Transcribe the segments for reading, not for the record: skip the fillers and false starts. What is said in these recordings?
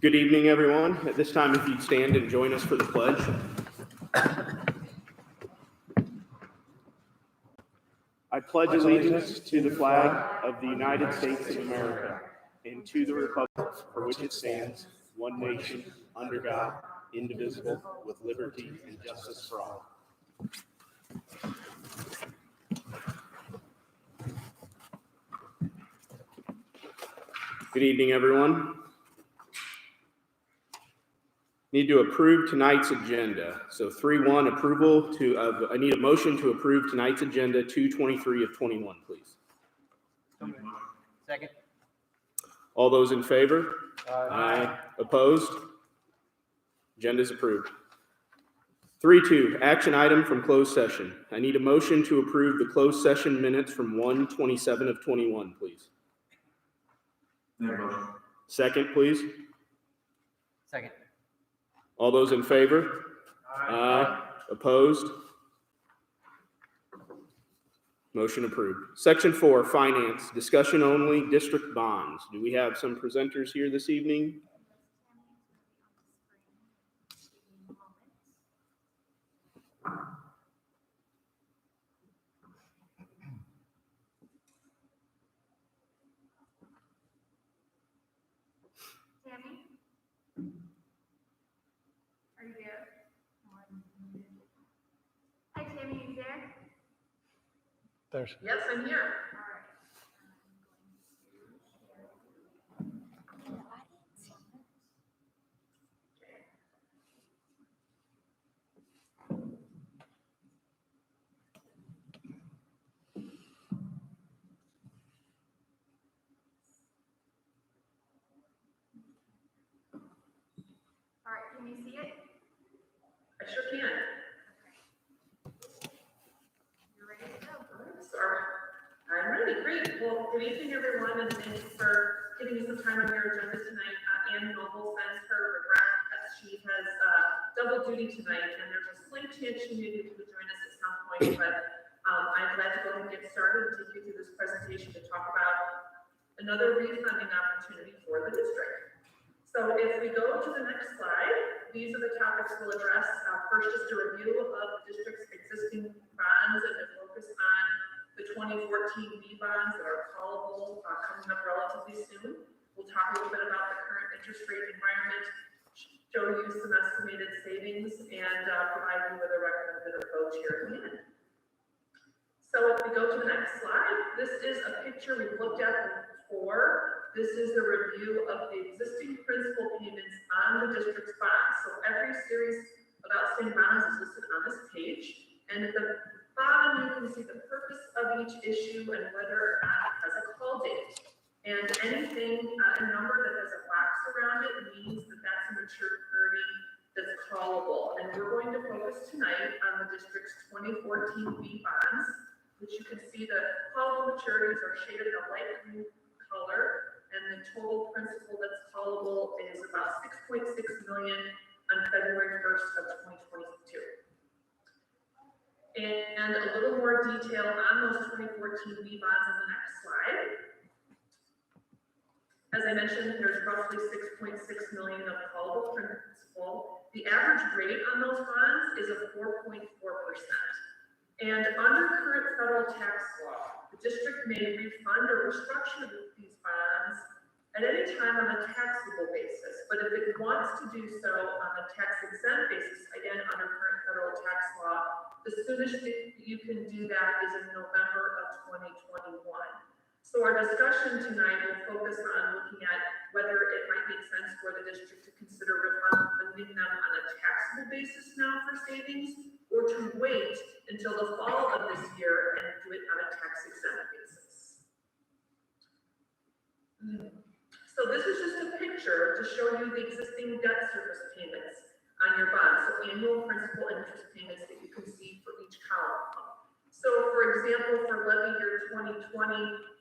Good evening, everyone. At this time, if you'd stand and join us for the pledge. I pledge allegiance to the flag of the United States of America and to the republic for which it stands, one nation, under God, indivisible, with liberty and justice for all. Good evening, everyone. Need to approve tonight's agenda. So 3-1 approval I need a motion to approve tonight's agenda 2/23 of 21, please. Second. All those in favor? Aye. Opposed? Agenda is approved. 3-2 action item from closed session. I need a motion to approve the closed session minutes from 1/27 of 21, please. Second, please. Second. All those in favor? Aye. Opposed? Motion approved. Section 4, Finance, discussion only, district bonds. Do we have some presenters here this evening? Tammy? Are you there? Hi, Tammy, you there? Yes, I'm here. All right. All right, can you see it? I sure can. You're ready to go. Sorry. I'm ready. Great. Well, good evening, everyone, and thank you for giving me some time on your agenda tonight. Ann Noble sends her regrets. She has double duty tonight, and there's a slight chance she may be able to join us at some point, but I'm glad to go ahead and get started and take you through this presentation to talk about another refunding opportunity for the district. So if we go to the next slide, these are the topics we'll address. First, just a review of the district's existing bonds and a focus on the 2014 B bonds that are callable coming up relatively soon. We'll talk a little bit about the current interest rate environment, show you some estimated savings, and provide you with a recommended approach here at the end. So if we go to the next slide, this is a picture we've looked at before. This is the review of the existing principal payments on the district's bonds. So every series of outstanding bonds is listed on this page. And at the bottom, you can see the purpose of each issue and whether or not it has a call date. And anything, a number that has a box around it means that that's a maturity that's callable. And we're going to focus tonight on the district's 2014 B bonds, which you can see the callable maturities are shaded in a light green color. And the total principal that's callable is about $6.6 million on February 1st of 2022. And a little more detail on those 2014 B bonds on the next slide. As I mentioned, there's roughly $6.6 million of callable principal. The average rate on those bonds is a 4.4%. And under current federal tax law, the district may refund or restructure these bonds at any time on a taxable basis. But if it wants to do so on a tax-exempt basis, again, under current federal tax law, the soonest you can do that is in November of 2021. So our discussion tonight will focus on looking at whether it might make sense for the district to consider refunding them on a taxable basis now for savings, or to wait until the fall of this year and do it on a tax-exempt basis. So this is just a picture to show you the existing debt service payments on your bonds, so annual principal and interest payments that you can see for each column. So for example, for levy year 2020,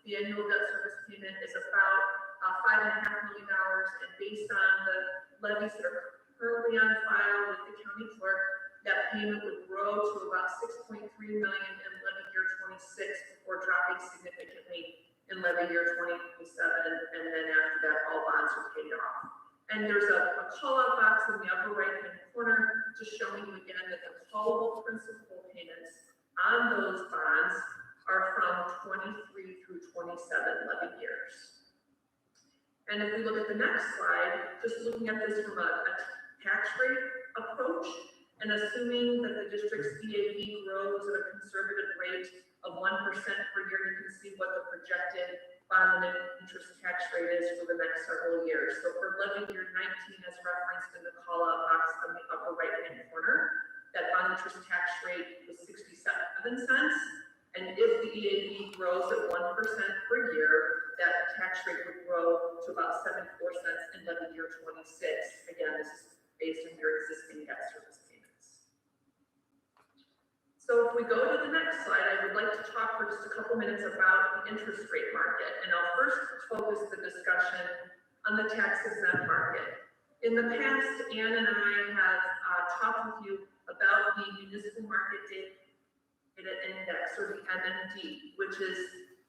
the annual debt service payment is about $5.5 million, and based on the levies that are currently on file with the county clerk, that payment would grow to about $6.3 million in levy year 26 before dropping significantly in levy year 2027, and then after that, all bonds are paid off. And there's a call-out box in the upper right-hand corner, just showing you again that the callable principal payments on those bonds are from 23 through 27 levy years. And if we look at the next slide, just looking at this from a tax rate approach, and assuming that the district's EAV grows at a conservative rate of 1% per year, you can see what the projected bond and interest tax rate is for the next several years. So for levy year 19, as referenced in the call-out box on the upper right-hand corner, that bond interest tax rate was 67 cents. And if the EAV grows at 1% per year, that tax rate would grow to about 74 cents in levy year 26. Again, this is based on your existing debt service payments. So if we go to the next slide, I would like to talk for just a couple minutes about the interest rate market. And I'll first focus the discussion on the tax exempt market. In the past, Ann and I have talked with you about the municipal market data index, or the MMD, which is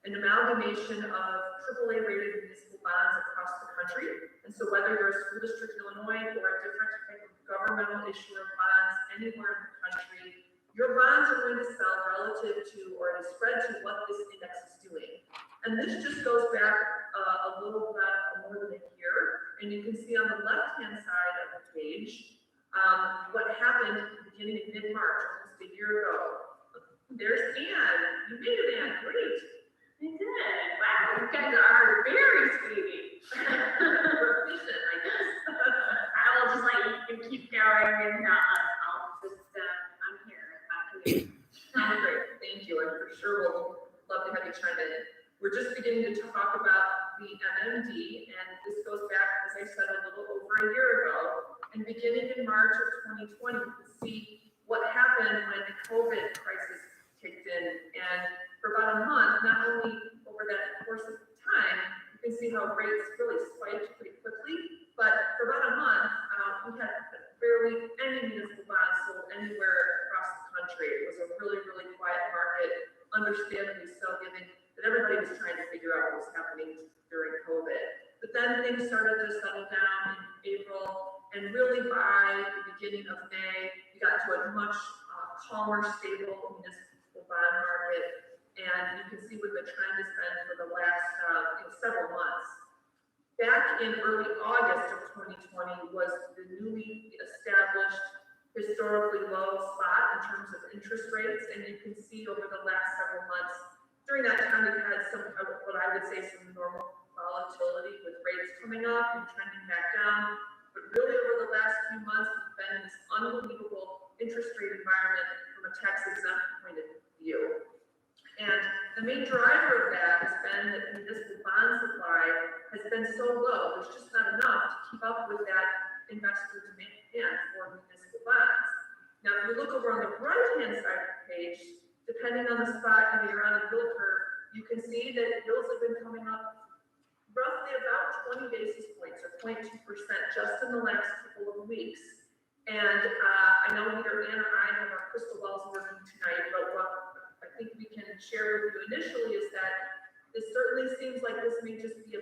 an amalgamation of AAA rated municipal bonds across the country. And so whether you're a school district in Illinois or a different type of governmental issuer of bonds anywhere in the country, your bonds are going to sell relative to, or at a spread to, what this index is doing. And this just goes back a little bit more than a year. And you can see on the left-hand side of the page, what happened at the beginning of mid-March, almost a year ago. There's Ann. You made it, Ann. Great. I did. Wow, you guys are very speedy. We're efficient, I guess. I will just let you keep going, and I'll just, I'm here. Great. Thank you. And for sure, we'll love to have you chime in. We're just beginning to talk about the MMD, and this goes back, as I said, a little over a year ago. And beginning in March of 2020, you can see what happened when the COVID crisis kicked in. And for about a month, not only over that course of time, you can see how rates really spiked pretty quickly, but for about a month, we had barely any municipal bonds sold anywhere across the country. It was a really, really quiet market, understandably so, given that everybody was trying to figure out what was happening during COVID. But then things started to settle down in April, and really by the beginning of May, we got to a much calmer, stable municipal bond market. And you can see what the trend has been for the last several months. Back in early August of 2020 was the newly established historically low spot in terms of interest rates. And you can see over the last several months, during that time, we've had some, what I would say, some normal volatility with rates coming up and trending back down. But really over the last few months, we've been in this unbelievable interest rate environment from a tax exempt point of view. And the main driver of that has been that municipal bond supply has been so low. There's just not enough to keep up with that investor demand for municipal bonds. Now, if you look over on the right-hand side of the page, depending on the spot you're on the yield curve, you can see that yields have been coming up roughly about 20 basis points, or 0.2%, just in the last couple of weeks. And I know neither Ann or I have our crystal balls working tonight, but what I think we can share with you initially is that this certainly seems like this may just be a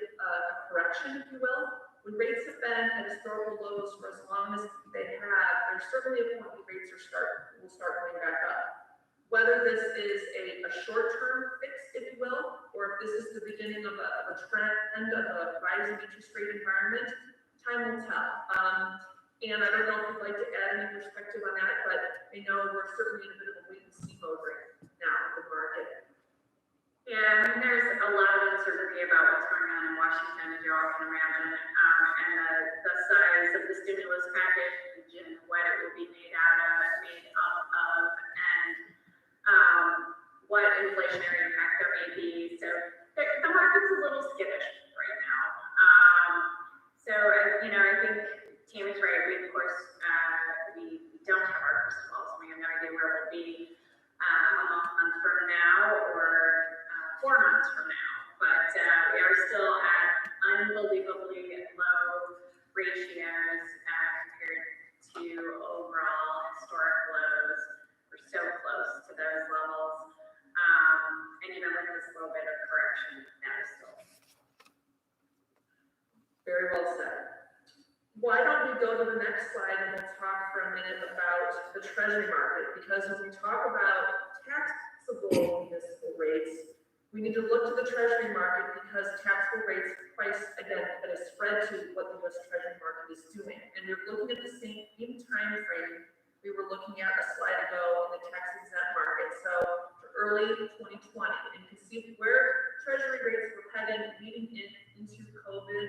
correction, if you will. When rates have been at historical lows for as long as they have, there's certainly a point when rates will start going back up. Whether this is a short-term fix, if you will, or if this is the beginning of a trend of a rising interest rate environment, time will tell. And I don't know if you'd like to add any perspective on that, but I know we're certainly in a bit of a wait-and-see mode right now in the market. Yeah, I mean, there's a lot of uncertainty about what's going on in Washington, as you all can imagine, and the size of the stimulus package and what it will be made up of, and what inflationary impact there may be. So the market's a little skittish right now. So, I think Tammy's right. We, of course, we don't have our crystal balls. We have no idea where we'll be a month from now, or 4 months from now. But we are still at unbelievably low ratios compared to overall historic lows. We're so close to those levels. And why don't we go to the next slide and we'll talk for a minute about the Treasury market, because when we talk about taxable municipal rates, we need to look to the Treasury market because taxable rates price again at a spread to what the U.S. Treasury market is doing. And we're looking at the same time frame we were looking at a slide ago in the tax exempt market. So for early 2020, and you can see where Treasury rates were heading leading into COVID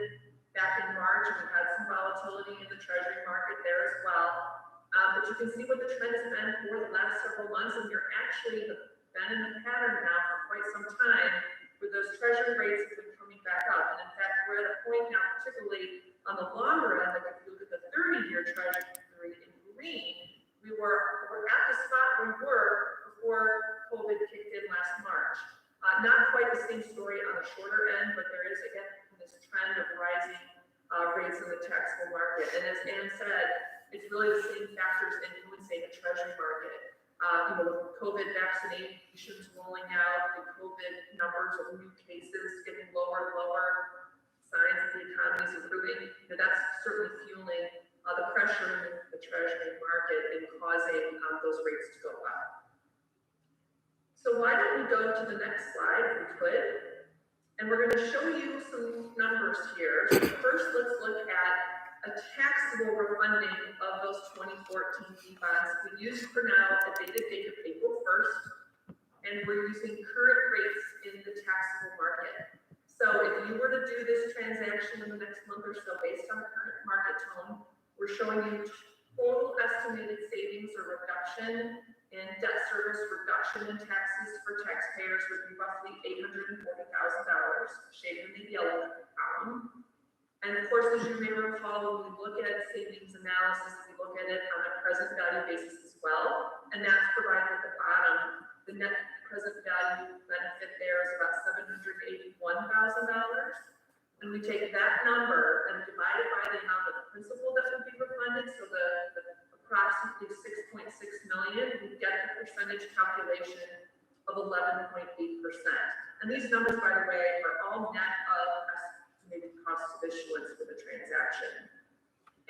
back in March, and we had some volatility in the Treasury market there as well. But you can see what the trend has been for the last several months, and you're actually been in the pattern now for quite some time where those Treasury rates have been coming back up. And in fact, we're at a point now, particularly on the longer end, like if you look at the 30-year Treasury in green, we're at the spot we were before COVID kicked in last March. Not quite the same story on the shorter end, but there is again this trend of rising rates in the taxable market. And as Ann said, it's really the same factors influencing the Treasury market. With COVID vaccinations rolling out, the COVID numbers of new cases getting lower and lower, signs that the economy is improving, that's certainly fueling the pressure in the Treasury market and causing those rates to go up. So why don't we go to the next slide if we could? And we're going to show you some numbers here. So first, let's look at a taxable refunding of those 2014 bonds. We use for now a dated date of April 1st, and we're using current rates in the taxable market. So if you were to do this transaction in the next month or so based on current market tone, we're showing you total estimated savings or reduction in debt service, reduction in taxes for taxpayers would be roughly $840,000, shaded in the yellow column. And of course, as you may recall, when we look at savings analysis, we look at it on a present value basis as well, and that's provided at the bottom. The net present value benefit there is about $781,000. And we take that number and divide it by the amount of principal that would be refunded, so the approximately 6.6 million, we get the percentage calculation of 11.8%. And these numbers, by the way, are all net of estimated cost of issuance for the transaction.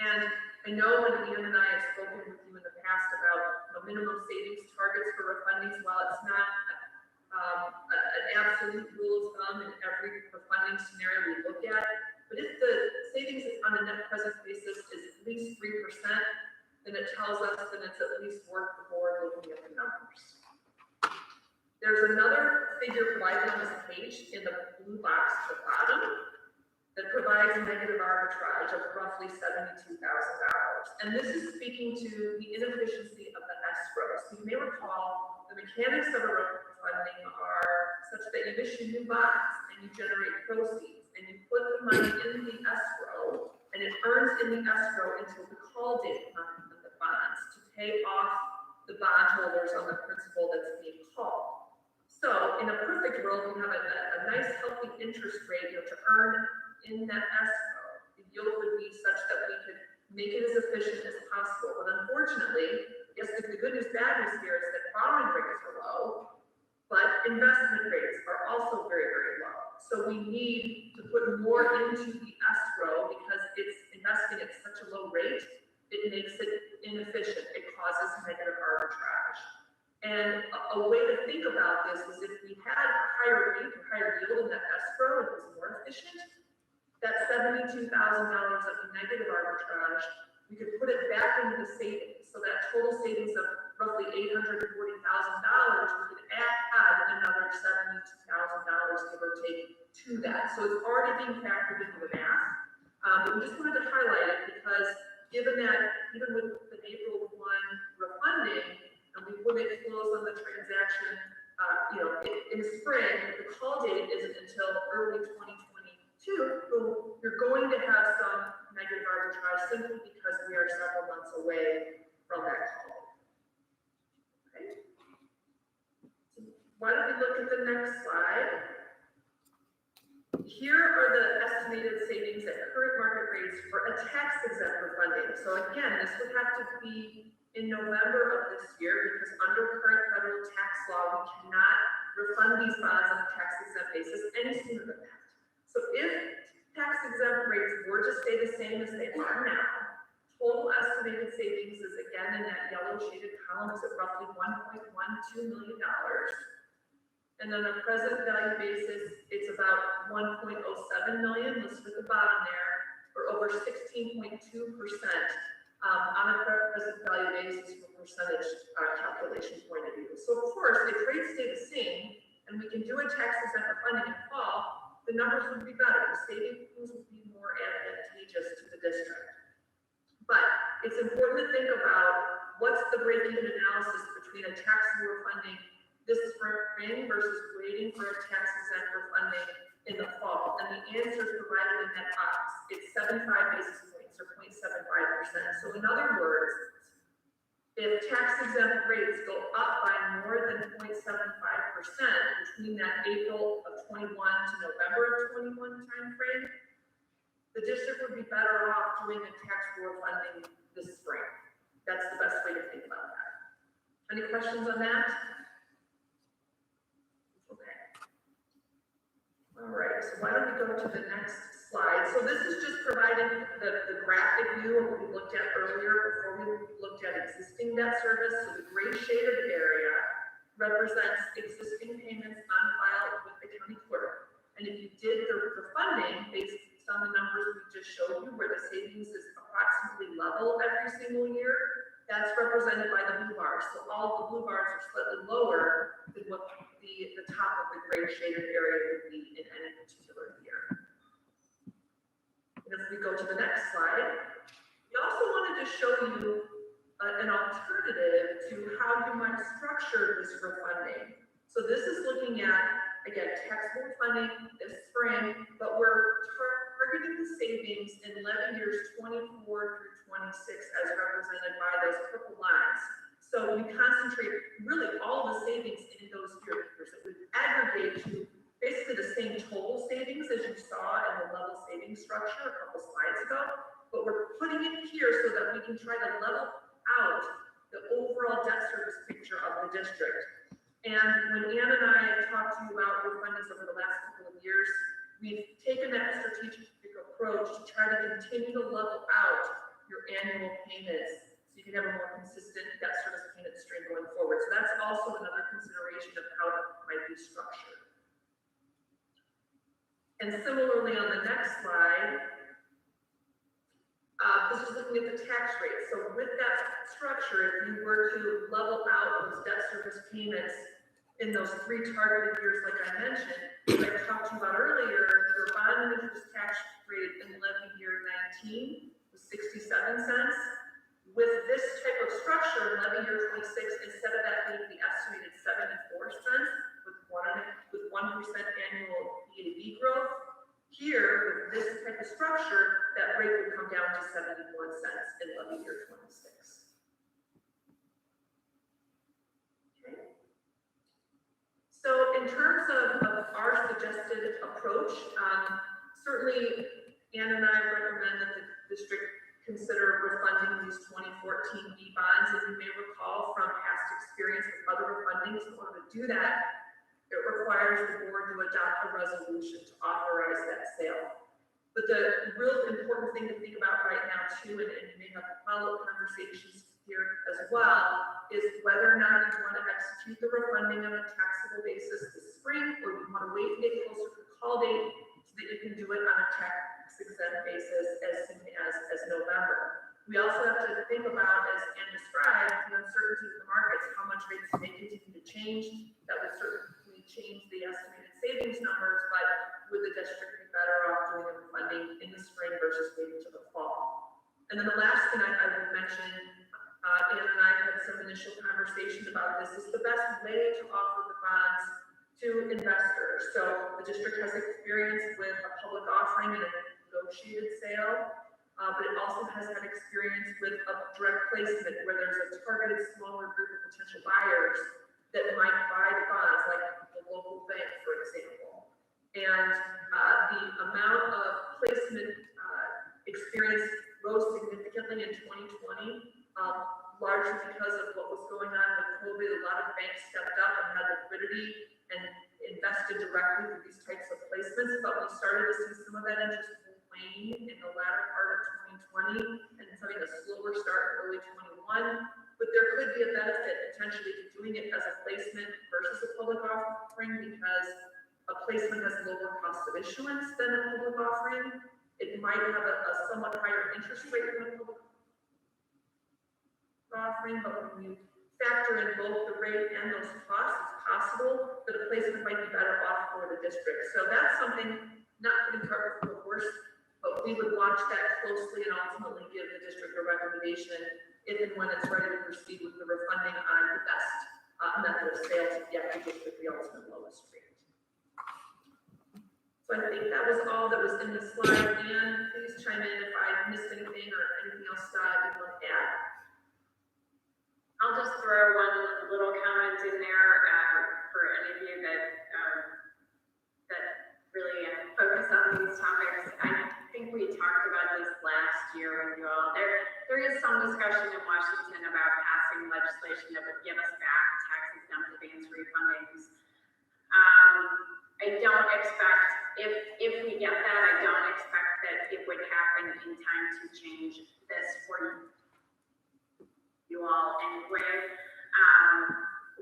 And I know when Ian and I have spoken with you in the past about minimum savings targets for refundings, while it's not an absolute rule of thumb in every refunding scenario we look at, but if the savings on a net present basis is at least 3%, then it tells us that it's at least worth the board looking at the numbers. There's another figure provided on this page in the blue box at the bottom that provides a negative arbitrage of roughly $72,000. And this is speaking to the inefficiency of the escrow. So you may recall the mechanics of a refunding are such that you issue new bonds and you generate proceeds and you put the money in the escrow and it earns in the escrow until the call date on the bonds to pay off the bondholders on the principal that's being called. So in a perfect world, we have a nice healthy interest rate to earn in that escrow. The yield would be such that we could make it as efficient as possible. But unfortunately, yes, the good news, bad news here is that borrowing rates are low, but investment rates are also very, very low. So we need to put more into the escrow because it's investing at such a low rate, it makes it inefficient. It causes negative arbitrage. And a way to think about this is if we had a higher rate or higher yield in that escrow, it was more efficient, that $72,000 of negative arbitrage, we could put it back into the savings. So that total savings of roughly $840,000, we could add another $72,000, give or take, to that. So it's already being factored into the math. But we just wanted to highlight it because given that even with the April 1 refunding, and we wouldn't close on the transaction, in the spring, the call date isn't until early 2022. So you're going to have some negative arbitrage simply because we are several months away from that call. Okay. So why don't we look at the next slide? Here are the estimated savings at current market rates for a tax-exempt refunding. So again, this would have to be in November of this year because under current federal tax law, we cannot refund these bonds on a tax-exempt basis any sooner than that. So if tax-exempt rates were to stay the same as they are now, Total estimated savings is again in that yellow shaded column, is at roughly $1.12 million. And on a present value basis, it's about 1.07 million listed at the bottom there, or over 16.2% on a present value basis from a percentage calculation point of view. So of course, if rates stay the same and we can do a tax exempt funding in fall, the numbers would be better. The savings would be more advantageous to the district. But it's important to think about what's the break-even analysis between a taxable funding this spring versus waiting for a tax exempt funding in the fall. And the answer is provided in that box. It's 75 basis points or 0.75%. So in other words, if tax exempt rates go up by more than 0.75% between that April of 21 to November of 21 timeframe, the district would be better off doing a tax floor funding this spring. That's the best way to think about that. Any questions on that? Okay. All right, so why don't we go to the next slide? So this is just providing the graphic view of what we looked at earlier before we looked at existing debt service. So the gray shaded area represents existing payments on file with the county clerk. And if you did the funding based on the numbers we just showed you, where the savings is approximately level every single year, that's represented by the blue bars. So all the blue bars are slightly lower than what the top of the gray shaded area would be in any particular year. And if we go to the next slide, we also wanted to show you an alternative to how you might structure this refunding. So this is looking at, again, taxable funding this spring, but we're targeting the savings in levy years 24 through 26 as represented by those purple lines. So we concentrate really all the savings in those years. It would aggregate to basically the same total savings as you saw in the level savings structure a couple slides ago, but we're putting it here so that we can try to level out the overall debt service picture of the district. And when Ann and I talked to you about refundings over the last couple of years, we've taken that strategic approach to try to continue to level out your annual payments so you can have a more consistent debt service payment stream going forward. So that's also another consideration of how it might be structured. And similarly on the next slide, this is looking at the tax rate. So with that structure, if you were to level out those debt service payments in those three targeted years, like I mentioned, like I talked to you about earlier, your bond and interest tax rate in levy year 19 was 67 cents. With this type of structure in levy year 26, instead of that being the estimated 74 cents with 1% annual EAB growth, here, with this type of structure, that rate would come down to 71 cents in levy year 26. Okay. So in terms of our suggested approach, certainly Ann and I recommend that the district consider refunding these 2014 B bonds. As you may recall from past experience with other refundings, in order to do that, it requires the board to adopt a resolution to authorize that sale. But the real important thing to think about right now too, and you may have follow-up conversations here as well, is whether or not you want to execute the refunding on a taxable basis this spring, or you want to wait and get closer to the call date so that you can do it on a tax exempt basis as soon as November. We also have to think about, as Ann described, the uncertainty of the markets, how much rates may continue to change. That would certainly change the estimated savings numbers, but would the district be better off doing the funding in the spring versus waiting to the fall? And then the last thing I would mention, Ann and I had some initial conversation about this, is the best way to offer the bonds to investors. So the district has experience with a public offering and a negotiated sale, but it also has had experience with a direct placement where there's a targeted smaller group of potential buyers that might buy the bonds, like the local bank, for example. And the amount of placement experience rose significantly in 2020, largely because of what was going on with COVID. A lot of banks stepped up and had liquidity and invested directly with these types of placements, but we started to see some of that interest wane in the latter part of 2020 and having a slow start in early 21, but there could be a benefit potentially to doing it as a placement versus a public offering, because a placement has lower cost of issuance than a public offering. It might have a somewhat higher interest rate than a public offering, but when you factor in both the rate and those costs, it's possible that a placement might be better off for the district. So that's something, not putting cart before the horse, but we would watch that closely and ultimately give the district a recommendation if and when it's ready to proceed with the refunding on the best method of sale to get the district the ultimate lowest rate. So I think that was all that was in the slide. Dan, please chime in if I missed anything or anything else you want to add. I'll just throw one little comment in there for any of you that really focus on these topics. I think we talked about this last year with you all. There is some discussion in Washington about passing legislation that would give us back tax-exempt advance refundings. I don't expect, if we get that, I don't expect that it would happen in time to change this for you all anyway.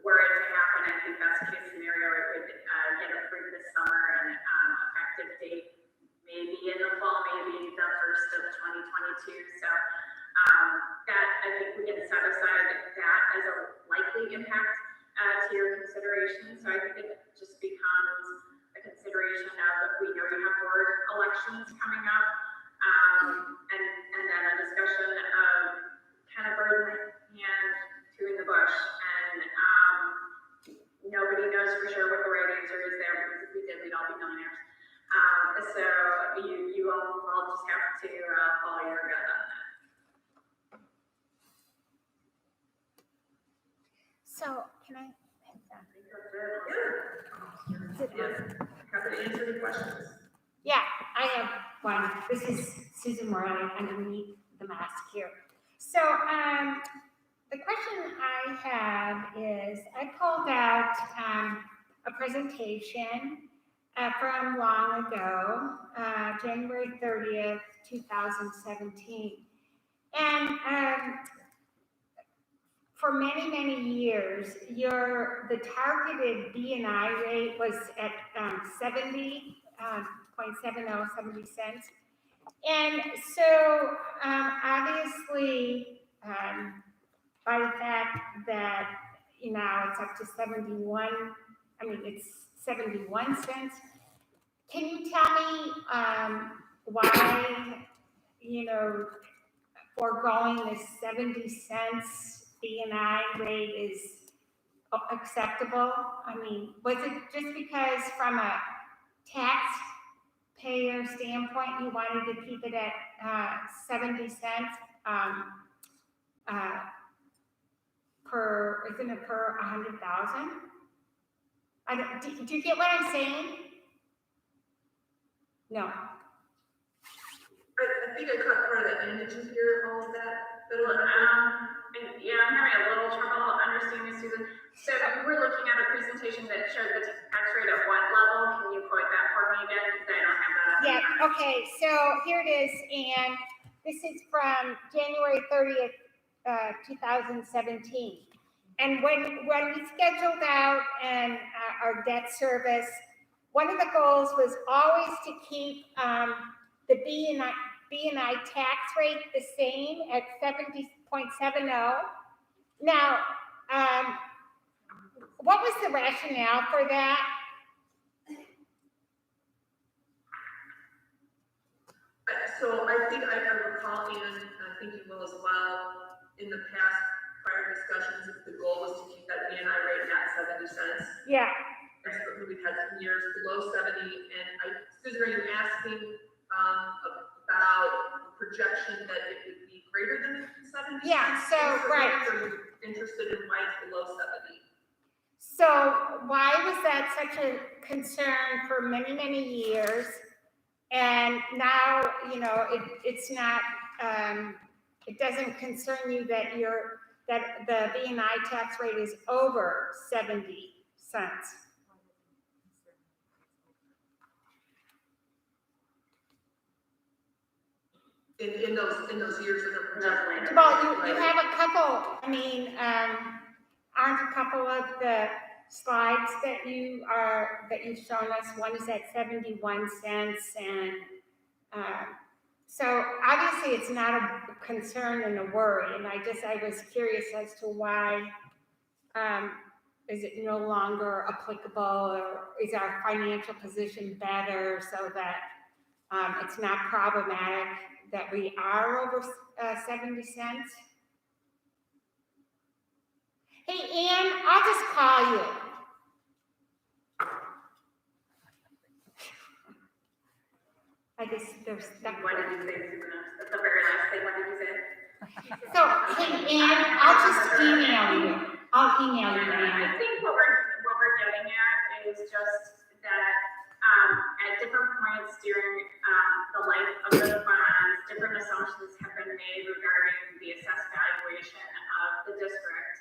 Were it to happen, I think best case scenario, it would get approved this summer and effective date maybe in the fall, maybe the first of 2022. So that, I think we can set aside that as a likely impact to your consideration. So I think it just becomes a consideration of, we know we have board elections coming up, and then a discussion of kind of bird in the hand, two in the bush, and nobody knows for sure what the right answer is there, because if we did, we'd all be millionaires. So you all just have to follow your gut on that. So, can I? Happy to answer any questions. Yeah, I have one. This is Susan Morley underneath the mask here. So, the question I have is, I pulled out a presentation from long ago, January 30th, 2017. And for many, many years, the targeted B&I rate was at 70 cents. And so obviously, by the fact that now it's up to 71, it's 71 cents. Can you tell me why, foregoing the 70 cents B&I rate is acceptable? Was it just because from a taxpayer standpoint, you wanted to keep it at 70 cents per 100,000? Do you get what I'm saying? No. I think I caught part of that. And did you hear all of that? Yeah, I'm having a little trouble understanding, Susan. So we were looking at a presentation that showed the tax rate at what level? Can you quote that for me again? Because I don't have that up. Yeah, okay, so here it is, and this is from January 30th, 2017. And when we scheduled out and our debt service, one of the goals was always to keep the B&I tax rate the same at 70.70. Now, what was the rationale for that? So I think I recall, and I think you will as well, in the past prior discussions, the goal was to keep that B&I rate at 70 cents. Yeah. That's what we've had some years below 70. And Susan, are you asking about projection that it would be greater than 70 cents? Yeah, so, right. Or are you interested in why it's below 70? So why was that such a concern for many, many years? And now, it's not, it doesn't concern you that the B&I tax rate is over 70 cents. in those years that are projected. Well, you have a couple, I mean, aren't a couple of the slides that you've shown us, one is at 71 cents and, so obviously it's not a concern and a worry, and I was curious as to why, is it no longer applicable, or is our financial position better so that, it's not problematic that we are over 70 cents? Hey, Ann, I'll just call you. I guess there's that. What did you say, Superman? That's the very last thing, what did you say? So, hey, Ann, I'll just email you. I'll email you, I Ann. think what we're getting at is just that, at different points during, the life of the bonds, different assumptions have been made regarding the assessed valuation of the district.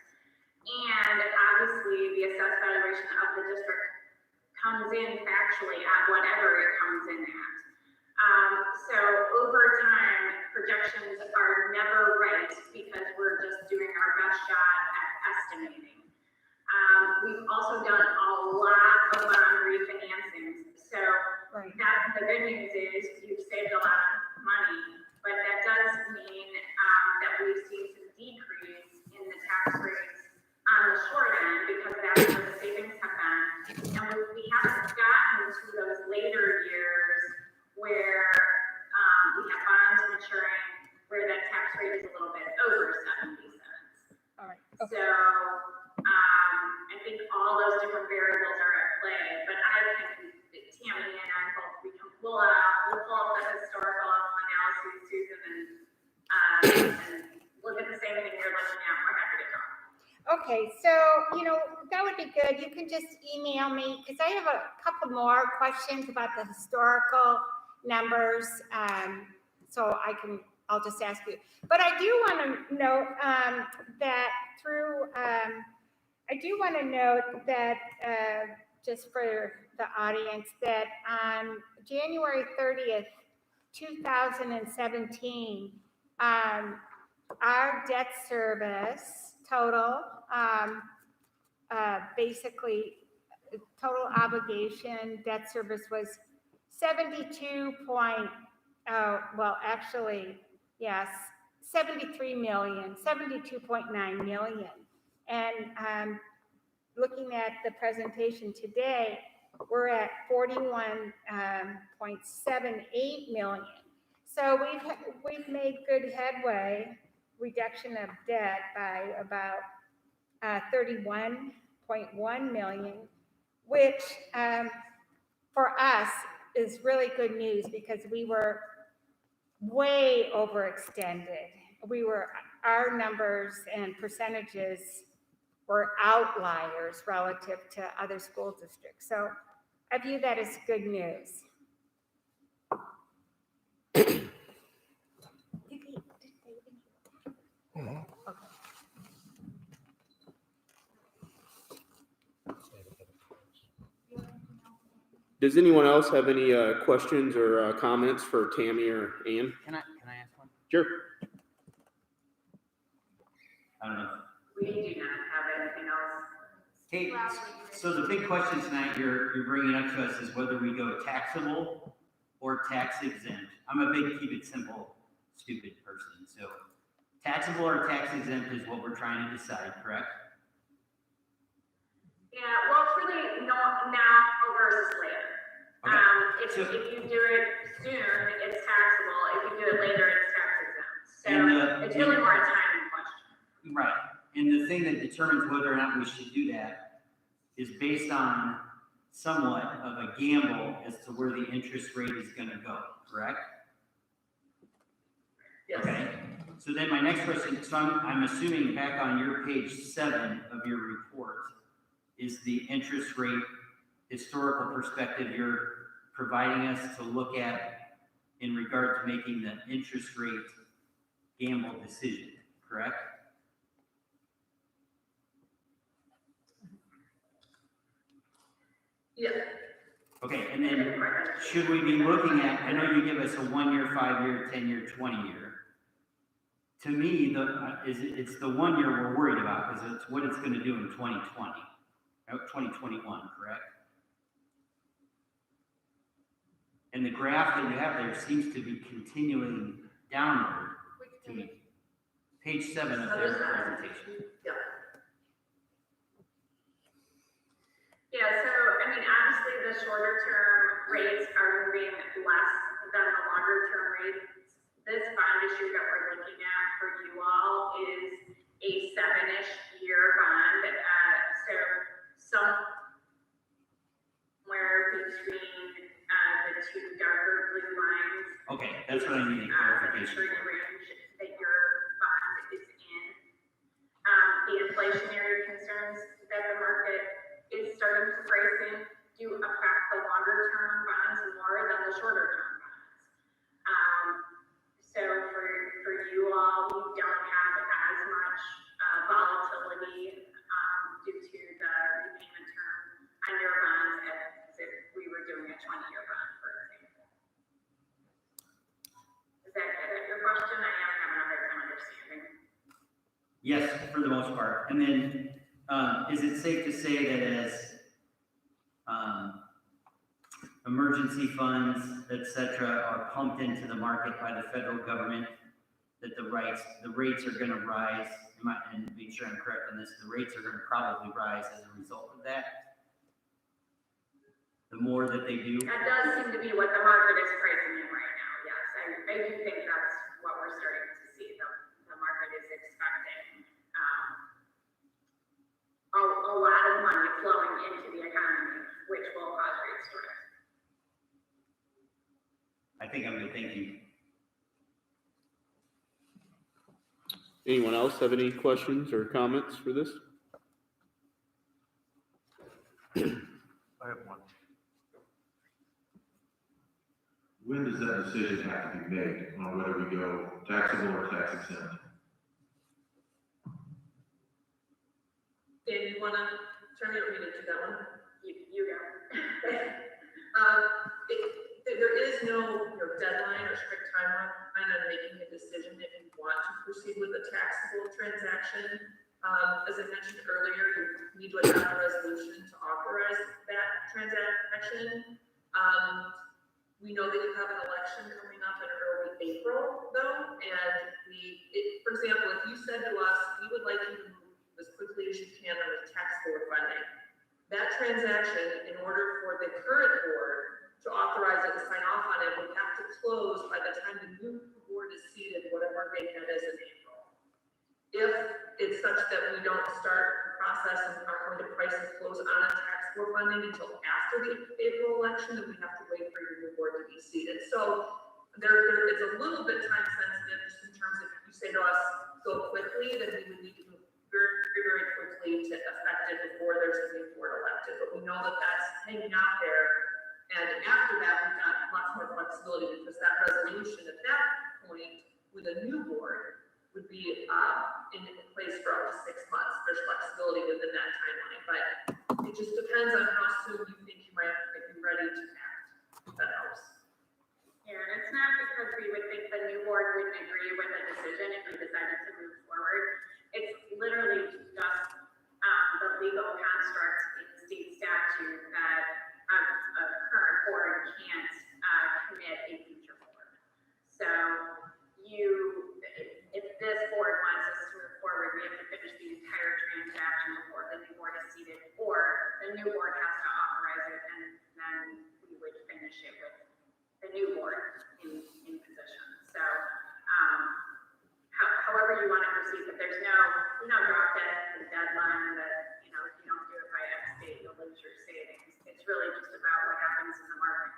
And obviously, the assessed valuation of the district comes in factually at whatever it comes in at. So over time, projections are never right because we're just doing our best shot at estimating. We've also done a lot of bond refinancings. So Right. the good news is you've saved a lot of money, but that does mean that we've seen some decrease in the tax rates on the short end because that's where the savings have been. And we haven't gotten to those later years where we have bonds maturing where that tax rate is a little bit over 70 cents. All right. So Okay. I think all those different variables are at play, but Tammy and I both, we'll pull up the historical analysis, Susan, and look at the same thing you're looking at. We're happy to talk. Okay, so, that would be good. You can just email me, because I have a couple more questions about the historical numbers. So I'll just ask you. But I do want to note just for the audience, that on January 30th, 2017, our debt service total, basically total obligation debt service was 72.9 million. And looking at the presentation today, we're at 41.78 million. So we've made good headway, reduction of debt by about 31.1 million, which for us is really good news because we were way overextended. Our numbers and percentages were outliers relative to other school districts. So I view that as good news. Does anyone else have any questions or comments for Tammy or Ann? Can I ask one? Sure. I don't know. We do not have anything else. Hey, so the big question tonight you're bringing up to us is whether we go taxable or tax exempt. I'm a big keep it simple, stupid person. So taxable or tax exempt is what we're trying to decide, correct? Yeah, well, it's really now versus later. Okay. If you do it soon, it's taxable. If you do it later, it's tax exempt. So it's really more a timing question. Right. And the thing that determines whether or not we should do that is based on somewhat of a gamble as to where the interest rate is going to go, correct? Yes. Okay. So then my next question, so I'm assuming back on your page 7 of your report is the interest rate historical perspective you're providing us to look at in regard to making the interest rate gamble decision, correct? Yeah. Okay, and then should we be looking at, I know you give us a 1 year, 5 year, 10 year, 20 year. To me, it's the 1 year we're worried about because it's what it's gonna do in 2021, correct? And the graph that you have there seems to be continuing downward to me. Page 7 of their presentation. Yeah, so, I mean, obviously, the shorter term rates are moving less than the longer term rates. This bond issue that we're looking at for you all is a 7-ish year bond. So somewhere between the two darker blue lines. Okay, that's what I needed clarification The for. range that your bond is in. The inflationary concerns that the market is starting to price in do affect the longer term bonds more than the shorter term bonds. So for you all, we don't have as much volatility due to the repayment term on your bonds as if we were doing a 20-year bond, for example. Does that get at your question? I am having a hard time understanding. Yes, for the most part. And then, is it safe to say that as emergency funds, et cetera, are pumped into the market by the federal government, that the rates are going to rise? And make sure I'm correct on this, the rates are going to probably rise as a result of that. The more that they do. That does seem to be what the market is pricing in right now. Yes, I do think that's what we're starting to see. The market is expecting a lot of money flowing into the economy, which will cause rates to rise. I think I'm good, thank you. Anyone else have any questions or comments for this? I have one. When does that decision have to be made on whether we go taxable or tax exempt? Dan, you wanna, Charlie, you want me to do that one? You go. There is no deadline or strict timeline on making a decision if you want to proceed with a taxable transaction. As I mentioned earlier, you need to adopt a resolution to authorize that transaction. We know that you have an election coming up in early April, though, and for example, if you said to us, we would like you to move as quickly as you can on the tax board funding, that transaction, in order for the current board to authorize it and sign off on it, would have to close by the time the new board is seated, whatever date that is in April. If it's such that we don't start the process and aren't going to price and close on a tax board funding until after the April election, then we have to wait for your new board to be seated. So it's a little bit time sensitive just in terms of if you say to us, go quickly, then we would need to move very, very quickly to effect it before there's a new board elected. But we know that that's hanging out there. And after that, we've got lots more flexibility because that resolution at that point with a new board would be in place for up to 6 months. There's flexibility within that timeline, but it just depends on how soon you think you might be ready to act. If that helps. Yeah, and it's not because we would think the new board wouldn't agree with the decision if we decided to move forward. It's literally just the legal construct in state statute that a current board can't commit a future board. So if this board wants us to move forward, we have to finish the entire transaction before the new board is seated, or the new board has to authorize it, and then we would finish it with the new board in position. So however you want to proceed, but there's no drop dead deadline that, if you don't do it by X date, you'll lose your savings. It's really just about what happens in the market.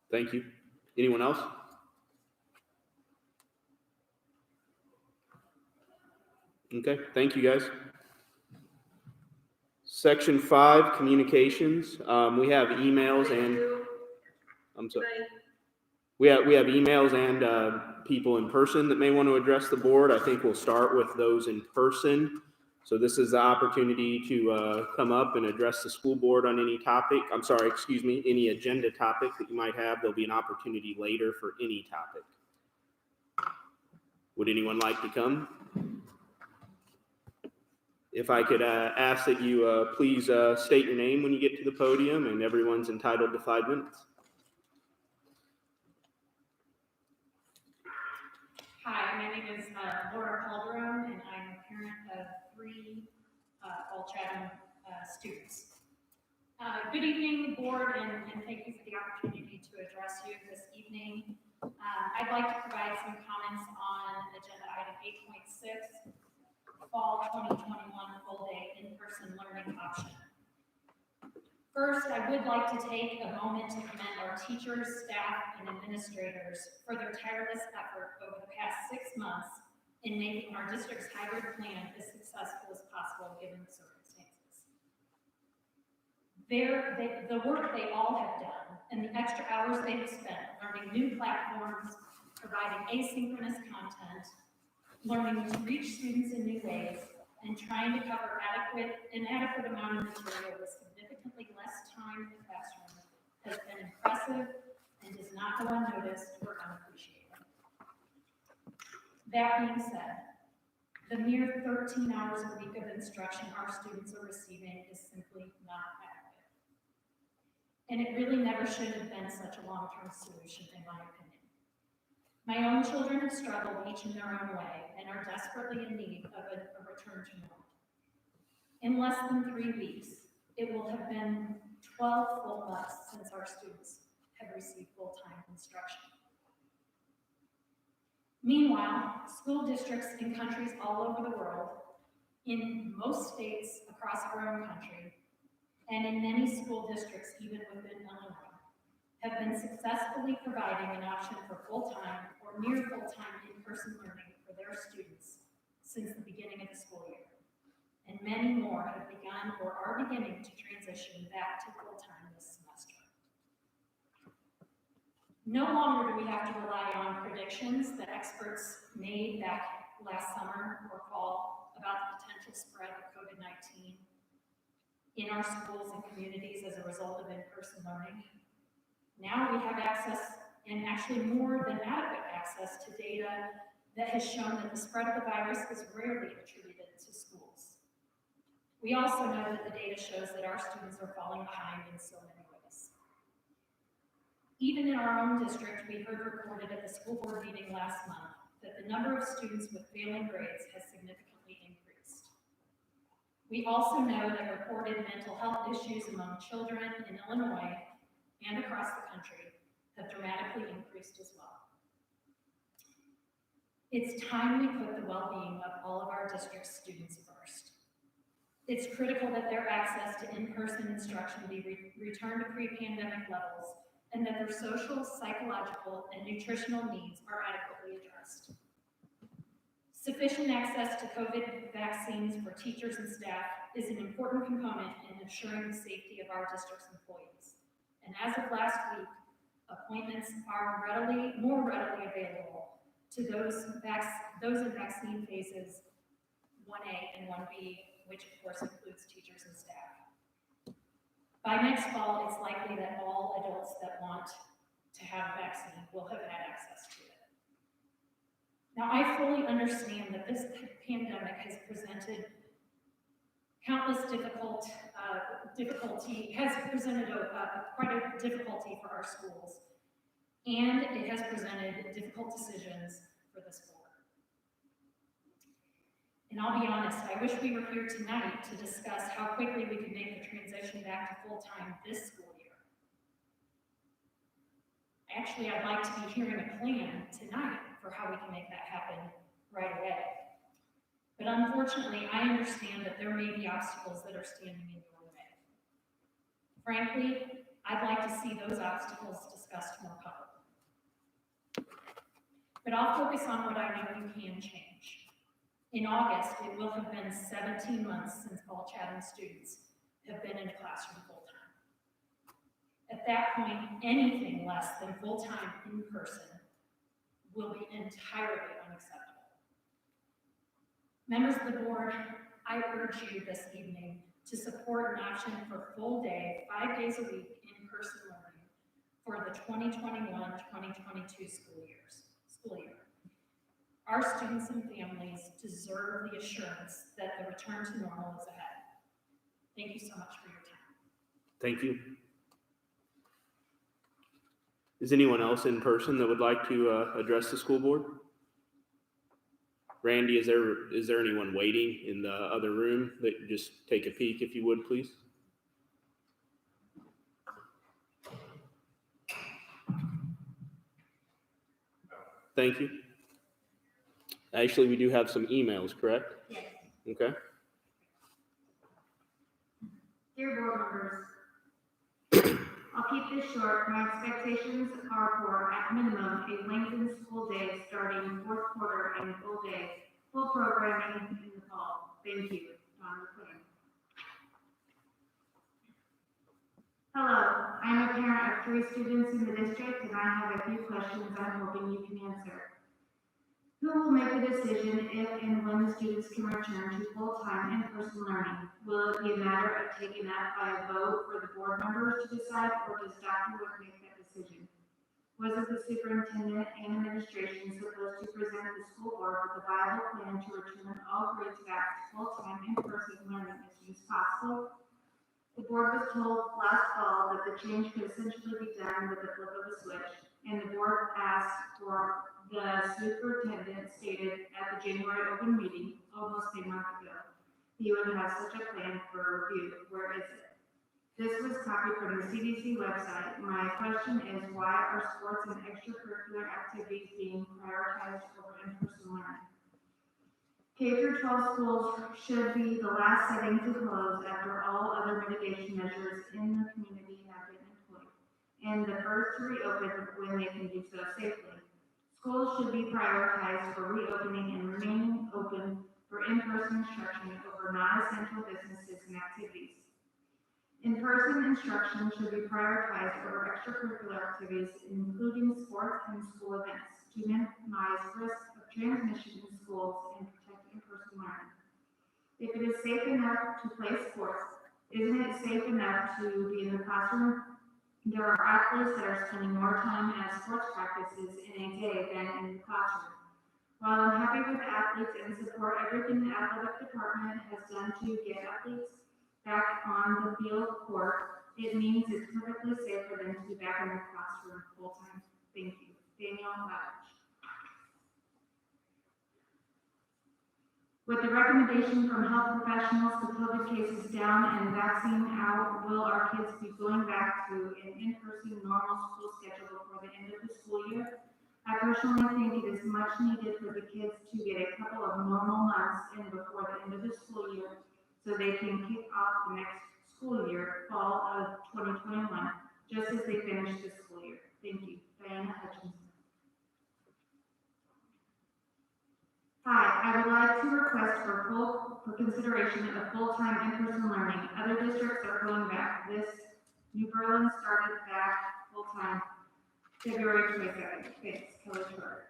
Thank you. Anyone else? Okay, thank you, guys. Section 5, communications. We have emails and, I'm sorry. We have emails and people in person that may want to address the board. I think we'll start with those in person. So this is the opportunity to come up and address the school board on any topic. I'm sorry, excuse me, any agenda topic that you might have. There'll be an opportunity later for any topic. Would anyone like to come? If I could ask that you please state your name when you get to the podium, and everyone's entitled to 5 minutes. Hi, my name is Laura Calderon, and I'm a parent of 3 Ball-Chatham students. Good evening, board, and thank you for the opportunity to address you this evening. I'd like to provide some comments on agenda item 8.6, Fall 2021 full-day in-person learning option. First, I would like to take a moment to commend our teachers, staff, and administrators for their tireless effort over the past 6 months in making our district's hybrid plan as successful as possible given the circumstances. The work they all have done and the extra hours they've spent learning new platforms, providing asynchronous content, learning to reach students in new ways, and trying to cover an adequate amount of material with significantly less time in the classroom has been impressive and does not go unnoticed or unappreciated. That being said, the mere 13 hours a week of instruction our students are receiving is simply not adequate. And it really never should have been such a long-term solution, in my opinion. My own children have struggled each in their own way and are desperately in need of a return to normal. In less than 3 weeks, it will have been 12 full months since our students have received full-time instruction. Meanwhile, school districts in countries all over the world, in most states across our own country, and in many school districts even within Illinois, have been successfully providing an option for full-time or near full-time in-person learning for their students since the beginning of the school year. And many more have begun or are beginning to transition back to full-time this semester. No longer do we have to rely on predictions that experts made back last summer or fall about the potential spread of COVID-19 in our schools and communities as a result of in-person learning. Now we have access, and actually more than adequate access, to data that has shown that the spread of the virus is rarely attributed to schools. We also know that the data shows that our students are falling behind in so many ways. Even in our own district, we heard reported at the school board meeting last month that the number of students with failing grades has significantly increased. We also know that reported mental health issues among children in Illinois and across the country have dramatically increased as well. It's time we put the well-being of all of our district's students first. It's critical that their access to in-person instruction be returned to pre-pandemic levels and that their social, psychological, and nutritional needs are adequately addressed. Sufficient access to COVID vaccines for teachers and staff is an important component in ensuring the safety of our district's employees. And as of last week, appointments are more readily available to those in vaccine phases 1A and 1B, which of course includes teachers and staff. By next fall, it's likely that all adults that want to have a vaccine will have had access to it. Now, I fully understand that this pandemic has presented countless quite a difficulty for our schools, and it has presented difficult decisions for this board. And I'll be honest, I wish we were here tonight to discuss how quickly we could make the transition back to full-time this school year. Actually, I'd like to be hearing a plan tonight for how we can make that happen right away. But unfortunately, I understand that there may be obstacles that are standing in your way. Frankly, I'd like to see those obstacles discussed more publicly. But I'll focus on what I know we can change. In August, it will have been 17 months since Ball-Chatham students have been in a classroom full-time. At that point, anything less than full-time in person will be entirely unacceptable. Members of the board, I urge you this evening to support an option for full day, 5 days a week in-person learning for the 2021-2022 school year. Our students and families deserve the assurance that the return to normal is ahead. Thank you so much for your time. Thank you. Is anyone else in person that would like to address the school board? Randy, is there anyone waiting in the other room that just take a peek if you would, please? Thank you. Actually, we do have some emails, correct? Yes. Okay. Dear board members, I'll keep this short. My expectations are for, at minimum, a lengthened school day starting fourth quarter and full programming in the fall. Thank you, Don McLean. Hello, I'm a parent of 3 students in the district, and I have a few questions I'm hoping you can answer. Who will make the decision if and when the students can return to full-time in-person learning? Will it be a matter of taking that by a vote for the board members to decide, or does Dr. Wood make that decision? Wasn't the superintendent and administration supposed to present the school board with a viable plan to return all grades back to full-time in-person learning as soon as possible? The board was told last fall that the change could essentially be done with the flip of a switch, and the board asked for the superintendent stated at the January open meeting almost a month ago he would have such a plan for review. Where is it? This was copied from the CDC website. My question is, why are sports and extracurricular activities being prioritized over in-person learning? K-12 schools should be the last setting to close after all other mitigation measures in the community have been employed, and the first to reopen when they can do so safely. Schools should be prioritized for reopening and remaining open for in-person instruction over non-essential businesses and activities. In-person instruction should be prioritized over extracurricular activities, including sports and school events, to minimize risk of transmission in schools and protect in-person learning. If it is safe enough to play sports, isn't it safe enough to be in the classroom? There are athletes that are spending more time at sports practices in a day than in the classroom. While I'm happy with athletes and support everything the athletic department has done to get athletes back on the field court, it means it's perfectly safe for them to be back in the classroom full time. Thank you. Daniel Lavich. With the recommendation from health professionals to COVID cases down and vaccine out, will our kids be going back to an in-person normal school schedule before the end of the school year? I personally think it is much needed for the kids to get a couple of normal months in before the end of the school year so they can kick off the next school year, fall of 2021, just as they finish the school year. Thank you. Diana Hutchinson. Hi, I would like to request for consideration of full-time in-person learning. Other districts are going back. New Berlin started back full-time February 22nd. Thanks, Kelly Short.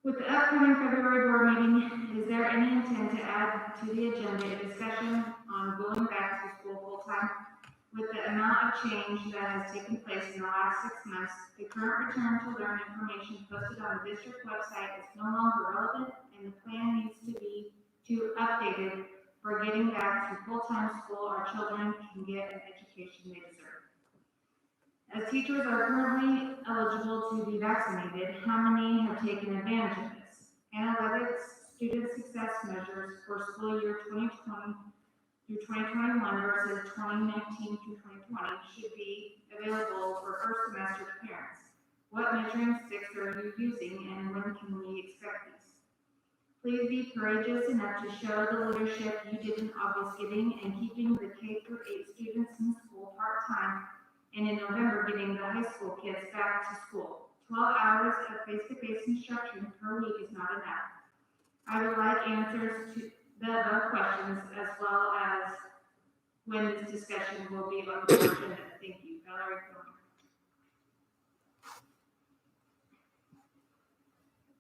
With the upcoming February board meeting, is there any intent to add to the agenda a discussion on going back to school full-time? With the amount of change that has taken place in the last 6 months, the current return to learn information posted on the district website is no longer relevant, and the plan needs to be updated for getting back to full-time school. Our children can get an education they deserve. As teachers are currently eligible to be vaccinated, how many have taken advantage of this? Analytics, student success measures for school year 2020 through 2021 versus 2019 through 2020 should be available for first semester parents. What measuring sticks are you using, and when can we expect these? Please be courageous enough to show the leadership you did in August getting and keeping the K-8 students in school part-time, and in November getting the high school kids back to school. 12 hours of face-to-face instruction per week is not enough. I would like answers to the above questions, as well as when this discussion will be on the agenda. Thank you. Valerie Comer.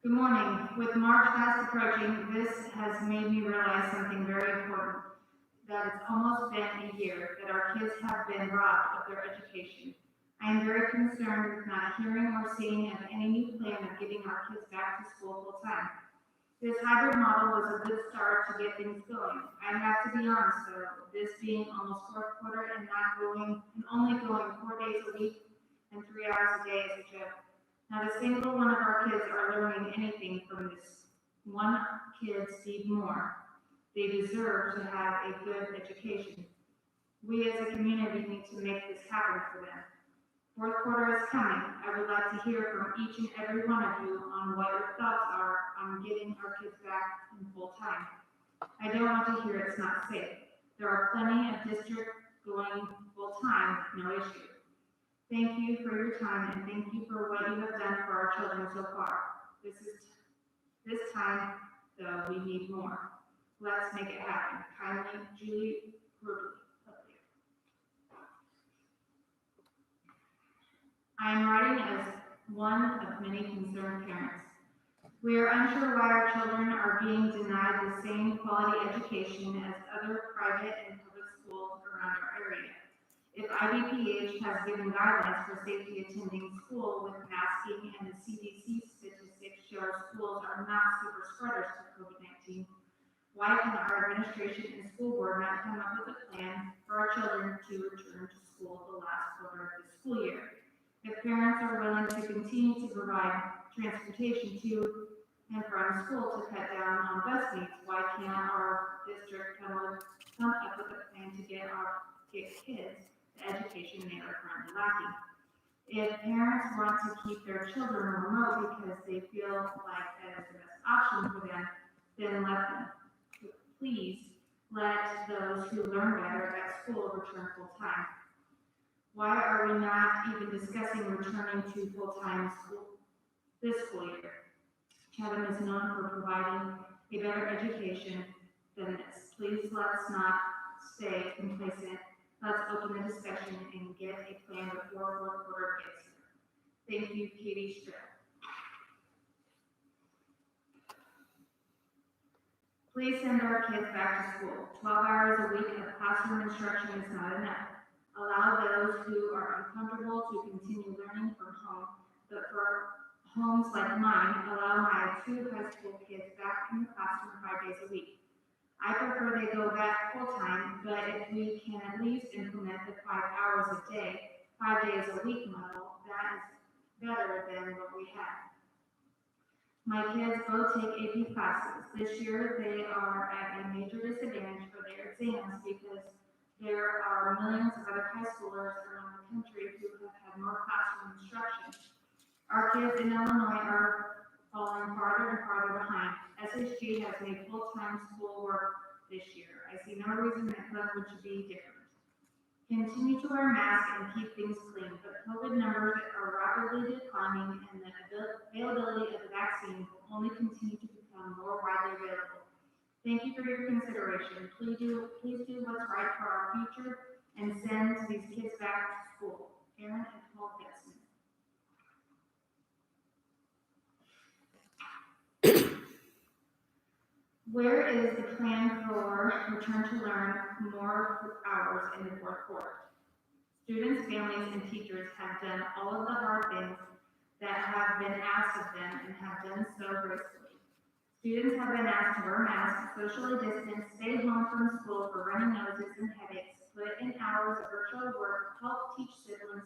Good morning. With March fast approaching, this has made me realize something very important. That it's almost been a year that our kids have been robbed of their education. I am very concerned with not hearing or seeing of any new plan of getting our kids back to school full time. This hybrid model was a good start to get things going. I have to be honest though, this being almost fourth quarter and only going 4 days a week and 3 hours a day is a joke. Not a single one of our kids are learning anything from this. One kids need more. They deserve to have a good education. We as a community need to make this happen for them. Fourth quarter is coming. I would like to hear from each and every one of you on what your thoughts are on getting our kids back in full time. I don't want to hear it's not safe. There are plenty of districts going full time with no issue. Thank you for your time and thank you for what you have done for our children so far. This time, though, we need more. Let's make it happen. Kindly, Julie Ruby. I am writing as one of many concerned parents. We are unsure why our children are being denied the same quality education as other private and public schools around our area. If IBPH has given guidelines for safety attending school with masking and the CDC statistics show schools are not super spreaders to COVID-19, why can our administration and school board not come up with a plan for our children to return to school the last quarter of the school year? If parents are willing to continue to provide transportation to and from school to cut down on bus needs, why can't our district come up with a plan to get kids the education they are currently lacking? If parents want to keep their children remote because they feel like that is the best option for them, then let them. Please let those who learn better at school return full time. Why are we not even discussing returning to full-time school this school year? Chatham is known for providing a better education than this. Please let's not stay complacent. Let's open the discussion and get a plan before fourth quarter gets here. Thank you, Katie Stripp. Please send our kids back to school. 12 hours a week of classroom instruction is not enough. Allow those who are uncomfortable to continue learning from home, but for homes like mine, allow my 2 high school kids back in the classroom 5 days a week. I prefer they go back full time, but if we can at least implement the 5 hours a day, 5 days a week model, that is better than what we have. My kids both take AP classes. This year, they are at a major disadvantage for their exams because there are millions of other high schoolers around the country who have had more classroom instruction. Our kids in Illinois are falling farther and farther behind. SHG has made full-time school work this year. I see no reason that Glenwood should be different. Continue to wear masks and keep things clean, but COVID numbers are rapidly declining and the availability of the vaccine will only continue to become more widely available. Thank you for your consideration. Please do what's right for our future and send these kids back to school. Aaron and Paul Getzman. Where is the plan for return to learn more hours in the fourth quarter? Students, families, and teachers have done all of the hard things that have been asked of them and have done so gracefully. Students have been asked to wear masks, socially distance, stay home from school for running noses and headaches, put in hours of virtual work, help teach siblings,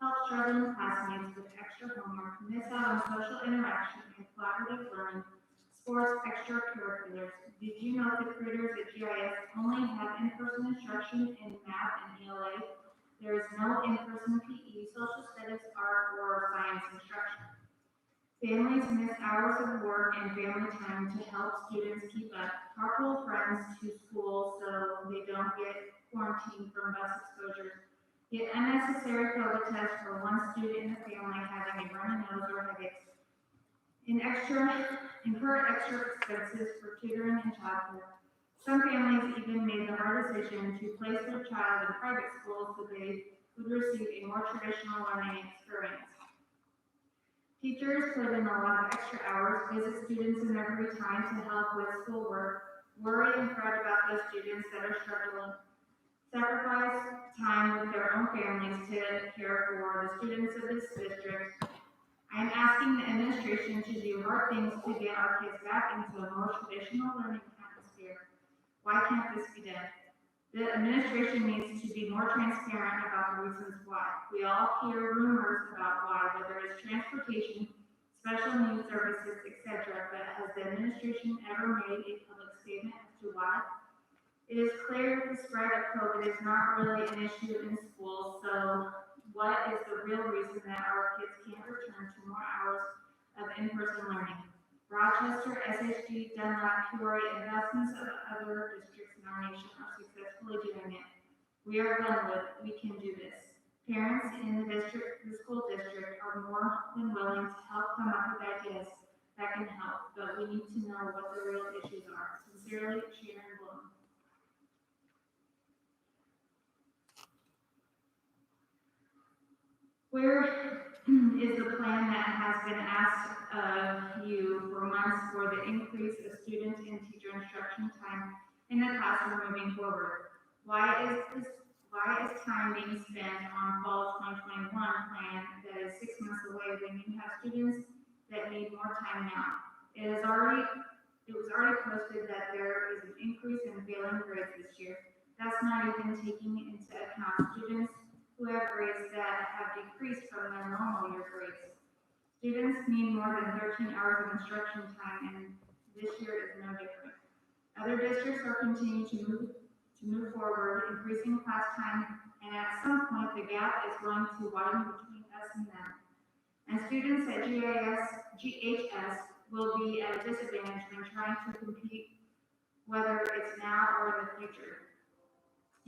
help struggling classmates with extra homework, miss out on social interaction and collaborative learning, sports, extracurriculars. Did you know that graders at GIS only have in-person instruction in math and ELA? There is no in-person PE, social studies, art, or science instruction. Families miss hours of work and family time to help students keep up, carpool friends to school so they don't get quarantined from bus exposures, get unnecessary COVID tests for one student in the family having a runny nose or headaches, incur extra expenses for tutoring and childcare. Some families even made the hard decision to place their child in private school so they would receive a more traditional learning experience. Teachers put in a lot of extra hours, visit students in their free time to help with schoolwork, worry and fret about those students that are struggling, sacrifice time with their own families to care for the students of this district. I am asking the administration to do hard things to get our kids back into a more traditional learning atmosphere. Why can't this be done? The administration needs to be more transparent about the reasons why. We all hear rumors about why, whether it's transportation, special needs services, etc., but has the administration ever made a public statement as to why? It is clear the spread of COVID is not really an issue in schools, so what is the real reason that our kids can't return to more hours of in-person learning? Rochester, SHG, Dunlap, Peoria, and dozens of other districts in our nation are successfully doing it. We are Glenwood. We can do this. Parents in the school district are more than willing to help come up with ideas that can help, but we need to know what the real issues are. Sincerely, Sharon Bloom. Where is the plan that has been asked of you for months for the increase of student and teacher instruction time in the classroom moving forward? Why is time being spent on fall 2021 plan that is 6 months away when you have students that need more time now? It was already posted that there is an increase in failing grades this year. That's not even taking into account students who have grades that have decreased from their normal year grades. Students need more than 13 hours of instruction time, and this year is no different. Other districts are continuing to move forward, increasing class time, and at some point the gap is going to widen between us and them. And students at GHS will be at a disadvantage when trying to compete, whether it's now or in the future.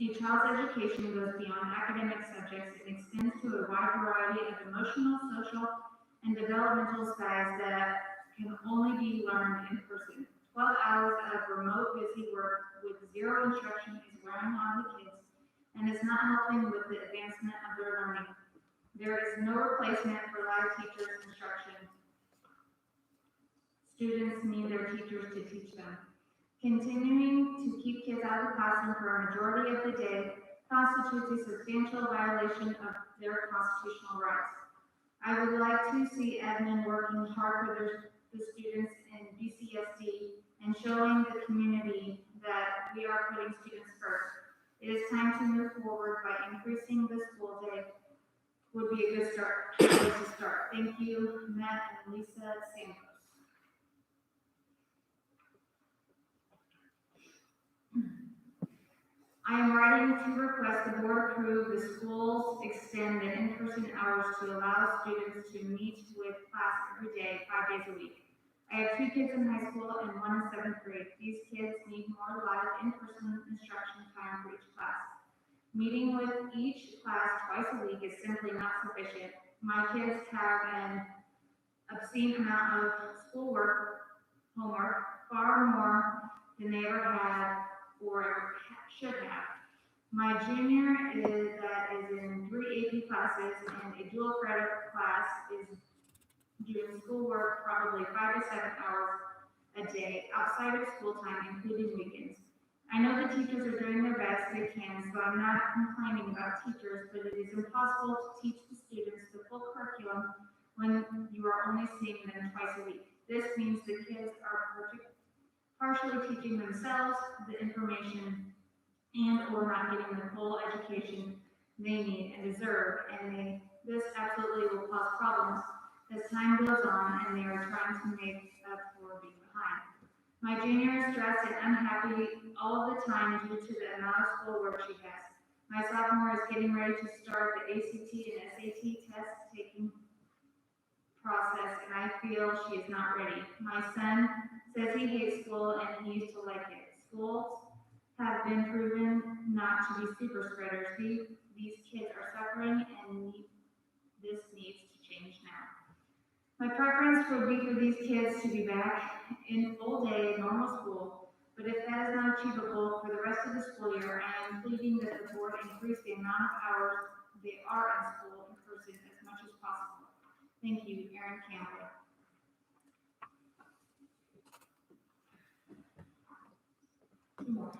Your child's education goes beyond academic subjects and extends to a wide variety of emotional, social, and developmental styles that can only be learned in person. 12 hours of remote busy work with zero instruction is wearing on the kids and is not helping with the advancement of their learning. There is no replacement for live teachers' instruction. Students need their teachers to teach them. Continuing to keep kids out of the classroom for a majority of the day constitutes a substantial violation of their constitutional rights. I would like to see admin working hard for the students in BCSD and showing the community that we are putting students first. It is time to move forward by increasing the school day. Would be a good start. Thank you, Matt and Lisa Santos. I am writing to request the board approve the schools extend the in-person hours to allow students to meet with class every day, 5 days a week. I have 2 kids in high school and 1 in 7th grade. These kids need more live in-person instruction time for each class. Meeting with each class twice a week is simply not sufficient. My kids have an obscene amount of schoolwork, homework, far more than they ever had or ever should have. My junior is in 3 AP classes and a dual credit class is doing schoolwork probably 5 to 7 hours a day outside of school time, including weekends. I know the teachers are doing their best they can, so I'm not complaining about teachers, but it is impossible to teach the students the full curriculum when you are only seeing them twice a week. This means the kids are partially teaching themselves the information and or not getting the full education they need and deserve, and this absolutely will cause problems as time goes on and they are trying to make up for being behind. My junior is stressed and unhappy all of the time due to the amount of schoolwork she has. My sophomore is getting ready to start the ACT and SAT test taking process, and I feel she is not ready. My son says he hates school and he used to like it. Schools have been proven not to be super spreaders. These kids are suffering and this needs to change now. My preference would be for these kids to be back in full day normal school, but if that is not achievable for the rest of the school year, I am pleading that the board increase the amount of hours they are in school in person as much as possible. Thank you, Aaron Campbell. Two more.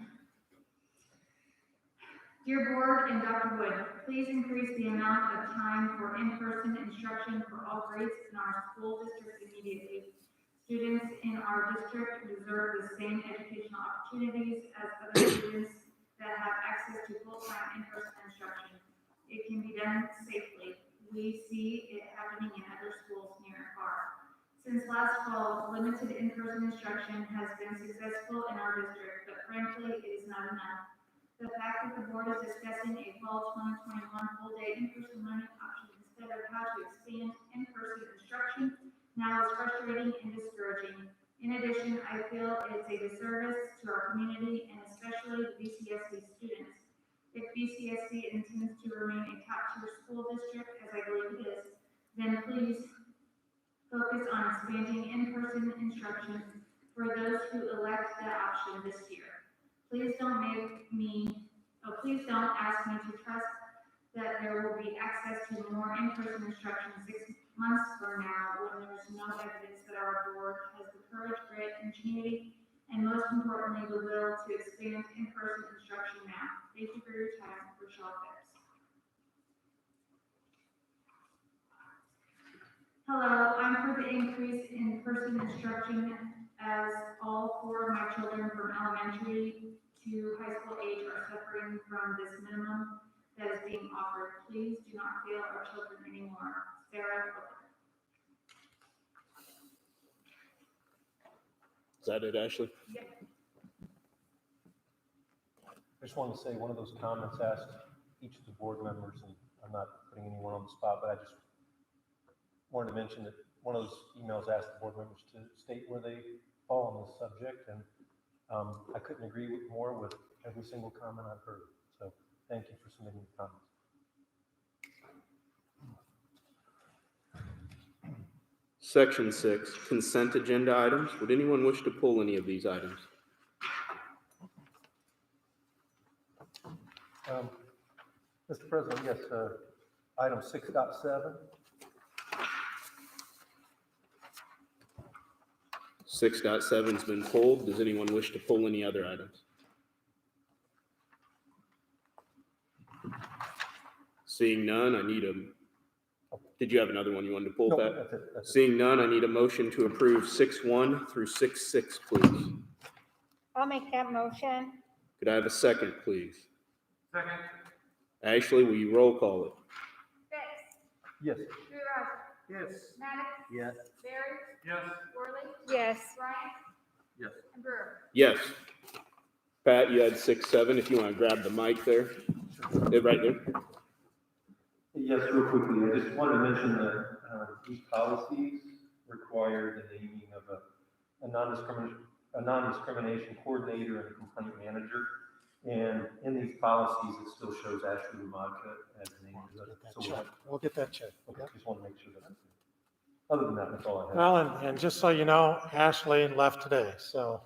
Dear Board and Dr. Wood, please increase the amount of time for in-person instruction for all grades in our school district immediately. Students in our district deserve the same educational opportunities as other students that have access to full-time in-person instruction. It can be done safely. We see it happening in other schools near and far. Since last fall, limited in-person instruction has been successful in our district, but frankly, it is not enough. The fact that the board is discussing a fall 2021 full-day in-person learning option instead of how to expand in-person instruction now is frustrating and discouraging. In addition, I feel it's a disservice to our community and especially the BCSD students. If BCSD intends to remain a top-tier school district, as I believe it is, then please focus on expanding in-person instruction for those who elect that option this year. Please don't please don't ask me to trust that there will be access to more in-person instruction 6 months from now when there's no evidence that our board has the courage, grit, ingenuity, and most importantly, the will to expand in-person instruction now. Thank you for your time, Rochelle Phipps. Hello, I'm for the increase in person instruction as all 4 of my children from elementary to high school age are suffering from this minimum that is being offered. Please do not fail our children anymore. Sarah. Is that it, Ashley? Yep. I just wanted to say one of those comments asked each of the board members, and I'm not putting anyone on the spot, but I just wanted to mention that one of those emails asked the board members to state where they fall on this subject, and I couldn't agree more with every single comment I've heard. So thank you for submitting the comments. Section 6, consent agenda items. Would anyone wish to pull any of these items? Mr. President, yes, item 6.7. 6.7's been pulled. Does anyone wish to pull any other items? Seeing none, I need a... Did you have another one you wanted to pull, No, Pat? that's it. That's it. Seeing none, I need a motion to approve 6.1 through 6.6, please. I'll make that motion. Could I have a second, please? Second. Ashley, will you roll call it? Phipps. Yes. Rural. Yes. Maddox. Yes. Barry. Yes. Worley. Yes. Bryant. Yes. And Brewer. Yes. Pat, you had 6.7. If you want to grab the mic there. Right there. Yes, real quickly, I just wanted to mention that these policies require the naming of a non-discrimination coordinator and a complaint manager. And in these policies, it still shows Ashley Lamotka as the name of it. We'll get that checked. Okay, just want to make sure that's it. Other than that, that's all I have. Well, and just so you know, Ashley left today, so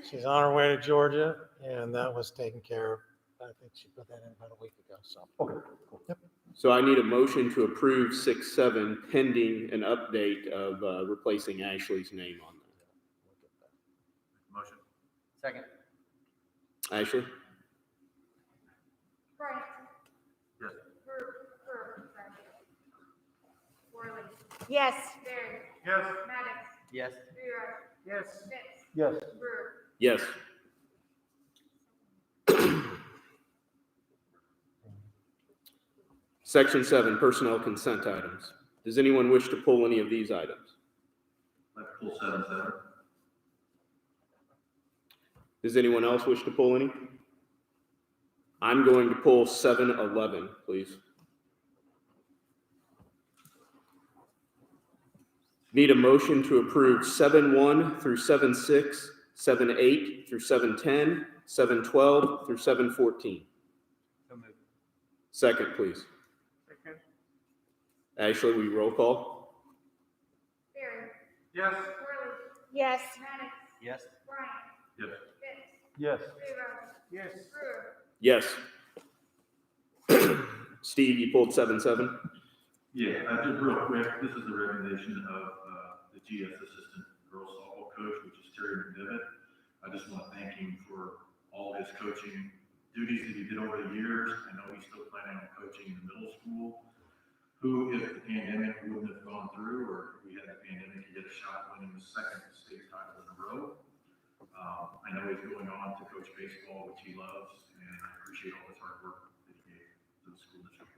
she's on her way to Georgia, and that was taken care of. I think she put that in about a week ago, so. Okay, cool. Yep. So I need a motion to approve 6.7 pending an update of replacing Ashley's name on Motion. Second. there. Ashley? Bryant. Yes. Brewer. Worley. Yes. Barry. Yes. Maddox. Yes. Rural. Yes. Phipps. Yes. Brewer. Yes. Section 7, personnel consent items. Does anyone wish to pull any of these items? I'd like to pull 7.7. Does anyone else wish to pull any? I'm going to pull 7.11, please. Need a motion to approve 7.1 through 7.6, 7.8 through 7.10, 7.12 through 7.14. So moved. Second, please. Second. Ashley, will you roll call? Barry. Yes. Worley. Yes. Maddox. Yes. Bryant. Yes. Phipps. Yes. Rural. Yes. Brewer. Yes. Steve, you pulled 7.7? Yeah, just real quick, this is the recommendation of the GS assistant girls softball coach, which is Terry McDevitt. I just want to thank him for all his coaching duties that he did over the years. I know he's still planning on coaching in the middle school, who, if the pandemic wouldn't have gone through, or if we had the pandemic, he get a shot winning the second state title in a row. I know he's going on to coach baseball, which he loves, and I appreciate all his hard work that he gave to the school district.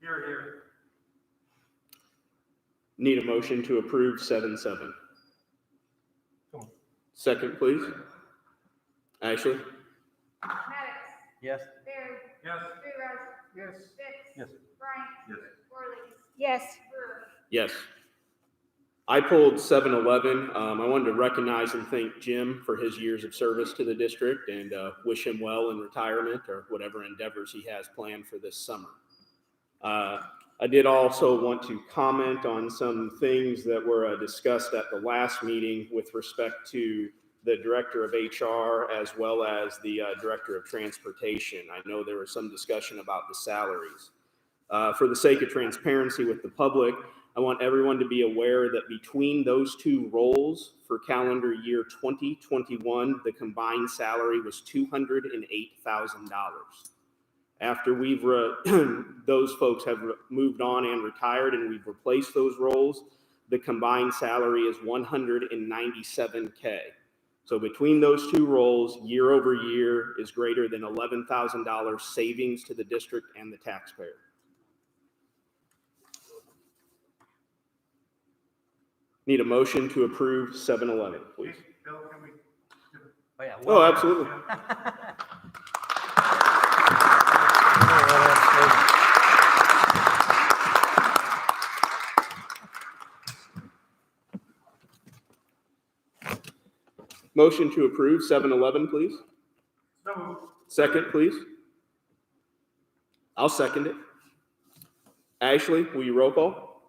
Here, here. Need a motion to approve 7-7. Second, please. Ashley? Maddox, Yes. Barry, Yes. Rewrite, Yes. Fix. Yes. Bryant, Yes. Worley. Yes. Brewer. Yes. I pulled 7-11. I wanted to recognize and thank Jim for his years of service to the district and wish him well in retirement or whatever endeavors he has planned for this summer. I did also want to comment on some things that were discussed at the last meeting with respect to the Director of HR as well as the Director of Transportation. I know there was some discussion about the salaries. For the sake of transparency with the public, I want everyone to be aware that between those two roles for calendar year 2021, the combined salary was $208,000. After those folks have moved on and retired and we've replaced those roles, the combined salary is $197K. So between those two roles, year over year is greater than $11,000 savings to the district and the taxpayer. Need a motion to approve 7-11, please. Bill, can we? Oh, yeah. Oh, absolutely. Motion to approve 7-11, please. So moved. Second, please. I'll second it. Ashley, will you roll call?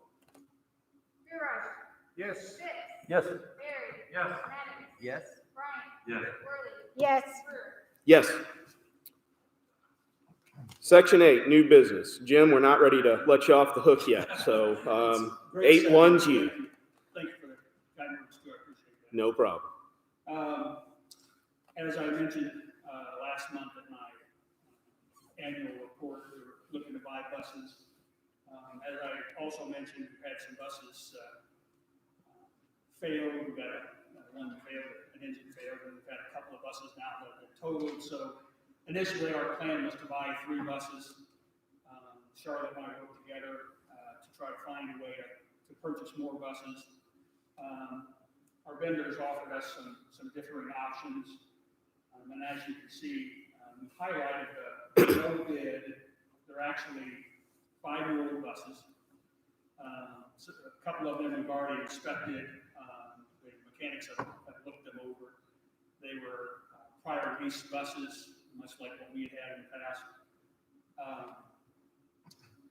Rewrite, Yes. Fix. Yes. Barry, Yes. Maddox, Yes. Bryant, Yes. Worley. Yes. Brewer. Yes. Section 8, new business. Jim, we're not ready to let you off the hook yet, so 8-1's you. Thank you for the kind words, too. I appreciate that. No problem. As I mentioned last month at my annual report, we were looking to buy buses. As I also mentioned, we've had some buses fail. We've got one that failed, an engine failed, and we've had a couple of buses now that have totaled. So initially, our plan was to buy 3 buses. Charlotte and I worked together to try to find a way to purchase more buses. Our vendors offered us some differing options. And as you can see, we highlighted the low bid. They're actually 5-year-old buses. So a couple of them we've already inspected. The mechanics have looked them over. They were prior lease buses, much like what we had in the past.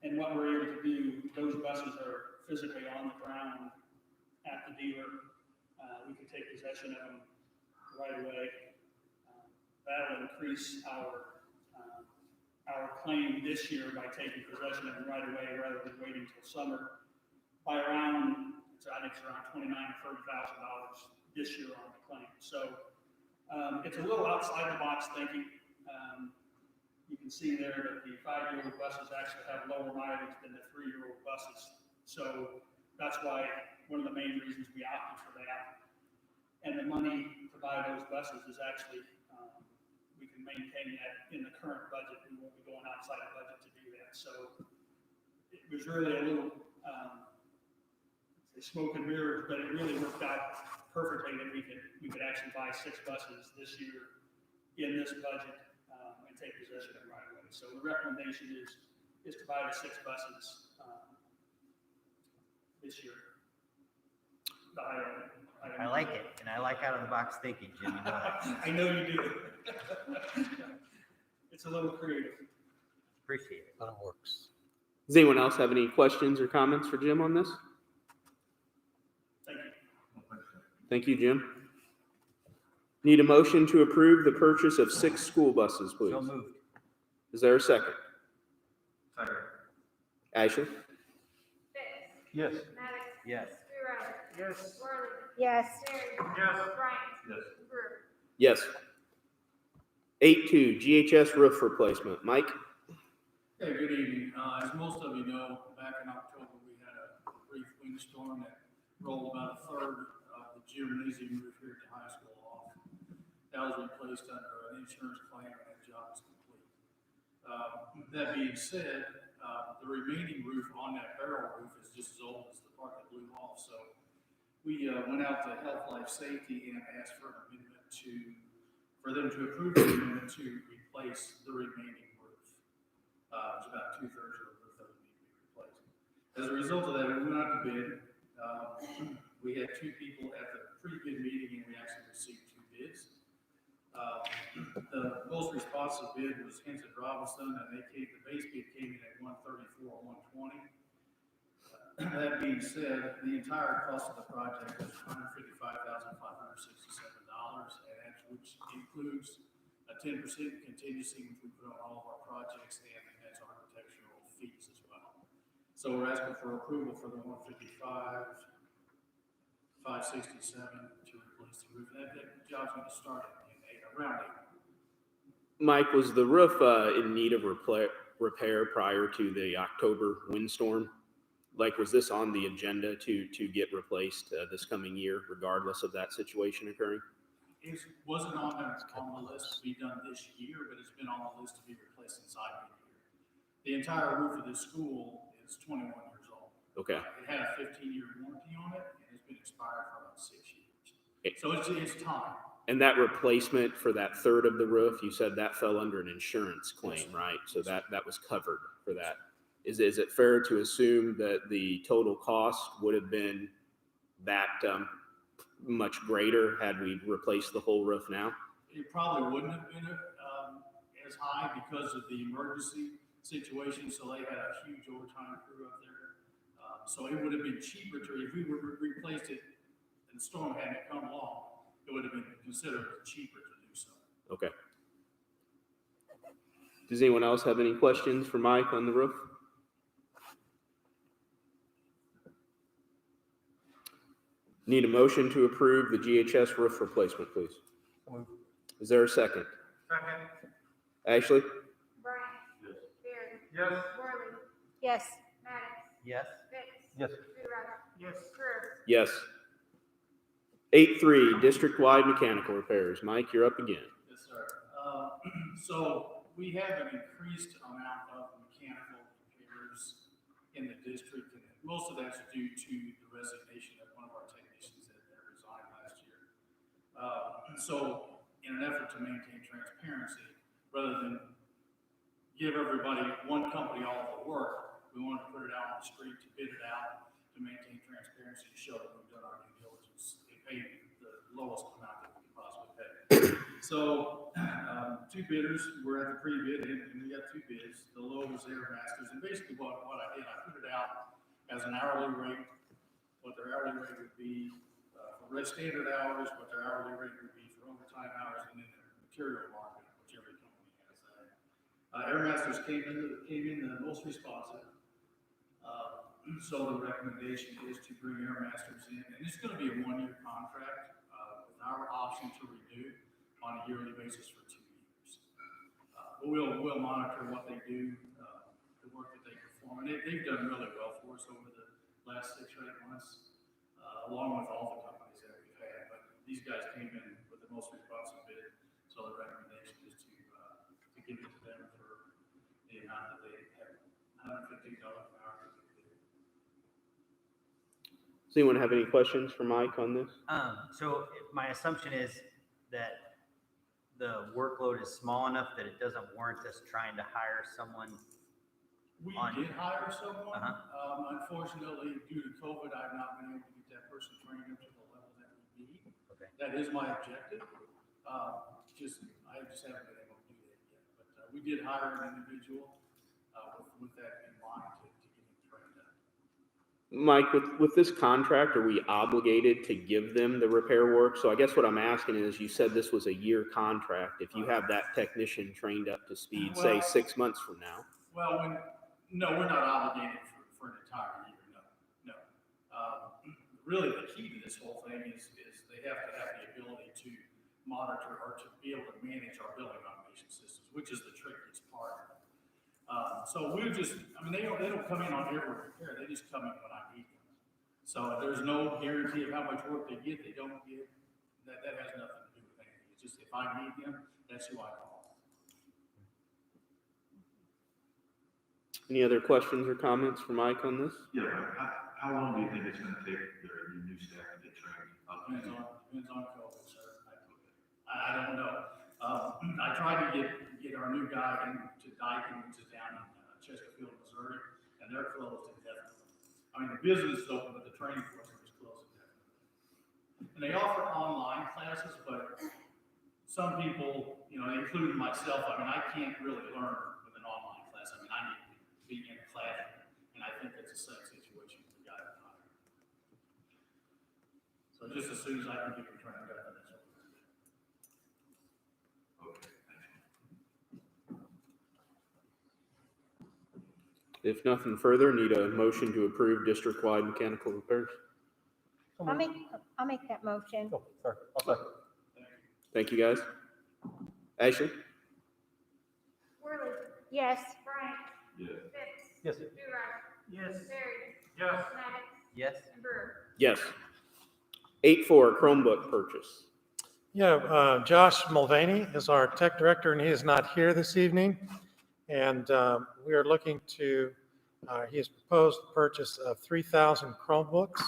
And what we're able to do, those buses are physically on the ground at the dealer. We can take possession of them right away. That'll increase our claim this year by taking possession of them right away rather than waiting till summer by around, I think it's around $29,000 or $30,000 this year on the claim. So it's a little outside the box thinking. You can see there that the 5-year-old buses actually have lower mileage than the 3-year-old buses. So that's why one of the main reasons we opted for that. And the money to buy those buses is actually, we can maintain that in the current budget. We won't be going outside the budget to do that. So it was really a little, smoke and mirrors, but it really worked out perfectly that we could actually buy 6 buses this year in this budget and take possession of them right away. So the recommendation is to buy the 6 buses this year. I like it, and I like out-of-the-box thinking, Jim. You know that. I know you do. It's a little creative. Appreciate it. That works. Does anyone else have any questions or comments for Jim on this? Thank you. Thank you, Jim. Need a motion to approve the purchase of 6 school buses, please. So moved. Is there a second? Second. Ashley? Yes. Maddox. Yes. Rewrite. Yes. Worley. Yes. Terry. Yes. Bryant. Yes. Brewer. Yes. 8-2, GHS roof replacement. Mike? Hey, good evening. As most of you know, back in October, we had a brief windstorm that rolled about a third of the gymnasium roof here at the high school off. That was replaced under an insurance claim, and that job is complete. That being said, the remaining roof on that barrel roof is just as old as the part that blew off. So we went out to Health, Life, Safety and asked for an amendment for them to approve the amendment to replace the remaining roof. It's about 2/3 of the roof that would need to be replaced. As a result of that, we went out to bid. We had 2 people at the pre-bid meeting, and we actually received 2 bids. The most responsive bid was Henson Robinson, and the base bid came in at $134,120. That being said, the entire cost of the project is $155,567, and which includes a 10% contingency, which we put on all of our projects, and it has architectural fees as well. So we're asking for approval for the $155,567 to replace the roof. That job's going to start around April. Mike, was the roof in need of repair prior to the October windstorm? Like, was this on the agenda to get replaced this coming year, regardless of that situation occurring? It wasn't on the list to be done this year, but it's been on the list to be replaced since I've been here. The entire roof of this school is 21 years old. Okay. It had a 15-year warranty on it, and it's been expired for about 6 years. So it's time. And that replacement for that third of the roof, you said that fell under an insurance claim, right? So that was covered for that. Is it fair to assume that the total cost would have been that much greater had we replaced the whole roof now? It probably wouldn't have been as high because of the emergency situation. So they had a huge overtime crew up there. So it would have been cheaper if we replaced it and the storm hadn't come along. It would have been considered cheaper to do so. Okay. Does anyone else have any questions for Mike on the roof? Need a motion to approve the GHS roof replacement, please. Is there a second? Second. Ashley? Bryant. Yes. Terry. Yes. Worley. Yes. Maddox. Yes. Fix. Yes. Rewrite. Yes. Brewer. Yes. 8-3, district-wide mechanical repairs. Mike, you're up again. Yes, sir. So we have an increased amount of mechanical repairs in the district, and most of that's due to the resignation of one of our technicians that resigned last year. So in an effort to maintain transparency, rather than give everybody one company all of the work, we wanted to put it out on the street to bid it out to maintain transparency, to show that we've done our due diligence and paid the lowest amount that we could possibly pay. So 2 bidders were at the pre-bid, and we got 2 bids. The low was Air Masters, and basically what I did, I put it out as an hourly rate, what their hourly rate would be for standard hours, what their hourly rate would be for overtime hours, and then their material market, which every company has that. Air Masters came in the most responsive. So the recommendation is to bring Air Masters in, and it's going to be a 1-year contract with our option to renew on a yearly basis for 2 years. But we'll monitor what they do, the work that they perform, and they've done really well for us over the last 6 or 8 months, along with all the companies that we've had. But these guys came in with the most responsive bid, so the recommendation is to give it to them for the amount that they have, $150 an hour. Does anyone have any questions for Mike on this? So my assumption is that the workload is small enough that it doesn't warrant us trying to hire someone. We did hire someone. Unfortunately, due to COVID, I've not been able to get that person trained up to the level that we need. Okay. That is my objective. I just haven't been able to do that yet. But we did hire an individual with that in mind to get him trained up. Mike, with this contract, are we obligated to give them the repair work? So I guess what I'm asking is, you said this was a year contract. If you have that technician trained up to speed, say 6 months from now. Well, no, we're not obligated for an entire year. No. really the key to this whole thing is they have to have the ability to monitor or to be able to manage our billing automation systems, which is the trickiest part. So we're just, I mean, they don't come in on every repair, they just come in when I need them. So there's no guarantee of how much work they get, they don't get, that has nothing to do with anything. It's just if I need them, that's who I call. Any other questions or comments for Mike on this? Yeah, how long do you think it's gonna take your new staff to get trained? Depends on COVID, sir. I don't know. I tried to get our new guy into Daikin, which is down in Chesterfield, Missouri, and they're closed indefinitely. I mean, the business is open, but the training portion is closed indefinitely. And they offer online classes, but some people, you know, including myself, I mean, I can't really learn with an online class. I mean, I need to be in a classroom, and I think that's the same situation with the guy that hired. So just as soon as I can get the training done, that's what we're gonna do. Okay, thank you. If nothing further, need a motion to approve district-wide mechanical repairs. I'll make that motion. Oh, sorry, I'll second. Thank you, guys. Ashley? Worley. Yes. Bryant. Yeah. Pitts. Yes. Durant. Yes. Terry. Yes. Maddox. Yes. And Brewer. Yes. 8-4, Chromebook purchase. Yeah, Josh Mulvaney is our tech director, and he is not here this evening. And we are looking to, he has proposed the purchase of 3,000 Chromebooks,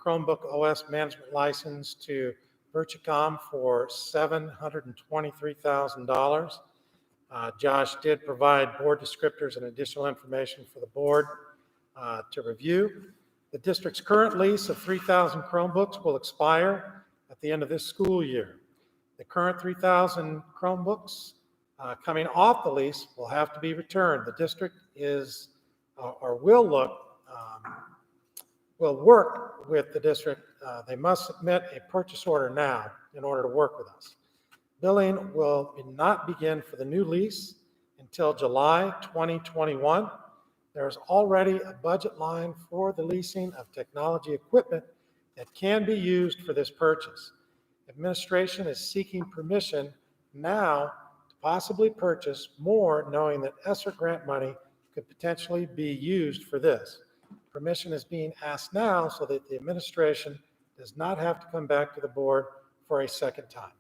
Chromebook OS management license to Ball-Chatham for $723,000. Josh did provide board descriptors and additional information for the board to review. The district's current lease of 3,000 Chromebooks will expire at the end of this school year. The current 3,000 Chromebooks coming off the lease will have to be returned. The district is, or will work with the district. They must submit a purchase order now in order to work with us. Billing will not begin for the new lease until July 2021. There's already a budget line for the leasing of technology equipment that can be used for this purchase. Administration is seeking permission now to possibly purchase more, knowing that ESSER grant money could potentially be used for this. Permission is being asked now so that the administration does not have to come back to the board for a second time.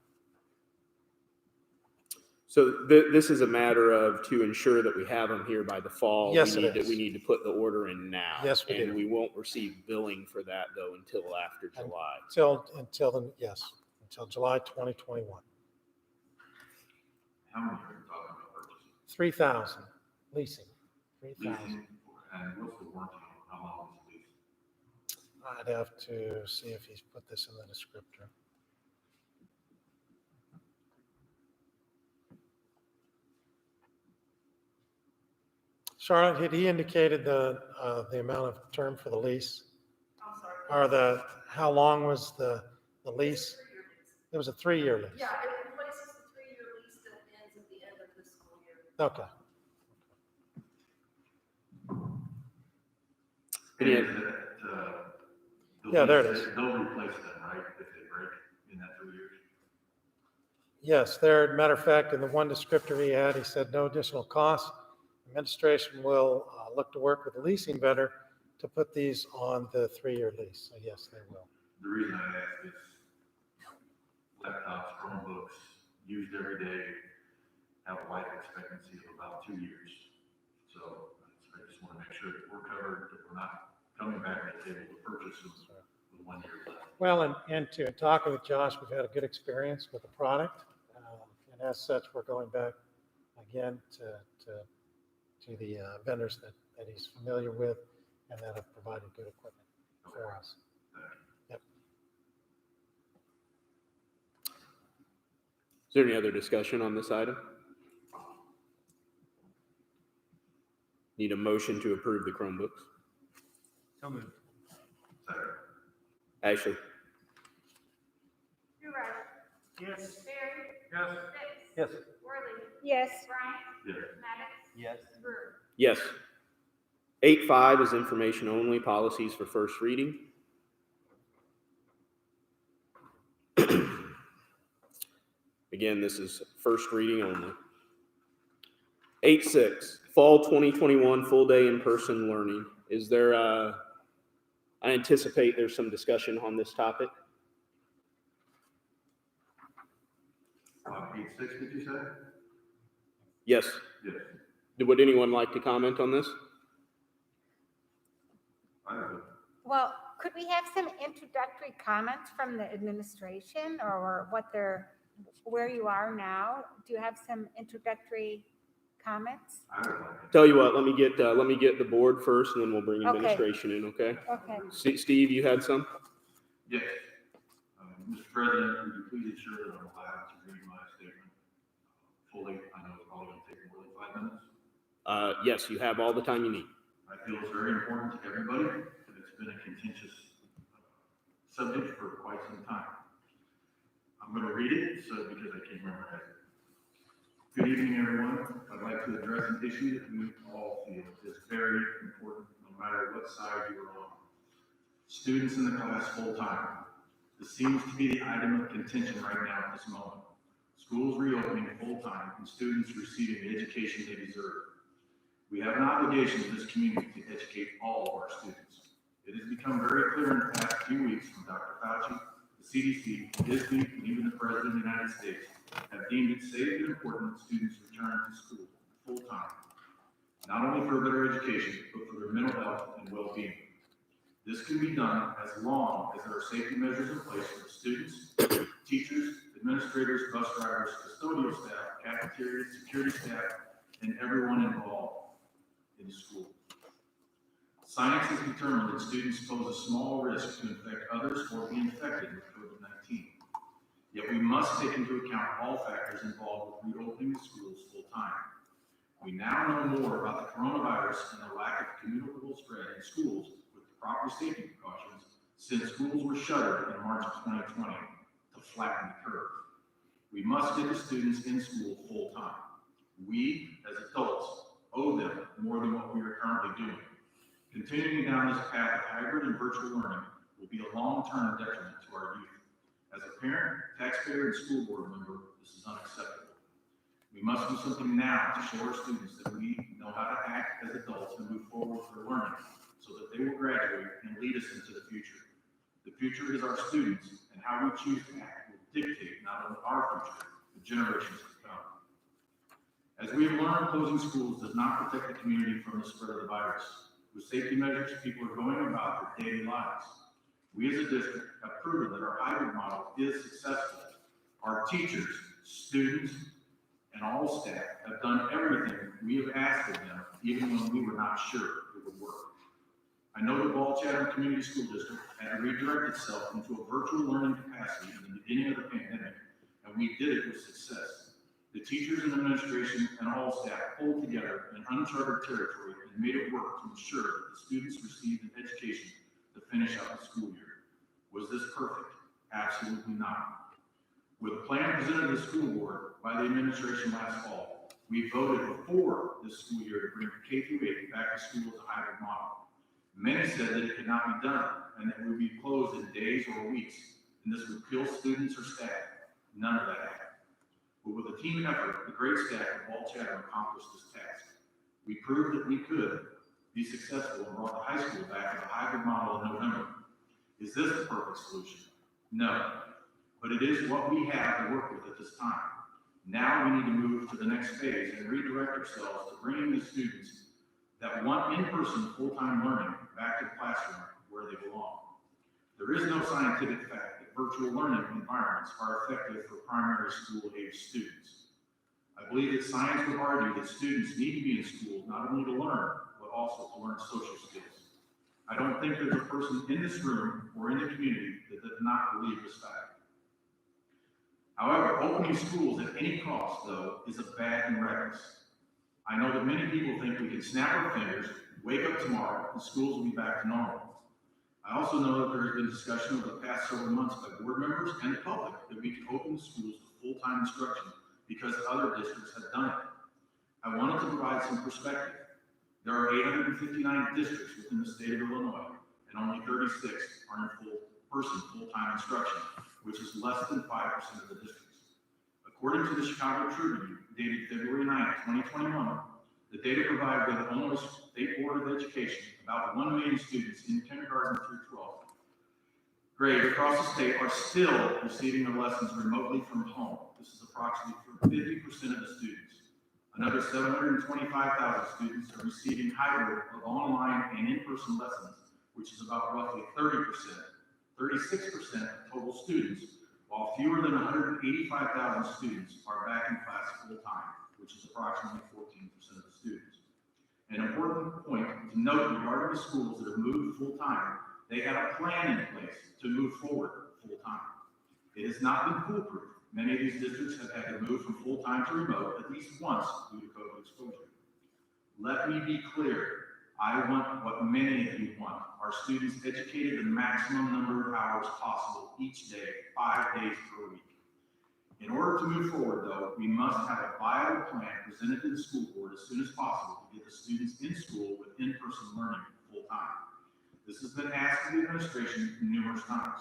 So this is a matter of to ensure that we have them here by the fall. Yes, we it is. We need to put the order in now. Yes, we do. And we won't receive billing for that though until after July. Until July 2021. How many are you talking about purchasing? 3,000 leasing. 3,000. Leasing, and what's the warranty on how long is the lease? I'd have to see if he's put this in the descriptor. Charlotte, had he indicated the amount of term for the lease? I'm sorry. Or how long was the lease? It was a 3-year lease. Yeah, it replaces the 3-year lease that ends at the end of this school year. Okay. Any And other- is that, Yeah, there it is. They'll replace them, right, if they break in that 3 years? Yes, matter of fact, in the one descriptor he had, he said no additional cost. Administration will look to work with the leasing vendor to put these on the 3-year lease. So yes, they will. The reason I ask is laptops, Chromebooks, used every day, have a life expectancy of about 2 years. So I just want to make sure that we're covered, that we're not coming back to the table to purchase them with 1 year left. Well, and to talking with Josh, we've had a good experience with the product. And as such, we're going back again to the vendors that he's familiar with and that have provided good equipment for us. Yep. Is there any other discussion on this item? Need a motion to approve the Chromebooks. So moved. Ashley? Durant. Yes. Terry. Yes. Pitts. Yes. Worley. Yes. Bryant. Yes. Maddox. Yes. Brewer. Yes. 8-5 is information only, policies for first reading. Again, this is first reading only. 8.6, Fall 2021 Full Day In-Person Learning. Is there, I anticipate there's some discussion on this topic. 8.6, did you say? Yes. Yes. Would anyone like to comment on this? I would. Well, could we have some introductory comments from the administration or where you are now? Do you have some introductory comments? I would like it. Tell you what, let me get the board first, and then we'll bring Okay. administration in. Okay. Okay. Steve, you had some. Yes. Mr. President, would you please ensure that I'm allowed to read my statement fully? I know it's probably going to take more than 5 minutes. Yes, you have all the time you need. I feel it's very important to everybody, and it's been a contentious subject for quite some time. I'm going to read it because I can't remember it. Good evening, everyone. I'd like to address an issue that we all feel is very important, no matter what side you are on. Students in the class full-time. This seems to be the item of contention right now at this moment. Schools reopening full-time and students receiving the education they deserve. We have an obligation to this community to educate all of our students. It has become very clear in the past few weeks from Dr. Fauci, the CDC, ISB, and even the President of the United States have deemed it safe and important that students return to school full-time, not only for better education, but for their mental health and well-being. This can be done as long as there are safety measures in place for the students, teachers, administrators, bus drivers, custodial staff, cafeteria, security staff, and everyone involved in the school. Science has determined that students pose a small risk to infect others or be infected with COVID-19. Yet we must take into account all factors involved with reopening the schools full-time. We now know more about the coronavirus and the lack of communicable spread in schools with the proper safety precautions since schools were shuttered in March of 2020 to flatten the curve. We must get the students in school full-time. We, as adults, owe them more than what we are currently doing. Continuing down this path of hybrid and virtual learning will be a long-term detriment to our youth. As a parent, taxpayer, and school board member, this is unacceptable. We must do something now to show our students that we know how to act as adults and move forward for learning so that they will graduate and lead us into the future. The future is our students, and how we choose to act will dictate not only our future, but generations to come. As we have learned, closing schools does not protect the community from the spread of the virus. With safety measures, people are going about their daily lives. We as a district have proven that our hybrid model is successful. Our teachers, students, and all staff have done everything we have asked of them, even when we were not sure it would work. I know the Ball-Chatham Community School District had to redirect itself into a virtual learning capacity in the beginning of the pandemic, and we did it with success. The teachers and administration and all staff pulled together in uncharted territory and made it work to ensure that the students received an education to finish out the school year. Was this perfect? Absolutely not. With a plan presented to the school board by the administration last fall, we voted before this school year to bring K-8 back to school as a hybrid model. Many said that it could not be done and that we would be closed in days or weeks, and this would kill students or staff. None of that happened. But with a team effort, the great staff at Ball-Chatham accomplished this task. We proved that we could be successful and brought the high school back as a hybrid model in November. Is this the perfect solution? No, but it is what we have to work with at this time. Now we need to move to the next phase and redirect ourselves to bringing the students that want in-person full-time learning back to the classroom where they belong. There is no scientific fact that virtual learning environments are effective for primary school-age students. I believe that science would argue that students need to be in school not only to learn, but also to learn social skills. I don't think there's a person in this room or in the community that does not believe this fact. However, opening schools at any cost, though, is a bad and reckless. I know that many people think we can snap our fingers, wake up tomorrow, and schools will be back to normal. I also know that there has been discussion over the past several months by board members and the public that we can open schools to full-time instruction because other districts have done it. I wanted to provide some perspective. There are 859 districts within the state of Illinois, and only 36 are in full-time instruction, which is less than 5% of the districts. According to the Chicago Tribune, dated February 9, 2021, the data provided by the Illinois State Board of Education, about 1 million students in kindergarten through 12th grade across the state are still receiving their lessons remotely from home. This is approximately 50% of the students. Another 725,000 students are receiving hybrid of online and in-person lessons, which is about roughly 30%, 36% of total students, while fewer than 185,000 students are back in class full-time, which is approximately 14% of the students. An important point to note regarding the schools that have moved full-time, they had a plan in place to move forward full-time. It has not been foolproof. Many of these districts have had to move from full-time to remote at least once due to COVID exposure. Let me be clear. I want what many of you want, our students educated the maximum number of hours possible each day, 5 days per week. In order to move forward, though, we must have a viable plan presented to the school board as soon as possible to get the students in school with in-person learning full-time. This has been asked of the administration numerous times.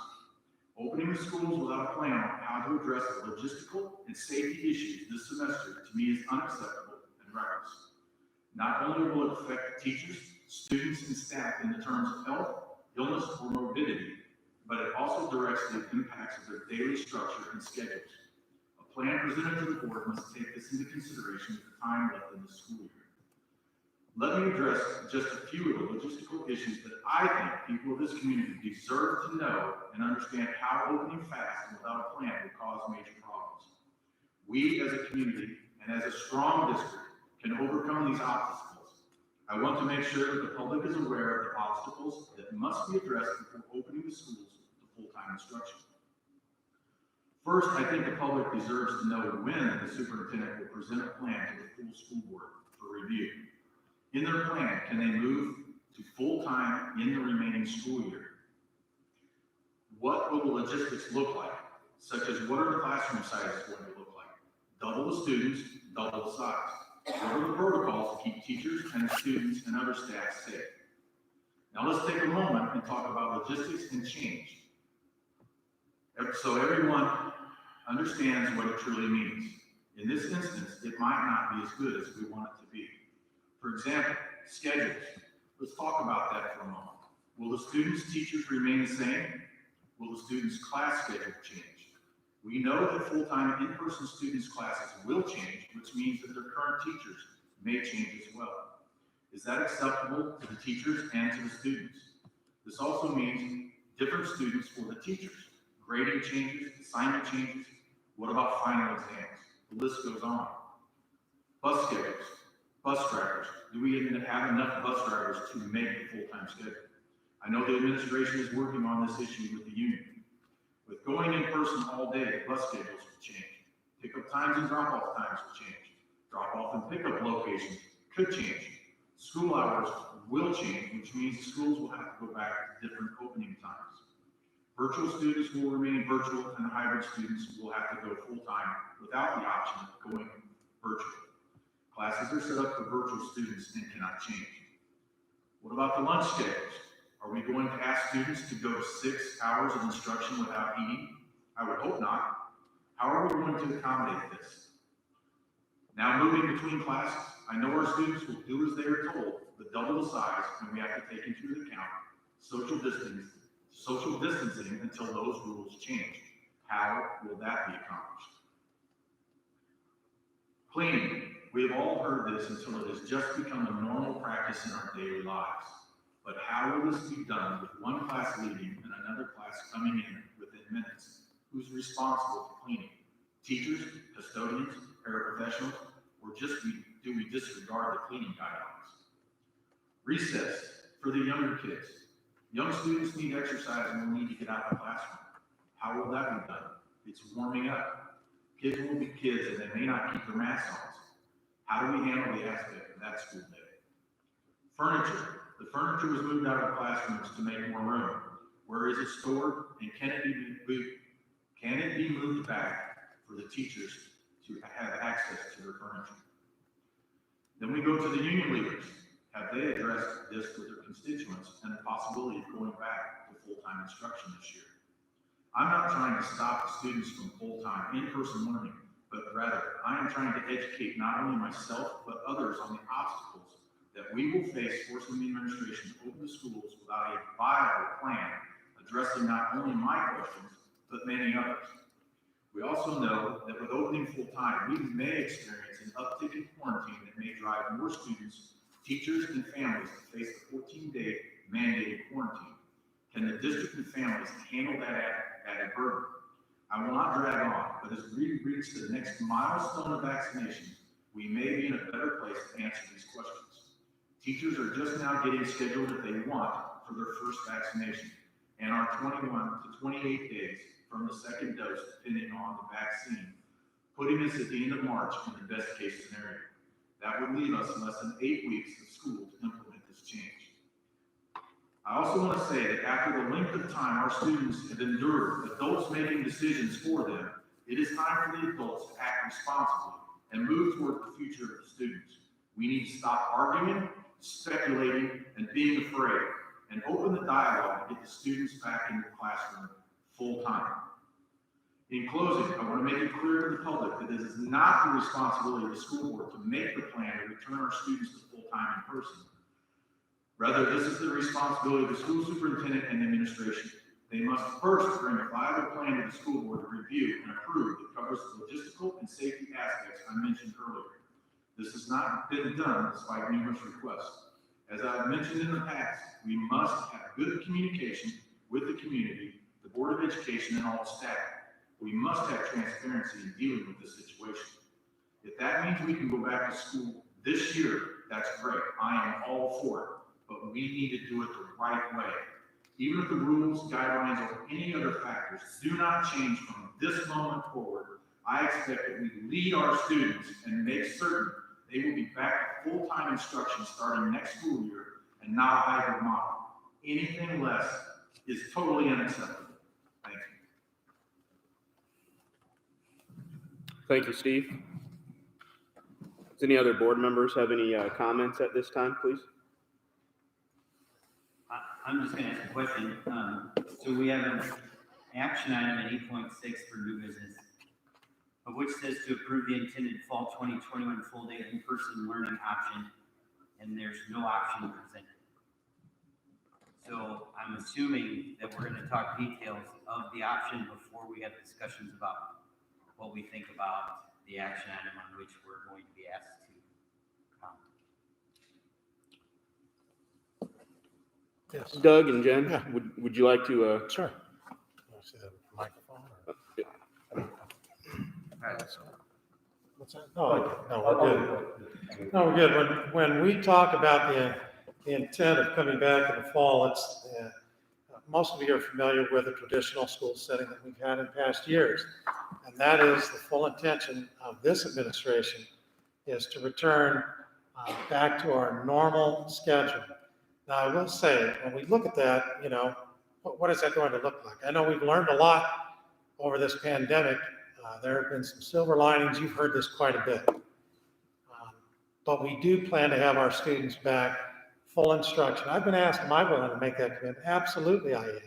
Opening the schools without a plan on how to address the logistical and safety issues this semester, to me, is unacceptable and reckless. Not only will it affect teachers, students, and staff in the terms of health, illness, or morbidity, but it also directly impacts their daily structure and schedules. A plan presented to the board must take this into consideration with the time left in the school year. Let me address just a few of the logistical issues that I think people of this community deserve to know and understand how opening fast and without a plan will cause major problems. We as a community and as a strong district can overcome these obstacles. I want to make sure that the public is aware of the obstacles that must be addressed before opening the schools to full-time instruction. First, I think the public deserves to know when the superintendent will present a plan to the full school board for review. In their plan, can they move to full-time in the remaining school year? What will the logistics look like? Such as, what are the classroom sizes going to look like? Double the students, double the size. What are the protocols to keep teachers and students and other staff safe? Now let's take a moment and talk about logistics and change, so everyone understands what it truly means. In this instance, it might not be as good as we want it to be. For example, schedules. Let's talk about that for a moment. Will the students' teachers remain the same? Will the students' class schedule change? We know that full-time in-person students' classes will change, which means that their current teachers may change as well. Is that acceptable to the teachers and to the students? This also means different students for the teachers. Grading changes, assignment changes. What about final exams? The list goes on. Bus schedules. Bus drivers. Do we even have enough bus drivers to make the full-time schedule? I know the administration is working on this issue with the union. With going in person all day, bus schedules will change. Pickup times and drop-off times will change. Drop-off and pickup locations could change. School hours will change, which means the schools will have to go back to different opening times. Virtual students will remain virtual, and hybrid students will have to go full-time without the option of going virtual. Classes are set up for virtual students and cannot change. What about the lunch schedules? Are we going to ask students to go 6 hours of instruction without eating? I would hope not. How are we going to accommodate this? Now moving between classes, I know our students will do as they are told, but double the size, and we have to take into account social distancing until those rules change. How will that be accomplished? Cleaning. We have all heard this until it has just become a normal practice in our daily lives. But how will this be done with one class leaving and another class coming in within minutes? Who's responsible for cleaning? Teachers, custodians, paraprofessionals, or do we disregard the cleaning guidelines? Recess for the younger kids. Young students need exercise and will need to get out of the classroom. How will that be done? It's warming up. Kids will be kids and they may not keep their masks on. How do we handle the aspect of that school day? Furniture. The furniture was moved out of the classrooms to make more room. Where is it stored, and can it be moved back for the teachers to have access to their furniture? Then we go to the union leaders. Have they addressed this with their constituents and the possibility of going back to full-time instruction this year? I'm not trying to stop the students from full-time in-person learning, but rather I am trying to educate not only myself, but others on the obstacles that we will face forcing the administration to open the schools without a viable plan addressing not only my questions, but many others. We also know that with opening full-time, we may experience an uptick in quarantine that may drive more students, teachers, and families to face the 14-day mandated quarantine. Can the district and families handle that added burden? I will not drag on, but as we reach the next milestone of vaccination, we may be in a better place to answer these questions. Teachers are just now getting scheduled if they want for their first vaccination and are 21 to 28 days from the second dose, depending on the vaccine, putting us at the end of March in the best case scenario. That would leave us less than 8 weeks of school to implement this change. I also want to say that after the length of time our students have endured adults making decisions for them, it is time for the adults to act responsibly and move toward the future of the students. We need to stop arguing, speculating, and being afraid, and open the dialogue to get the students back in the classroom full time. In closing, I want to make it clear to the public that it is not the responsibility of the school board to make the plan to return our students to full time in person. Rather, this is the responsibility of the school superintendent and the administration. They must first bring a viable plan to the school board to review and approve that covers the logistical and safety aspects I mentioned earlier. This has not been done despite numerous requests. As I've mentioned in the past, we must have good communication with the community, the Board of Education, and all staff. We must have transparency in dealing with this situation. If that means we can go back to school this year, that's great. I am all for it. But we need to do it the right way. Even if the rules, guidelines, or any other factors do not change from this moment forward, I expect that we lead our students and make certain they will be back to full-time instruction starting next school year and not a hybrid model. Anything less is totally unacceptable. Thank you. Thank you, Steve. Does any other board members have any comments at this time, please? I'm just gonna ask a question. So we have an action item at 8.6 for new business, which says to approve the intended fall 2021 full day in-person learning option, and there's no option presented. So I'm assuming that we're gonna talk details of the option before we have discussions about what we think about the action item on which we're going to be asked to comment. Yes. Doug and Jen, Yeah. would you like to? Sure. Want to see the microphone? What's that? No, we're good. No, we're good. When we talk about the intent of coming back in the fall, it's, most of you are familiar with the traditional school setting that we've had in past years. And that is the full intention of this administration is to return back to our normal schedule. Now, I will say, when we look at that, what is that going to look like? I know we've learned a lot over this pandemic. There have been some silver linings. You've heard this quite a bit. But we do plan to have our students back full instruction. I've been asked, am I willing to make that commitment? Absolutely, I am.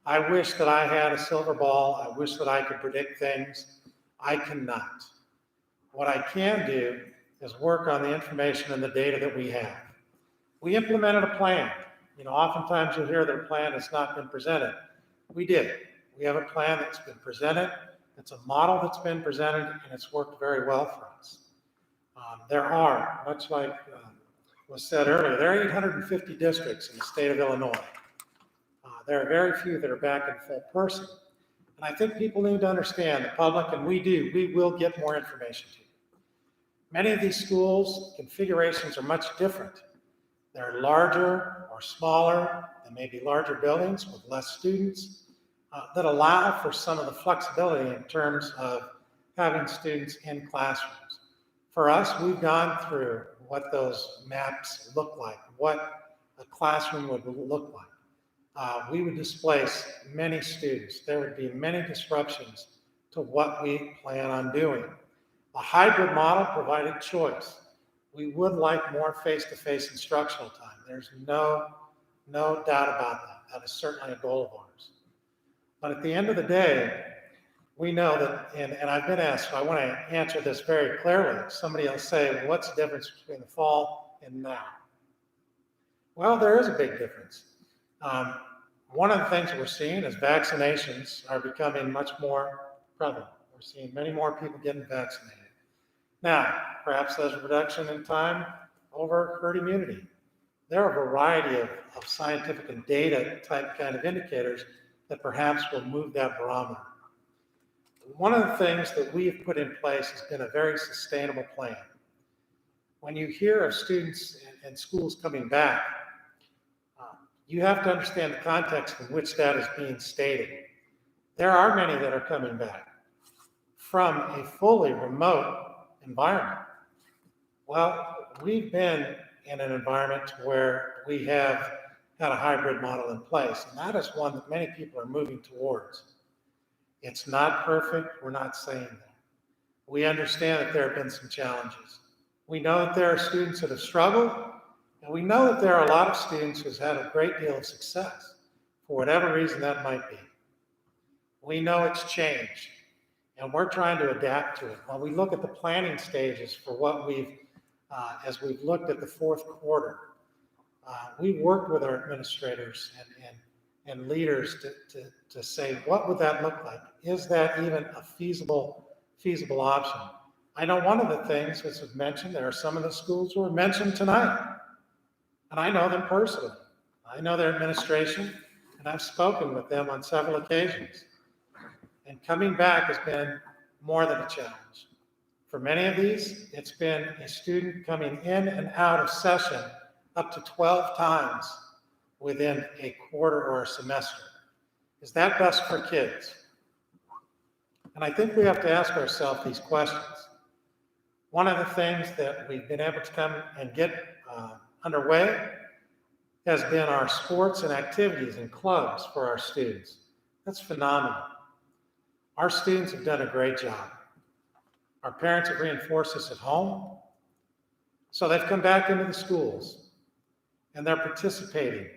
I wish that I had a silver ball. I wish that I could predict things. I cannot. What I can do is work on the information and the data that we have. We implemented a plan. Oftentimes you'll hear that a plan has not been presented. We did. We have a plan that's been presented. It's a model that's been presented, and it's worked very well for us. There are, much like was said earlier, there are 850 districts in the state of Illinois. There are very few that are back in full person. And I think people need to understand, the public, and we will get more information to you. Many of these schools, configurations are much different. They're larger or smaller. They may be larger buildings with less students that allow for some of the flexibility in terms of having students in classrooms. For us, we've gone through what those maps look like, what a classroom would look like. We would displace many students. There would be many disruptions to what we plan on doing. A hybrid model provided choice. We would like more face-to-face instructional time. There's no doubt about that. That is certainly a goal of ours. But at the end of the day, we know that, and I've been asked, so I want to answer this very clearly. Somebody will say, well, what's the difference between the fall and now? Well, there is a big difference. One of the things that we're seeing is vaccinations are becoming much more prevalent. We're seeing many more people getting vaccinated. Now, perhaps there's a reduction in time over herd immunity. There are a variety of scientific and data type kind of indicators that perhaps will move that barometer. One of the things that we've put in place has been a very sustainable plan. When you hear of students and schools coming back, you have to understand the context in which that is being stated. There are many that are coming back from a fully remote environment. Well, we've been in an environment where we have had a hybrid model in place, and that is one that many people are moving towards. It's not perfect, we're not saying that. We understand that there have been some challenges. We know that there are students that have struggled, and we know that there are a lot of students who've had a great deal of success, for whatever reason that might be. We know it's changed, and we're trying to adapt to it. When we look at the planning stages for what as we've looked at the fourth quarter, we worked with our administrators and leaders to say, what would that look like? Is that even a feasible option? I know one of the things that was mentioned, there are some of the schools who were mentioned tonight, and I know them personally. I know their administration, and I've spoken with them on several occasions. And coming back has been more than a challenge. For many of these, it's been a student coming in and out of session up to 12 times within a quarter or a semester. Is that best for kids? And I think we have to ask ourselves these questions. One of the things that we've been able to come and get underway has been our sports and activities and clubs for our students. That's phenomenal. Our students have done a great job. Our parents have reinforced this at home. So they've come back into the schools and they're participating.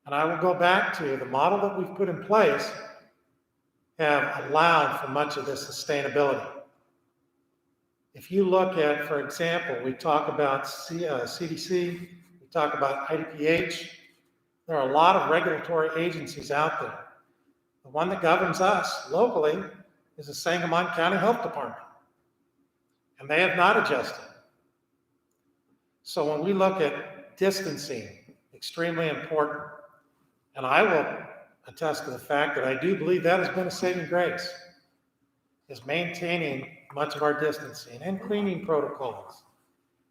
And I will go back to the model that we've put in place have allowed for much of this sustainability. If you look at, for example, we talk about CDC, we talk about IDPH, there are a lot of regulatory agencies out there. The one that governs us locally is the Sangamon County Health Department, and they have not adjusted. So when we look at distancing, extremely important, and I will attest to the fact that I do believe that has been a saving grace, is maintaining much of our distancing and cleaning protocols.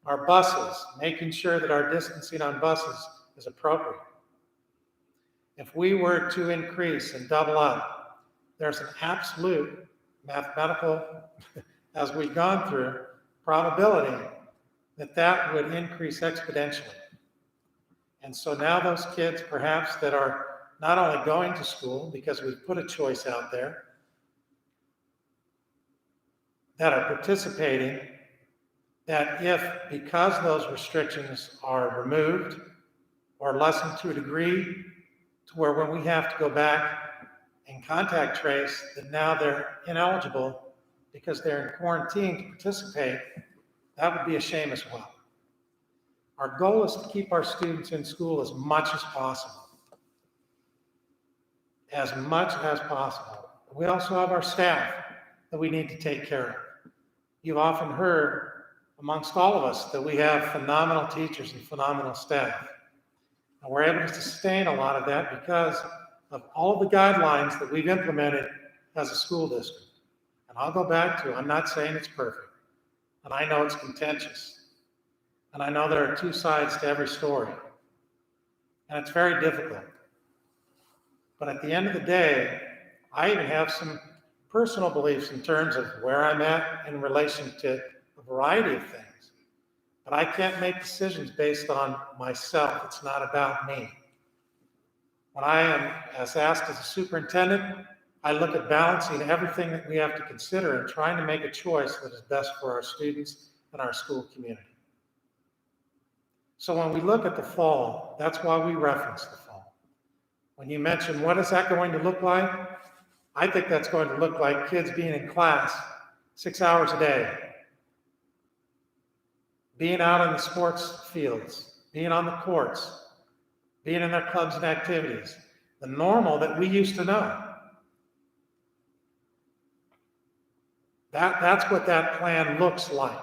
Our buses, making sure that our distancing on buses is appropriate. If we were to increase and double up, there's an absolute mathematical, as we've gone through, probability that that would increase exponentially. And so now those kids perhaps that are not only going to school because we've put a choice out there, that are participating, that if, because those restrictions are removed or lessened to a degree to where when we have to go back and contact trace, that now they're ineligible because they're in quarantine to participate, that would be a shame as well. Our goal is to keep our students in school as much as possible. As much as possible. We also have our staff that we need to take care of. You've often heard amongst all of us that we have phenomenal teachers and phenomenal staff. And we're able to sustain a lot of that because of all of the guidelines that we've implemented as a school district. And I'll go back to, I'm not saying it's perfect. And I know it's contentious. And I know there are two sides to every story. And it's very difficult. But at the end of the day, I even have some personal beliefs in terms of where I'm at in relation to a variety of things. But I can't make decisions based on myself. It's not about me. When I am asked as a superintendent, I look at balancing everything that we have to consider and trying to make a choice that is best for our students and our school community. So when we look at the fall, that's why we reference the fall. When you mention what is that going to look like, I think that's going to look like kids being in class 6 hours a day, being out on the sports fields, being on the courts, being in their clubs and activities, the normal that we used to know. That's what that plan looks like.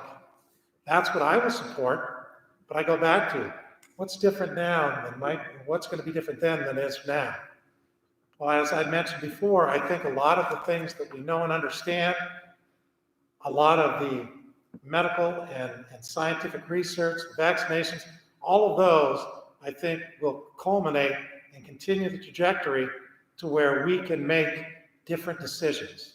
That's what I will support, but I go back to, what's different now than what's going to be different then than is now? Well, as I mentioned before, I think a lot of the things that we know and understand, a lot of the medical and scientific research, vaccinations, all of those, I think, will culminate and continue the trajectory to where we can make different decisions.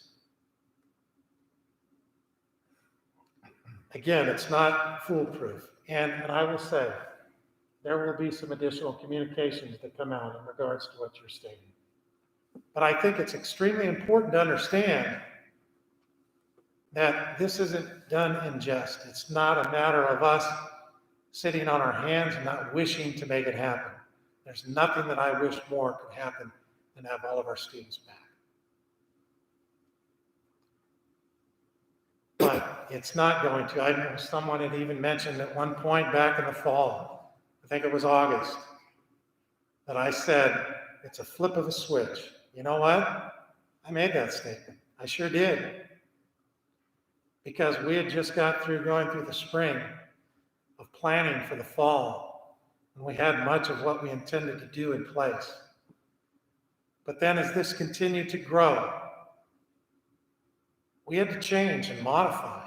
Again, it's not foolproof. And I will say, there will be some additional communications that come out in regards to what you're stating. But I think it's extremely important to understand that this isn't done in jest. It's not a matter of us sitting on our hands and not wishing to make it happen. There's nothing that I wish more could happen than have all of our students back. But it's not going to. I know someone had even mentioned at one point back in the fall, I think it was August, that I said, it's a flip of a switch. You know what? I made that statement. I sure did. Because we had just got through going through the spring of planning for the fall, and we had much of what we intended to do in place. But then as this continued to grow, we had to change and modify.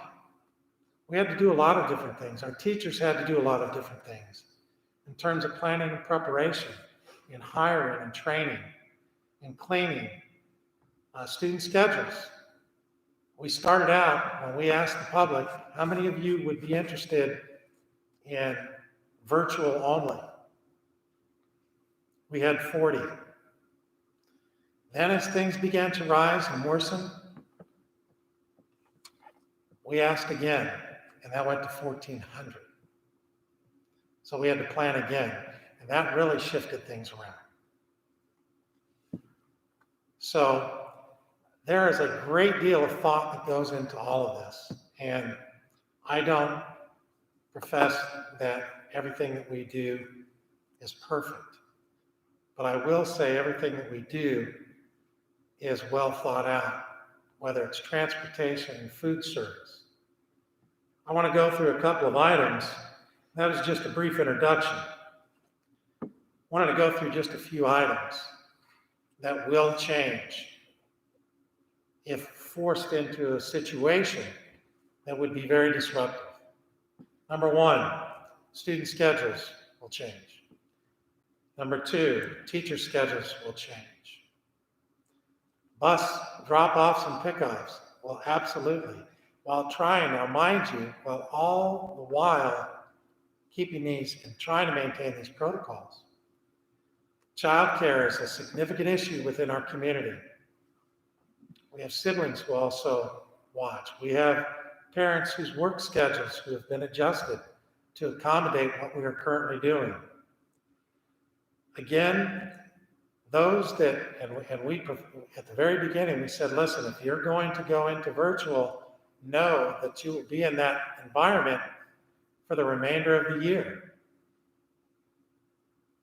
We had to do a lot of different things. Our teachers had to do a lot of different things in terms of planning and preparation, in hiring and training, in cleaning, student schedules. We started out when we asked the public, how many of you would be interested in virtual only? We had 40. Then as things began to rise and worsen, we asked again, and that went to 1,400. So we had to plan again, and that really shifted things around. So there is a great deal of thought that goes into all of this, and I don't profess that everything that we do is perfect, but I will say everything that we do is well thought out, whether it's transportation and food service. I want to go through a couple of items. That was just a brief introduction. I wanted to go through just a few items that will change if forced into a situation that would be very disruptive. Number one, student schedules will change. Number two, teacher schedules will change. Bus drop-offs and pickups will absolutely, while trying, now mind you, while all the while keeping these and trying to maintain these protocols. Childcare is a significant issue within our community. We have siblings who also watch. We have parents whose work schedules who have been adjusted to accommodate what we are currently doing. Again, those that, and we, at the very beginning, we said, listen, if you're going to go into virtual, know that you will be in that environment for the remainder of the year.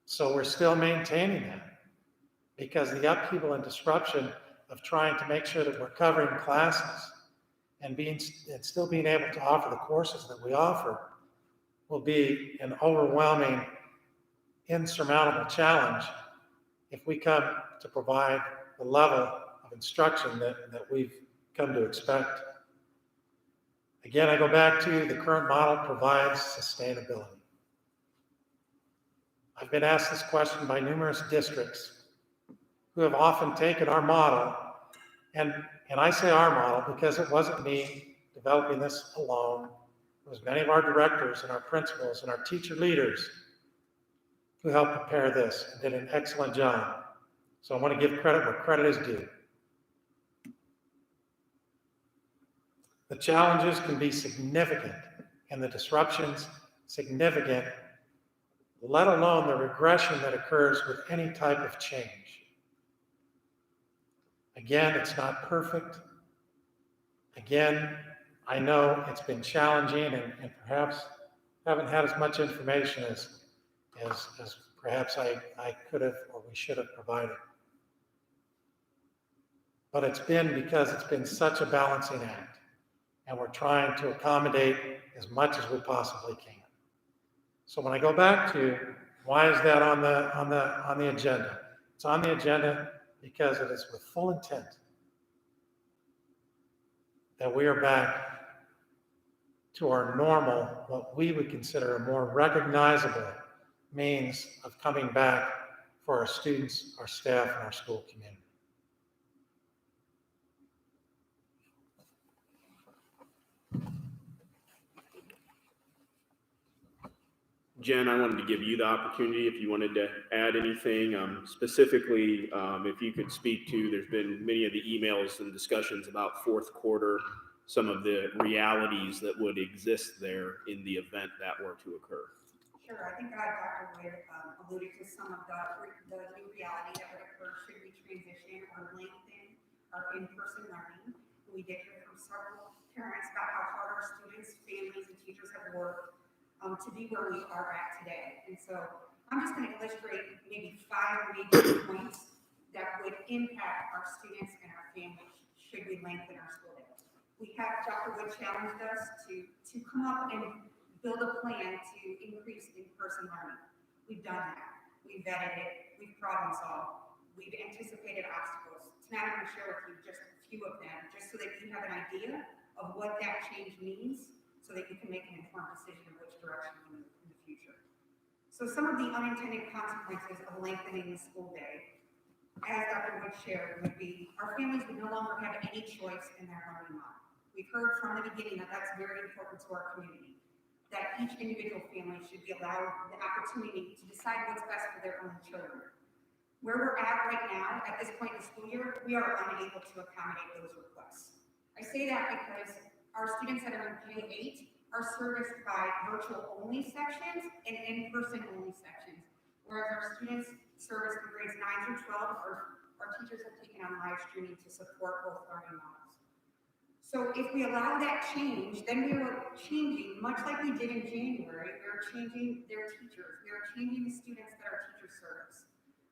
So we're still maintaining that because the upheaval and disruption of trying to make sure that we're covering classes and still being able to offer the courses that we offer will be an overwhelming, insurmountable challenge if we come to provide the level of instruction that we've come to expect. Again, I go back to the current model provides sustainability. I've been asked this question by numerous districts who have often taken our model, and I say our model because it wasn't me developing this alone. It was many of our directors and our principals and our teacher leaders who helped prepare this and did an excellent job. So I want to give credit where credit is due. The challenges can be significant and the disruptions significant, let alone the regression that occurs with any type of change. Again, it's not perfect. Again, I know it's been challenging and perhaps haven't had as much information as perhaps I could have or we should have provided. But it's been because it's been such a balancing act, and we're trying to accommodate as much as we possibly can. So when I go back to why is that on the agenda? It's on the agenda because it is with full intent that we are back to our normal, what we would consider a more recognizable means of coming back for our students, our staff, and our school community. Jen, I wanted to give you the opportunity if you wanted to add anything, specifically, if you could speak to, there's been many of the emails and discussions about fourth quarter, some of the realities that would exist there in the event that were to occur. Sure, I think Dr. Wood alluded to some of the new reality that would occur should we transition or lengthen our in-person learning. We did hear from several parents about how hard our students, families, and teachers have worked to be where we are at today. And so I'm just going to illustrate maybe 5 major points that would impact our students and our families should we lengthen our school day. We have, Dr. Wood challenged us to come up and build a plan to increase in-person learning. We've done that. We've vetted it. We've problem solved. We've anticipated obstacles. Tonight I'm going to share with you just a few of them, just so that you have an idea of what that change means, so that you can make an informed decision in which direction we move in the future. So some of the unintended consequences of lengthening the school day, as Dr. Wood shared, would be our families would no longer have any choice in their learning model. We've heard from the beginning that that's very important to our community, that each individual family should be allowed the opportunity to decide what's best for their own children. Where we're at right now, at this point in the school year, we are unable to accommodate those requests. I say that because our students that are in K-8 are serviced by virtual-only sections and in-person-only sections, whereas our students serviced in grades 9 through 12, our teachers have taken on live streaming to support both learning models. So if we allow that change, then we are changing, much like we did in January, we are changing their teachers, we are changing the students that our teachers service.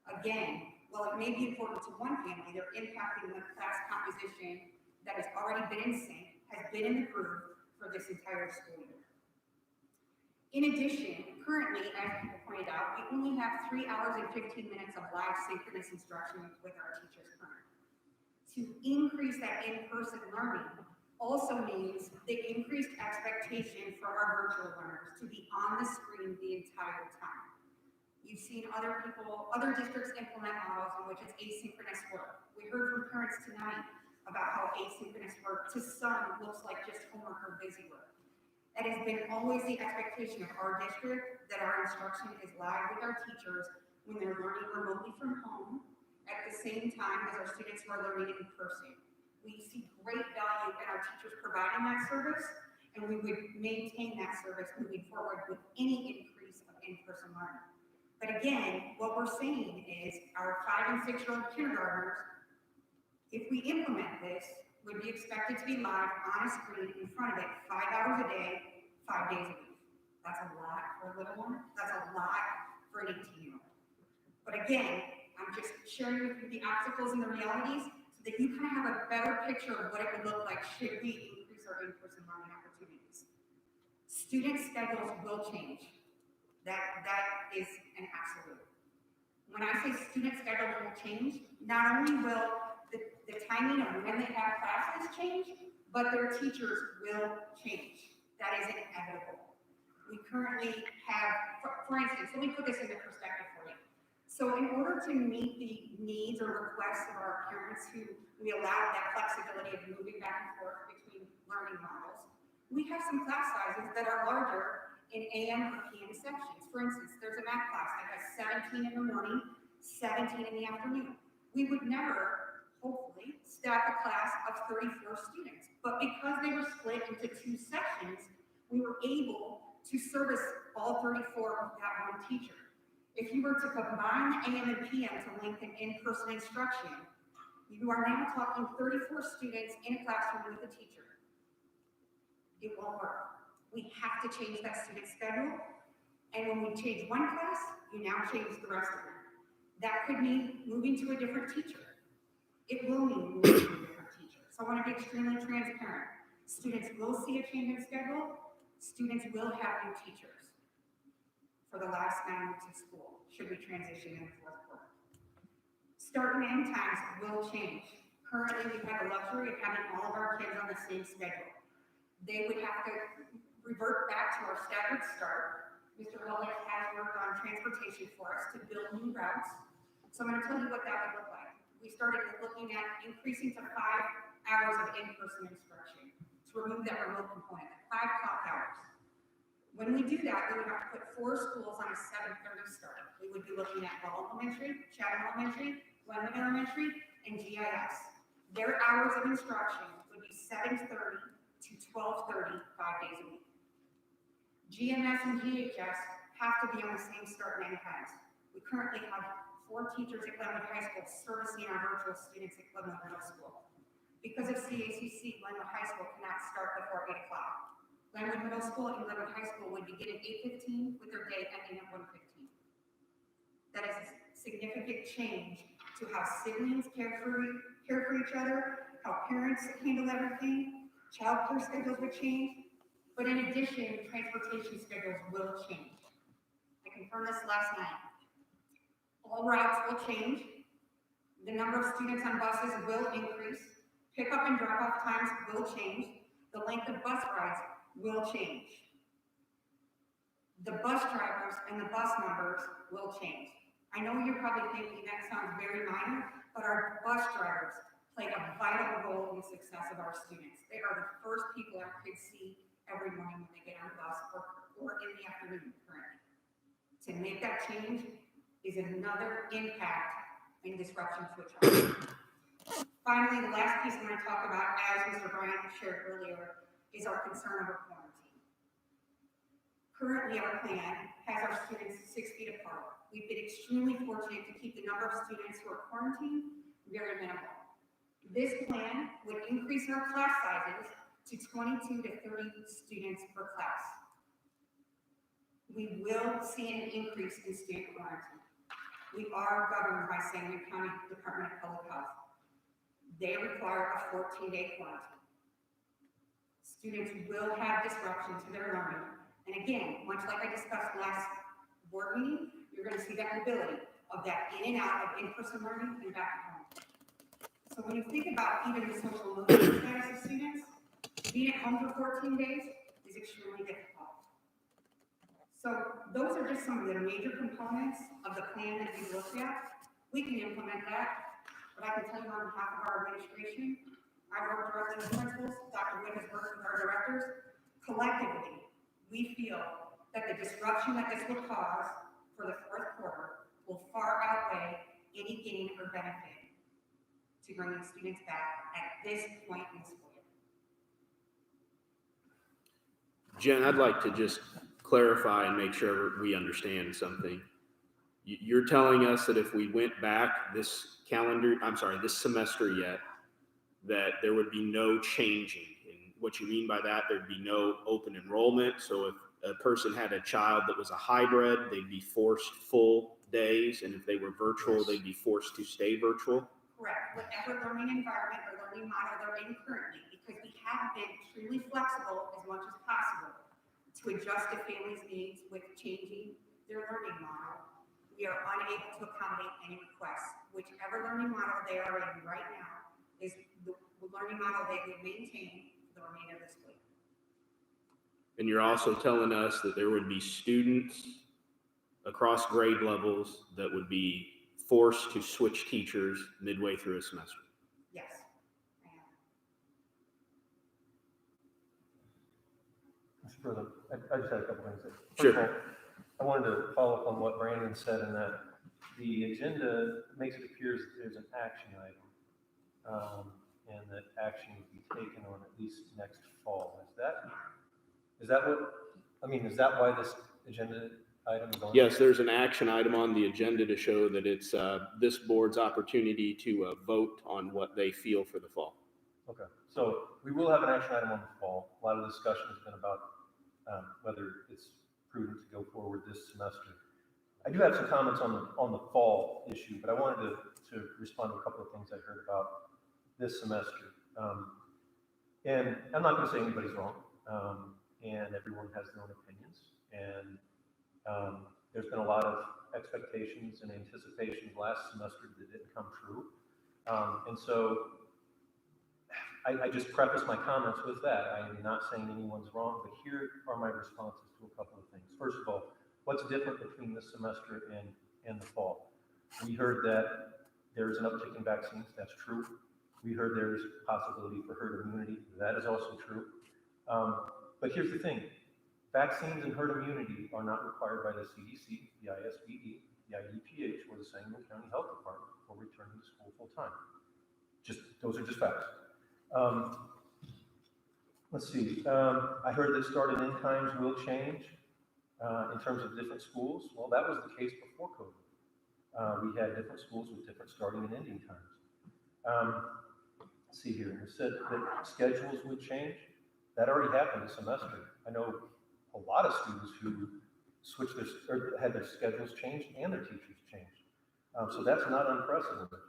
Again, while it may be important to one family, they're impacting the class composition that has already been in sync, has been in the groove for this entire school year. In addition, currently, as people pointed out, we only have 3 hours and 15 minutes of live synchronous instruction with our teachers currently. To increase that in-person learning also means the increased expectation for our virtual learners to be on the screen the entire time. You've seen other districts implement models in which it's asynchronous work. We heard from parents tonight about how asynchronous work to some looks like just homework or busy work. It has been always the expectation of our district that our instruction is live with our teachers when they're learning remotely from home at the same time as our students who are learning in person. We see great value in our teachers providing that service, and we would maintain that service moving forward with any increase of in-person learning. But again, what we're saying is our 5 and 6-year-old kindergartners, if we implement this, would be expected to be live on a screen in front of it 5 hours a day, 5 days a week. That's a lot for a little one. That's a lot for an 18-year-old. But again, I'm just sharing with you the obstacles and the realities so that you kind of have a better picture of what it would look like should we increase our in-person learning opportunities. Student schedules will change. That is an absolute. When I say student schedule will change, not only will the timing of when they have classes change, but their teachers will change. That is inevitable. We currently have, for instance, let me put this into perspective for you. So in order to meet the needs or requests of our parents who we allow that flexibility of moving back and forth between learning models, we have some class sizes that are larger in AM or PM sections. For instance, there's a math class that has 17 in the morning, 17 in the afternoon. We would never, hopefully, staff a class of 34 students. But because they were split into 2 sections, we were able to service all 34 with that one teacher. If you were to combine AM and PM to lengthen in-person instruction, You are now talking 34 students in a classroom with a teacher. It won't work. We have to change that student schedule. And when we change one class, you now change the rest of them. That could mean moving to a different teacher. It will mean moving to a different teacher. So I want to be extremely transparent. Students will see a change in schedule. Students will have new teachers for the last 9 weeks of school, should we transition in the fourth quarter. Start and end times will change. Currently, we have the luxury of having all of our kids on the same schedule. They would have to revert back to our staggered start. Mr. Hullick has worked on transportation for us to build new routes. So I'm going to tell you what that would look like. We started looking at increasing to 5 hours of in-person instruction to remove that remote component, 5 clock hours. When we do that, we would have to put 4 schools on a 7:30 start. We would be looking at Ball Elementary, Chatham Elementary, Glenwood Elementary, and GIS. Their hours of instruction would be 7:30 to 12:30, 5 days a week. GMS and GHS have to be on the same start and end times. We currently have 4 teachers at Glenwood High School servicing our virtual students at Glenwood Middle School. Because of CACC, Glenwood High School cannot start before 8 o'clock. Glenwood Middle School and Glenwood High School would begin at 8:15 with their day ending at 1:15. That is a significant change to how siblings care for each other, how parents handle everything. Childcare schedules would change, but in addition, transportation schedules will change. I confirmed this last night. All routes will change. The number of students on buses will increase. Pickup and drop-off times will change. The length of bus rides will change. The bus drivers and the bus numbers will change. I know you're probably thinking that sounds very minor, but our bus drivers play a vital role in the success of our students. They are the first people our kids see every morning when they get on the bus or in the afternoon currently. To make that change is another impact and disruption to a child. Finally, the last piece I'm going to talk about, as Mr. Bryant shared earlier, is our concern over quarantine. Currently, our plan has our students 6 feet apart. We've been extremely fortunate to keep the number of students who are quarantined very minimal. This plan would increase our class sizes to 22 to 30 students per class. We will see an increase in student quarantine. We are governed by Sangamon County Department of Public Health. They require a 14-day quarantine. Students will have disruption to their learning. And again, much like I discussed last board meeting, you're going to see that mobility of that in and out of in-person learning and back at home. So when you think about even the social mobility status of students, being at home for 14 days is extremely difficult. So those are just some of the major components of the plan that we looked at. We can implement that, but I can tell you on behalf of our administration, I work directly with principals, Dr. Wood has worked with our directors. Collectively, we feel that the disruption that this will cause for the fourth quarter will far outweigh any gain or benefit to bringing students back at this point in the school year. Jen, I'd like to just clarify and make sure we understand something. You're telling us that if we went back this semester yet, that there would be no changing. And what you mean by that, there'd be no open enrollment. So if a person had a child that was a hybrid, they'd be forced full days. And if they were virtual, they'd be forced to stay virtual. Correct. Whatever learning environment or learning model they're in currently, because we have been extremely flexible as much as possible to adjust to families' needs with changing their learning model. We are unable to accommodate any requests. Whichever learning model they are in right now is the learning model they would maintain for the remainder of this week. And you're also telling us that there would be students across grade levels that would be forced to switch teachers midway through a semester. Yes. Mr. President, I just had a couple things. Sure. First of all, I wanted to follow up on what Brandon said in that the agenda makes it appear that there's an action item, and that action would be taken on at least next fall. Is that what, I mean, is that why this agenda items on? Yes, there's an action item on the agenda to show that it's this board's opportunity to vote on what they feel for the fall. Okay, so we will have an action item on the fall. A lot of discussion has been about whether it's prudent to go forward this semester. I do have some comments on the fall issue, but I wanted to respond to a couple of things I heard about this semester. And I'm not going to say anybody's wrong, and everyone has their own opinions. And there's been a lot of expectations and anticipations last semester that didn't come true. And so I just preface my comments with that. I am not saying anyone's wrong, but here are my responses to a couple of things. First of all, what's different between this semester and the fall? We heard that there's an uptick in vaccines. That's true. We heard there's possibility for herd immunity. That is also true. But here's the thing. Vaccines and herd immunity are not required by the CDC, the ISBE, the IDPH, or the Sangamon County Health Department for returning to school full time. Those are just facts. Let's see. I heard that start and end times will change in terms of different schools. Well, that was the case before COVID. We had different schools with different starting and ending times. Let's see here. It said that schedules would change. That already happened this semester. I know a lot of students who switched or had their schedules changed and their teachers changed. So that's not unprecedented.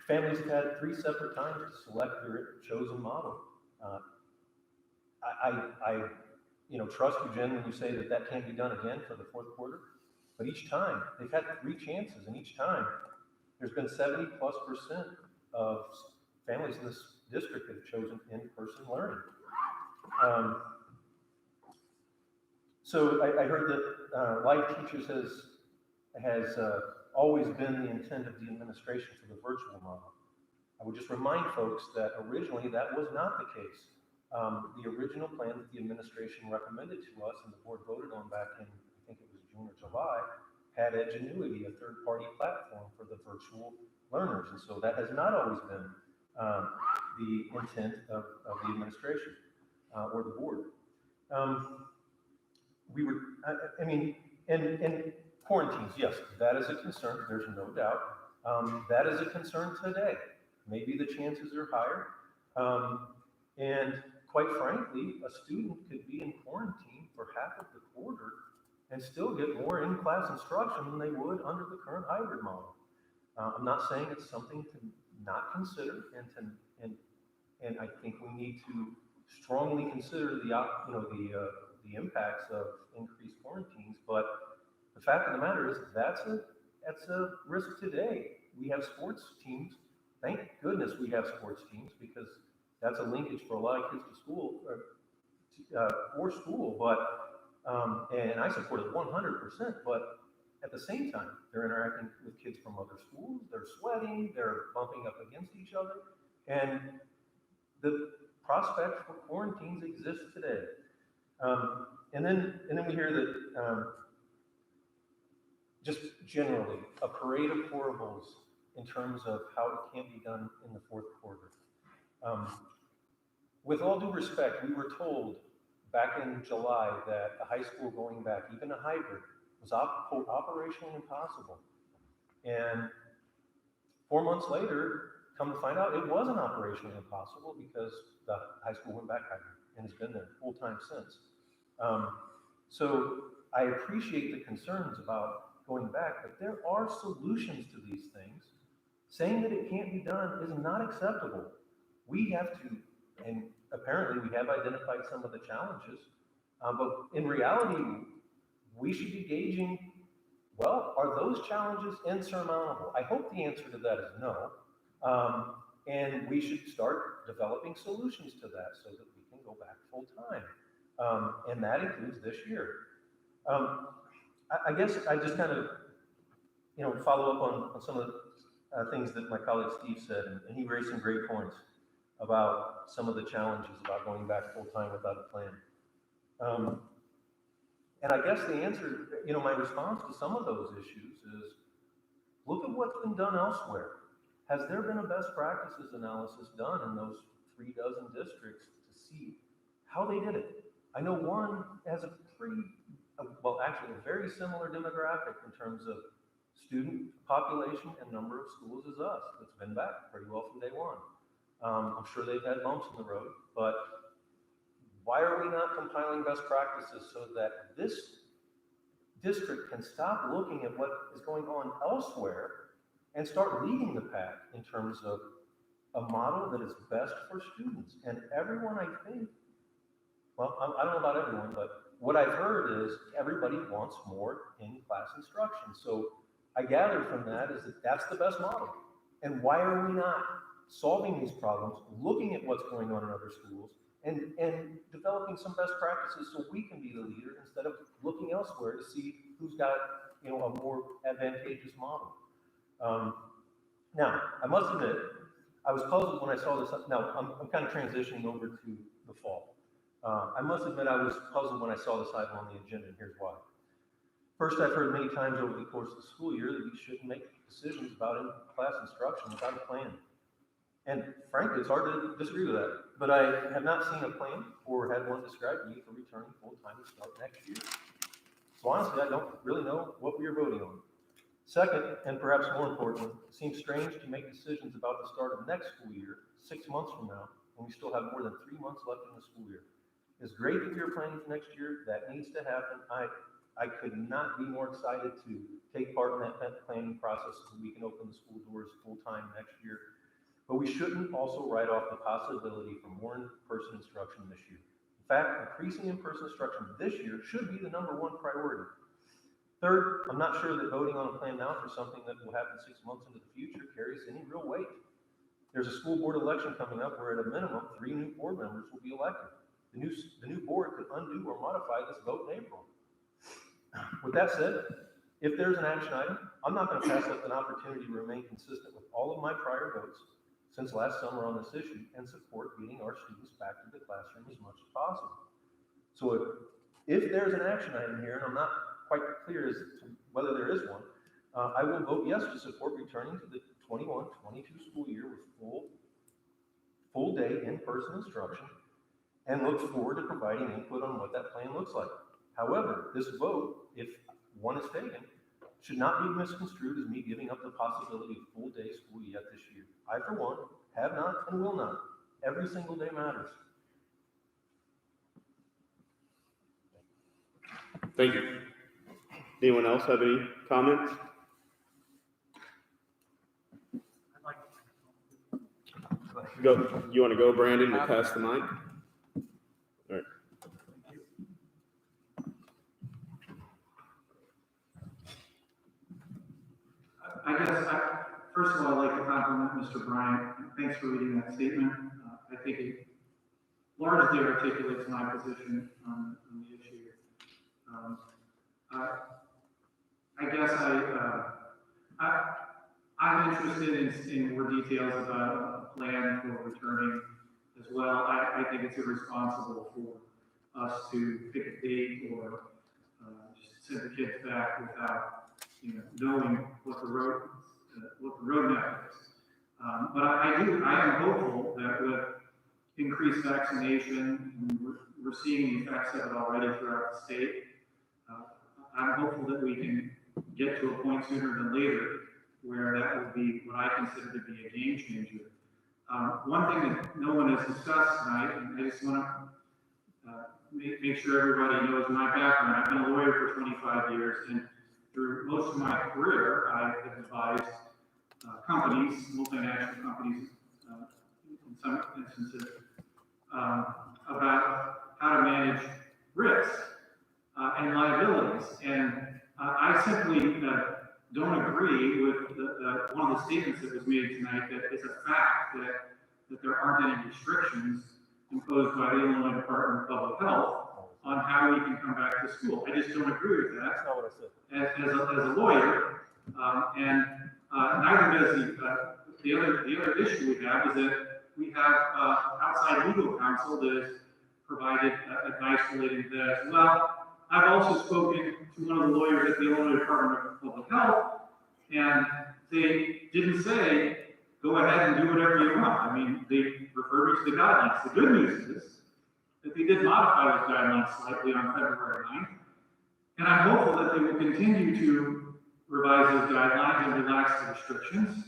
Families have had 3 separate times to select their chosen model. I trust you, Jen, when you say that can't be done again for the 4th quarter. But each time, they've had 3 chances, and each time, there's been 70+% of families in this district that have chosen in-person learning. So I heard that Live Teachers has always been the intent of the administration for the virtual model. I would just remind folks that originally that was not the case. The original plan that the administration recommended to us and the board voted on back in, I think it was June or July, had Edgenuity, a third-party platform for the virtual learners. And so that has not always been the intent of the administration or the board. And quarantines, yes, that is a concern. There's no doubt. That is a concern today. Maybe the chances are higher. And quite frankly, a student could be in quarantine for half of the quarter and still get more in-class instruction than they would under the current hybrid model. I'm not saying it's something to not consider, and I think we need to strongly consider the impacts of increased quarantines. But the fact of the matter is that's a risk today. We have sports teams. Thank goodness we have sports teams, because that's a linkage for a lot of kids to school or school. But and I support it 100%. But at the same time, they're interacting with kids from other schools. They're sweating. They're bumping up against each other, and the prospect for quarantines exists today. And then we hear that just generally a parade of horribles in terms of how it can't be done in the 4th quarter. With all due respect, we were told back in July that a high school going back, even a hybrid, was quote, operationally impossible. And 4 months later, come to find out it wasn't operationally impossible, because the high school went back hybrid and has been there full time since. So I appreciate the concerns about going back, but there are solutions to these things. Saying that it can't be done is not acceptable. We have to, and apparently we have identified some of the challenges, but in reality, we should be gauging, well, are those challenges insurmountable? I hope the answer to that is no. And we should start developing solutions to that so that we can go back full time. And that includes this year. I guess I just kind of, follow up on some of the things that my colleague Steve said, and he raised some great points about some of the challenges about going back full time without a plan. And I guess the answer, my response to some of those issues is, look at what's been done elsewhere. Has there been a best practices analysis done in those 36 districts to see how they did it? I know one has a pretty, well, actually, a very similar demographic in terms of student population and number of schools as us. It's been back pretty well from day one. I'm sure they've had bumps in the road, but why are we not compiling best practices so that this district can stop looking at what is going on elsewhere and start leading the pack in terms of a model that is best for students? And everyone, I think, well, I don't know about everyone, but what I've heard is everybody wants more in-class instruction. So I gather from that is that that's the best model. And why are we not solving these problems, looking at what's going on in other schools, and developing some best practices so we can be the leader instead of looking elsewhere to see who's got, a more advantageous model. Now, I must admit, I was puzzled when I saw this. Now, I'm kind of transitioning over to the fall. I must admit I was puzzled when I saw this item on the agenda, and here's why. First, I've heard many times over the course of the school year that we shouldn't make decisions about in-class instruction without a plan. And frankly, it's hard to disagree with that. But I have not seen a plan or had one described to me for returning full-time to start next year. So honestly, I don't really know what we are voting on. Second, and perhaps more important, it seems strange to make decisions about the start of next school year 6 months from now, when we still have more than 3 months left in the school year. It's great that we are planning for next year. That needs to happen. I could not be more excited to take part in that planning process so we can open the school doors full-time next year. But we shouldn't also write off the possibility for more in-person instruction this year. In fact, increasing in-person instruction this year should be the #1 priority. Third, I'm not sure that voting on a plan now for something that will happen 6 months into the future carries any real weight. There's a school board election coming up where at a minimum 3 new board members will be elected. The new board could undo or modify this vote in April. With that said, if there's an action item, I'm not going to pass up an opportunity to remain consistent with all of my prior votes since last summer on this issue and support getting our students back to the classroom as much as possible. So if there's an action item here, and I'm not quite clear as to whether there is one, I will vote yes to support returning to the 21-22 school year with full day in-person instruction, and look forward to providing input on what that plan looks like. However, this vote, if one is taken, should not be misconstrued as me giving up the possibility of full day school yet this year. I, for one, have not and will not. Every single day matters. Thank you. Anyone else have any comments? I'd like to. Go. You want to go, Brandon, and pass the mic? All right. I guess, first of all, I'd like to compliment Mr. Bryant. Thanks for reading that statement. I think it largely articulates my position on the issue. I guess I'm interested in more details about a plan for returning as well. I think it's irresponsible for us to pick a date or just send the kids back without knowing what the roadmap is. But I am hopeful that with increased vaccination, and we're seeing the effects of it already throughout the state. I'm hopeful that we can get to a point sooner than later where that will be what I consider to be a game changer. One thing that no one has discussed tonight, and I just want to make sure everybody knows my background. I've been a lawyer for 25 years, and through most of my career, I have advised companies, multinational companies, in some instances, about how to manage risks and liabilities. And I simply don't agree with one of the statements that was made tonight, that it's a fact that there aren't any restrictions imposed by the Illinois Department of Public Health on how we can come back to school. I just don't agree with that. That's not what I said. As a lawyer, and neither does the other issue we have is that we have outside legal counsel that has provided advice related to that as well. I've also spoken to one of the lawyers at the Illinois Department of Public Health, and they didn't say, go ahead and do whatever you want. I mean, they referred me to the guidelines. The good news is that they did modify those guidelines slightly on February 9th. And I'm hopeful that they will continue to revise those guidelines and relax the restrictions.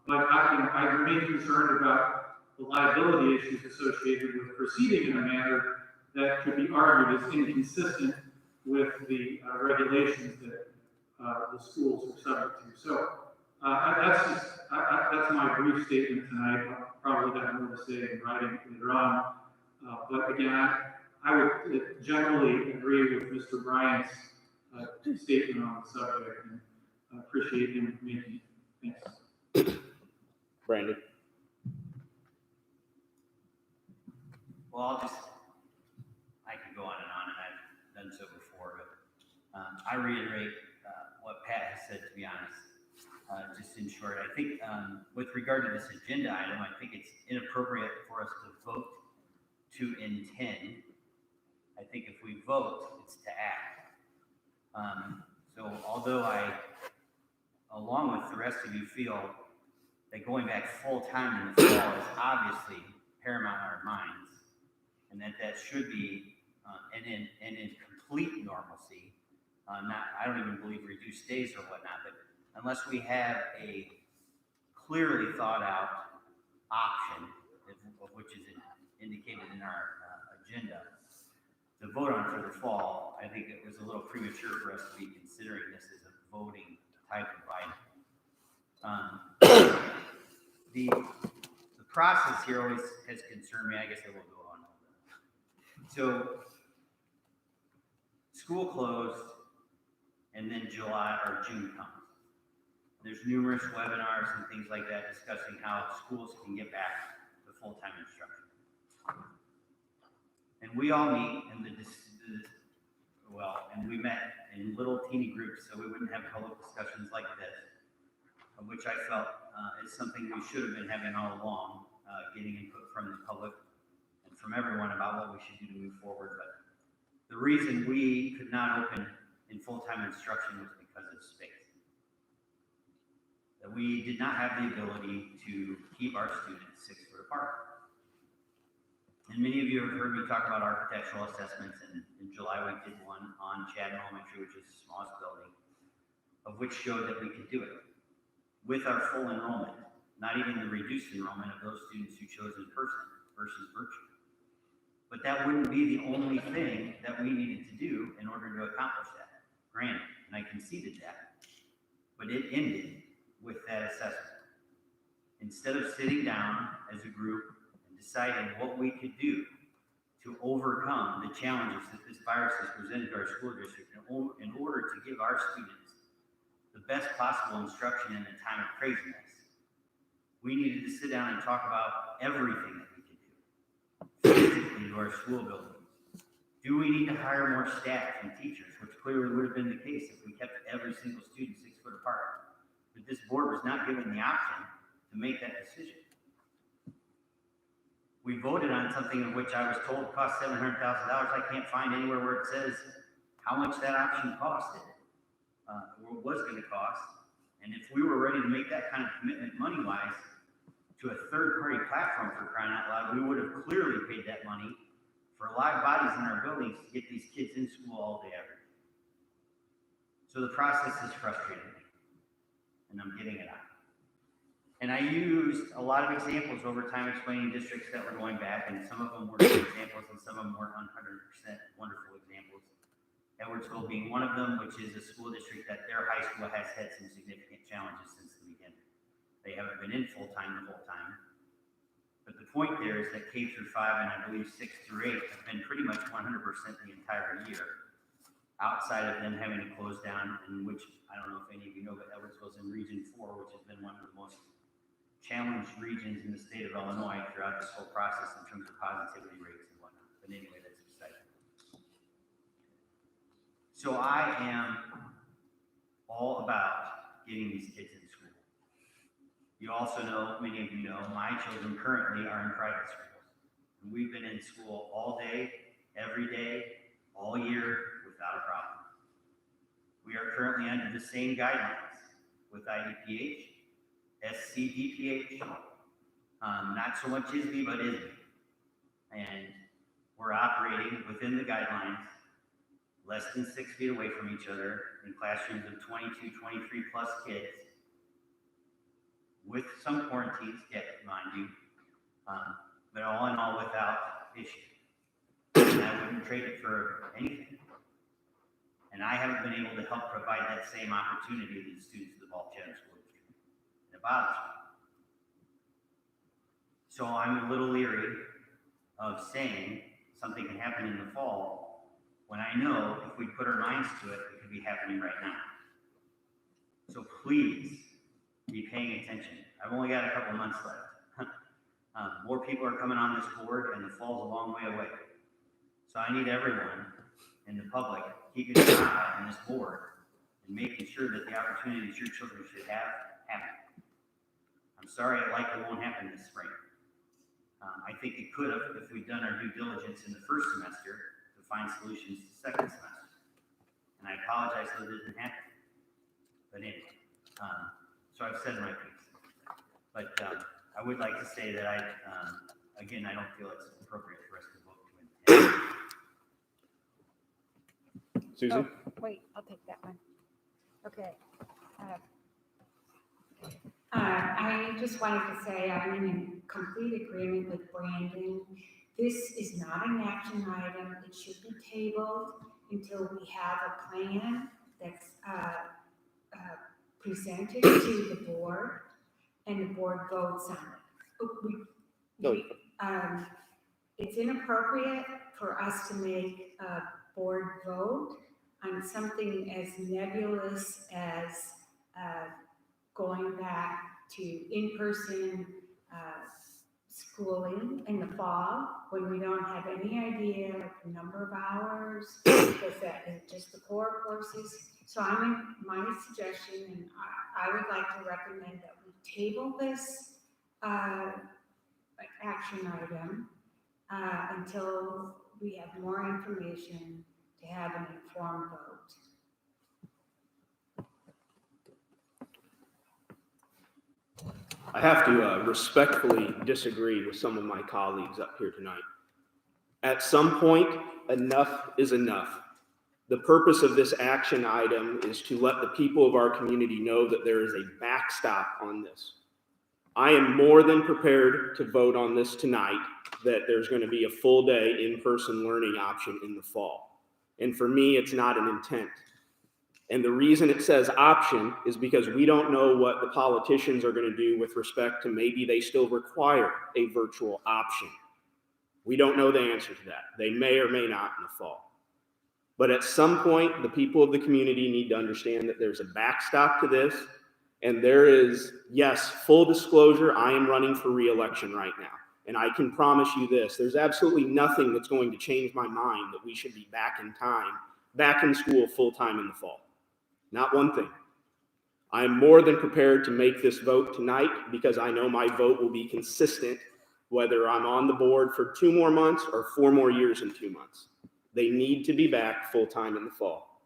But I remain concerned about the liability issues associated with proceeding in a manner that could be argued as inconsistent with the regulations that the schools are subject to. So that's my brief statement tonight. I'll probably have more to say in writing later on. But again, I would generally agree with Mr. Bryant's statement on the subject and appreciate him making it. Thanks. Brandon. Well, I could go on, and I've done so before, but I reiterate what Pat has said, to be honest. Just in short, I think with regard to this agenda item, I think it's inappropriate for us to vote to intend. I think if we vote, it's to act. So although I, along with the rest of you, feel that going back full-time in the fall is obviously paramount in our minds, and that should be, and in complete normalcy, I don't even believe reduced days or whatnot, but unless we have a clearly thought out option, of which is indicated in our agenda, to vote on for the fall, I think it was a little premature for us to be considering this as a voting type of item. The process here always has concerned me. I guess I will go on. So school closed, and then July or June comes. There's numerous webinars and things like that discussing how schools can get back to full-time instruction. And we all meet in and we met in little teeny groups so we wouldn't have public discussions like this, which I felt is something we should have been having all along, getting input from the public and from everyone about what we should do to move forward. But the reason we could not open in full-time instruction was because of space. That we did not have the ability to keep our students 6 foot apart. And many of you have heard me talk about architectural assessments, and in July we did one on Chatham Elementary, which is the smallest building, of which showed that we could do it with our full enrollment, not even the reduced enrollment of those students who chose in person versus virtual. But that wouldn't be the only thing that we needed to do in order to accomplish that. Granted, and I conceded that, but it ended with that assessment. Instead of sitting down as a group and deciding what we could do to overcome the challenges that this virus has presented to our school district in order to give our students the best possible instruction in a time of craziness, we needed to sit down and talk about everything that we could do physically to our school buildings. Do we need to hire more staff and teachers, which clearly would have been the case if we kept every single student 6 foot apart? But this board was not given the option to make that decision. We voted on something of which I was told cost $700,000. I can't find anywhere where it says how much that option costed, or was going to cost. And if we were ready to make that kind of commitment money-wise to a third-party platform, for crying out loud, we would have clearly paid that money for live bodies in our buildings to get these kids in school all day, every day. So the process is frustrating me, and I'm getting it out. And I used a lot of examples over time explaining districts that were going back, and some of them were good examples and some of them weren't 100% wonderful examples. Edwardsville being one of them, which is a school district that their high school has had some significant challenges since the beginning. They haven't been in full-time the whole time. But the point there is that K through 5 and I believe 6 through 8 have been pretty much 100% the entire year, outside of them having to close down, in which, I don't know if any of you know, but Edwardsville's in Region 4, which has been one of the most challenged regions in the state of Illinois throughout this whole process in terms of positivity rates and whatnot. But anyway, that's beside the point. So I am all about getting these kids in school. You also know, many of you know, my children currently are in private schools. And we've been in school all day, every day, all year, without a problem. We are currently under the same guidelines with IDPH, SCDPH, not so much ISB, but ISB. And we're operating within the guidelines, less than 6 feet away from each other in classrooms of 22, 23 plus kids, with some quarantines, mind you, but all in all without issue. And I wouldn't trade it for anything. And I haven't been able to help provide that same opportunity to the students of the Ball-Chatham School District. It bothers me. So I'm a little leery of saying something can happen in the fall when I know if we put our minds to it, it could be happening right now. So please be paying attention. I've only got a couple months left. More people are coming on this board and the fall's a long way away. So I need everyone in the public keeping an eye on this board and making sure that the opportunities your children should have happen. I'm sorry it likely won't happen this spring. I think it could have if we'd done our due diligence in the first semester to find solutions the second semester. And I apologize that it didn't happen. But anyway, so I've said my piece. But I would like to say that again, I don't feel it's appropriate for us to vote to intend. Susan? Oh, wait, I'll take that one. Okay. I just wanted to say I'm in complete agreement with Brandon. This is not an action item. It should be tabled until we have a plan that's presented to the board and the board votes on it. It's inappropriate for us to make a board vote on something as nebulous as going back to in-person schooling in the fall when we don't have any idea of the number of hours, because that is just the core courses. So my suggestion, and I would like to recommend that we table this action item until we have more information to have an informed vote. I have to respectfully disagree with some of my colleagues up here tonight. At some point, enough is enough. The purpose of this action item is to let the people of our community know that there is a backstop on this. I am more than prepared to vote on this tonight, that there's going to be a full day in-person learning option in the fall. And for me, it's not an intent. And the reason it says option is because we don't know what the politicians are going to do with respect to maybe they still require a virtual option. We don't know the answer to that. They may or may not in the fall. But at some point, the people of the community need to understand that there's a backstop to this. And there is, yes, full disclosure, I am running for re-election right now. And I can promise you this, there's absolutely nothing that's going to change my mind that we should be back in time, back in school full-time in the fall. Not one thing. I am more than prepared to make this vote tonight because I know my vote will be consistent whether I'm on the board for 2 more months or 4 more years and 2 months. They need to be back full-time in the fall.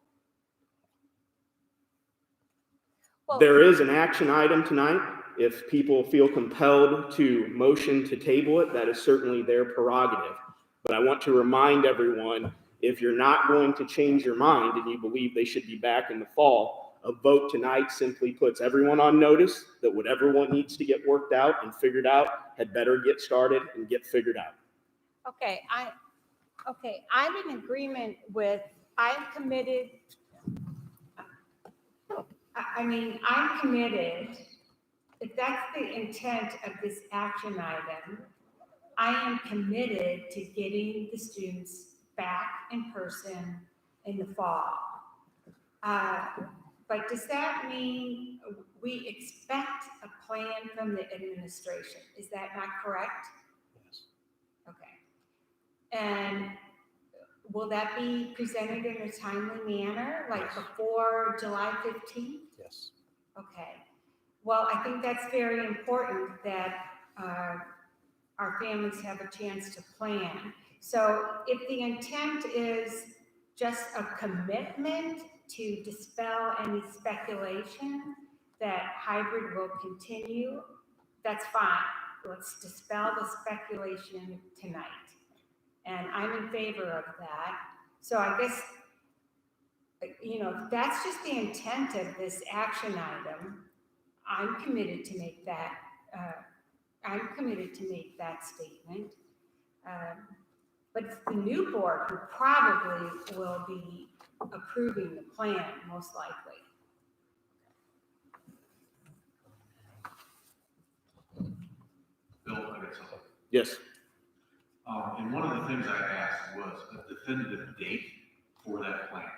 Well, there is an action item tonight. If people feel compelled to motion to table it, that is certainly their prerogative. But I want to remind everyone, if you're not going to change your mind and you believe they should be back in the fall, a vote tonight simply puts everyone on notice that whatever one needs to get worked out and figured out had better get started and get figured out. Okay, I'm in agreement with, I'm committed. I'm committed. If that's the intent of this action item, I am committed to getting the students back in person in the fall. But does that mean we expect a plan from the administration? Is that not correct? Yes. Okay. And will that be presented in a timely manner, like before July 15th? Yes. Okay. Well, I think that's very important that our families have a chance to plan. So if the intent is just a commitment to dispel any speculation that hybrid will continue, that's fine. Let's dispel the speculation tonight. And I'm in favor of that. So I guess, if that's just the intent of this action item, I'm committed to make that, statement. But it's the new board who probably will be approving the plan, most likely. Bill, I got something. Yes. And one of the things I asked was a definitive date for that plan.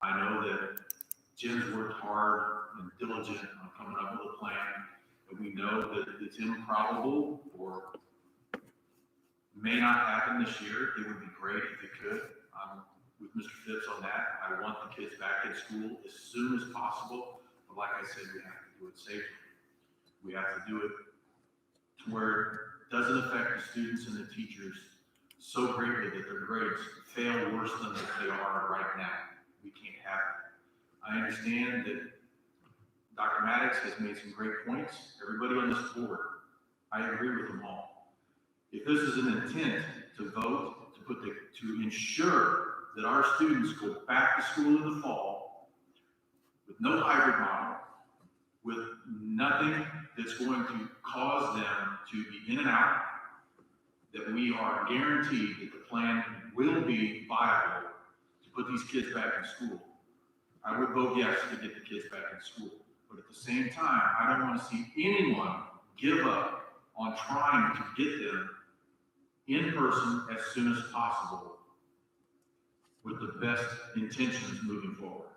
I know that Jim's worked hard and diligent on coming up with a plan, and we know that it's improbable or may not happen this year. It would be great if it could. With Mr. Phipps on that, I want the kids back in school as soon as possible. But like I said, we have to do it safely. We have to do it to where it doesn't affect the students and the teachers so greatly that their grades fail worse than they are right now. We can't have it. I understand that Dr. Maddox has made some great points. Everybody on this board, I agree with them all. If this is an intent to vote to ensure that our students go back to school in the fall with no hybrid model, with nothing that's going to cause them to be in and out, that we are guaranteed that the plan will be viable to put these kids back in school, I would vote yes to get the kids back in school. But at the same time, I don't want to see anyone give up on trying to get them in person as soon as possible with the best intentions moving forward.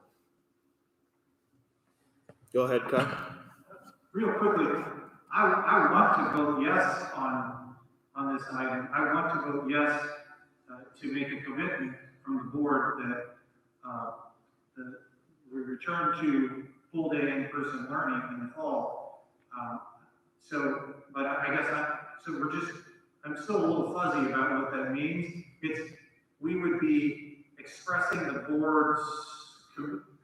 Go ahead, Kyle. Real quickly, I want to vote yes on this item. I want to vote yes to make a commitment from the board that we return to full-day in-person learning in the fall. But I guess I'm still a little fuzzy about what that means. We would be expressing the board's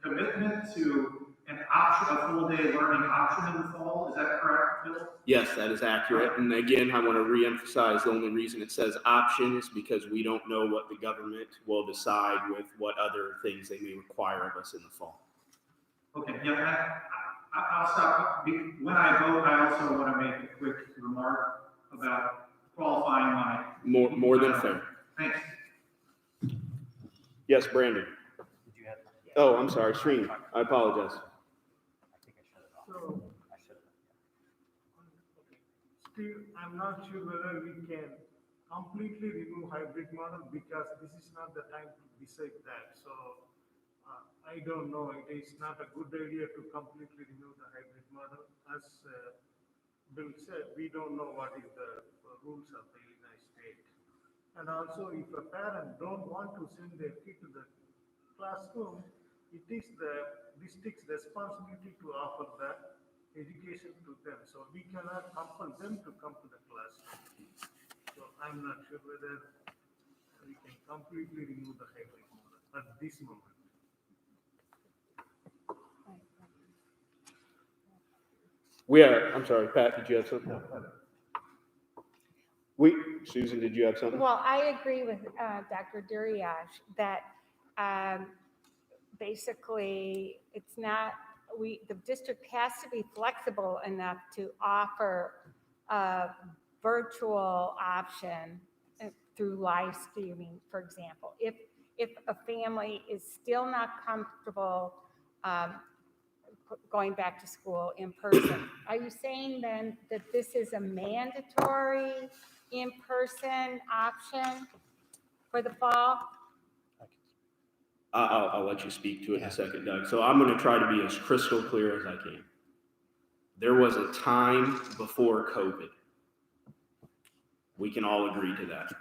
commitment to an option, a full-day learning option in the fall. Is that correct, Bill? Yes, that is accurate. And again, I want to reemphasize the only reason it says option is because we don't know what the government will decide with what other things they may require of us in the fall. Okay, yeah, I'll stop. When I vote, I also want to make a quick remark about qualifying my... More than fair. Thanks. Yes, Brandon. Did you have? Oh, I'm sorry, Srini. I apologize. I think I shut it off. So, I shut it off. still, I'm not sure whether we can completely remove hybrid model because this is not the time to decide that. So, I don't know. It is not a good idea to completely remove the hybrid model. As Bill said, we don't know what is the rules of the Illinois state. And also, if a parent don't want to send their kid to the classroom, it is the district's responsibility to offer that education to them. So we cannot compel them to come to the classroom. So I'm not sure whether we can completely remove the hybrid model at this moment. I'm sorry, Pat, did you have something? Susan, did you have something? Well, I agree with Dr. Duriash that basically it's not, the district has to be flexible enough to offer a virtual option through live streaming, for example. If a family is still not comfortable going back to school in person, are you saying then that this is a mandatory in-person option for the fall? I'll let you speak to it in a second, Doug. So I'm going to try to be as crystal clear as I can. There was a time before COVID. We can all agree to that.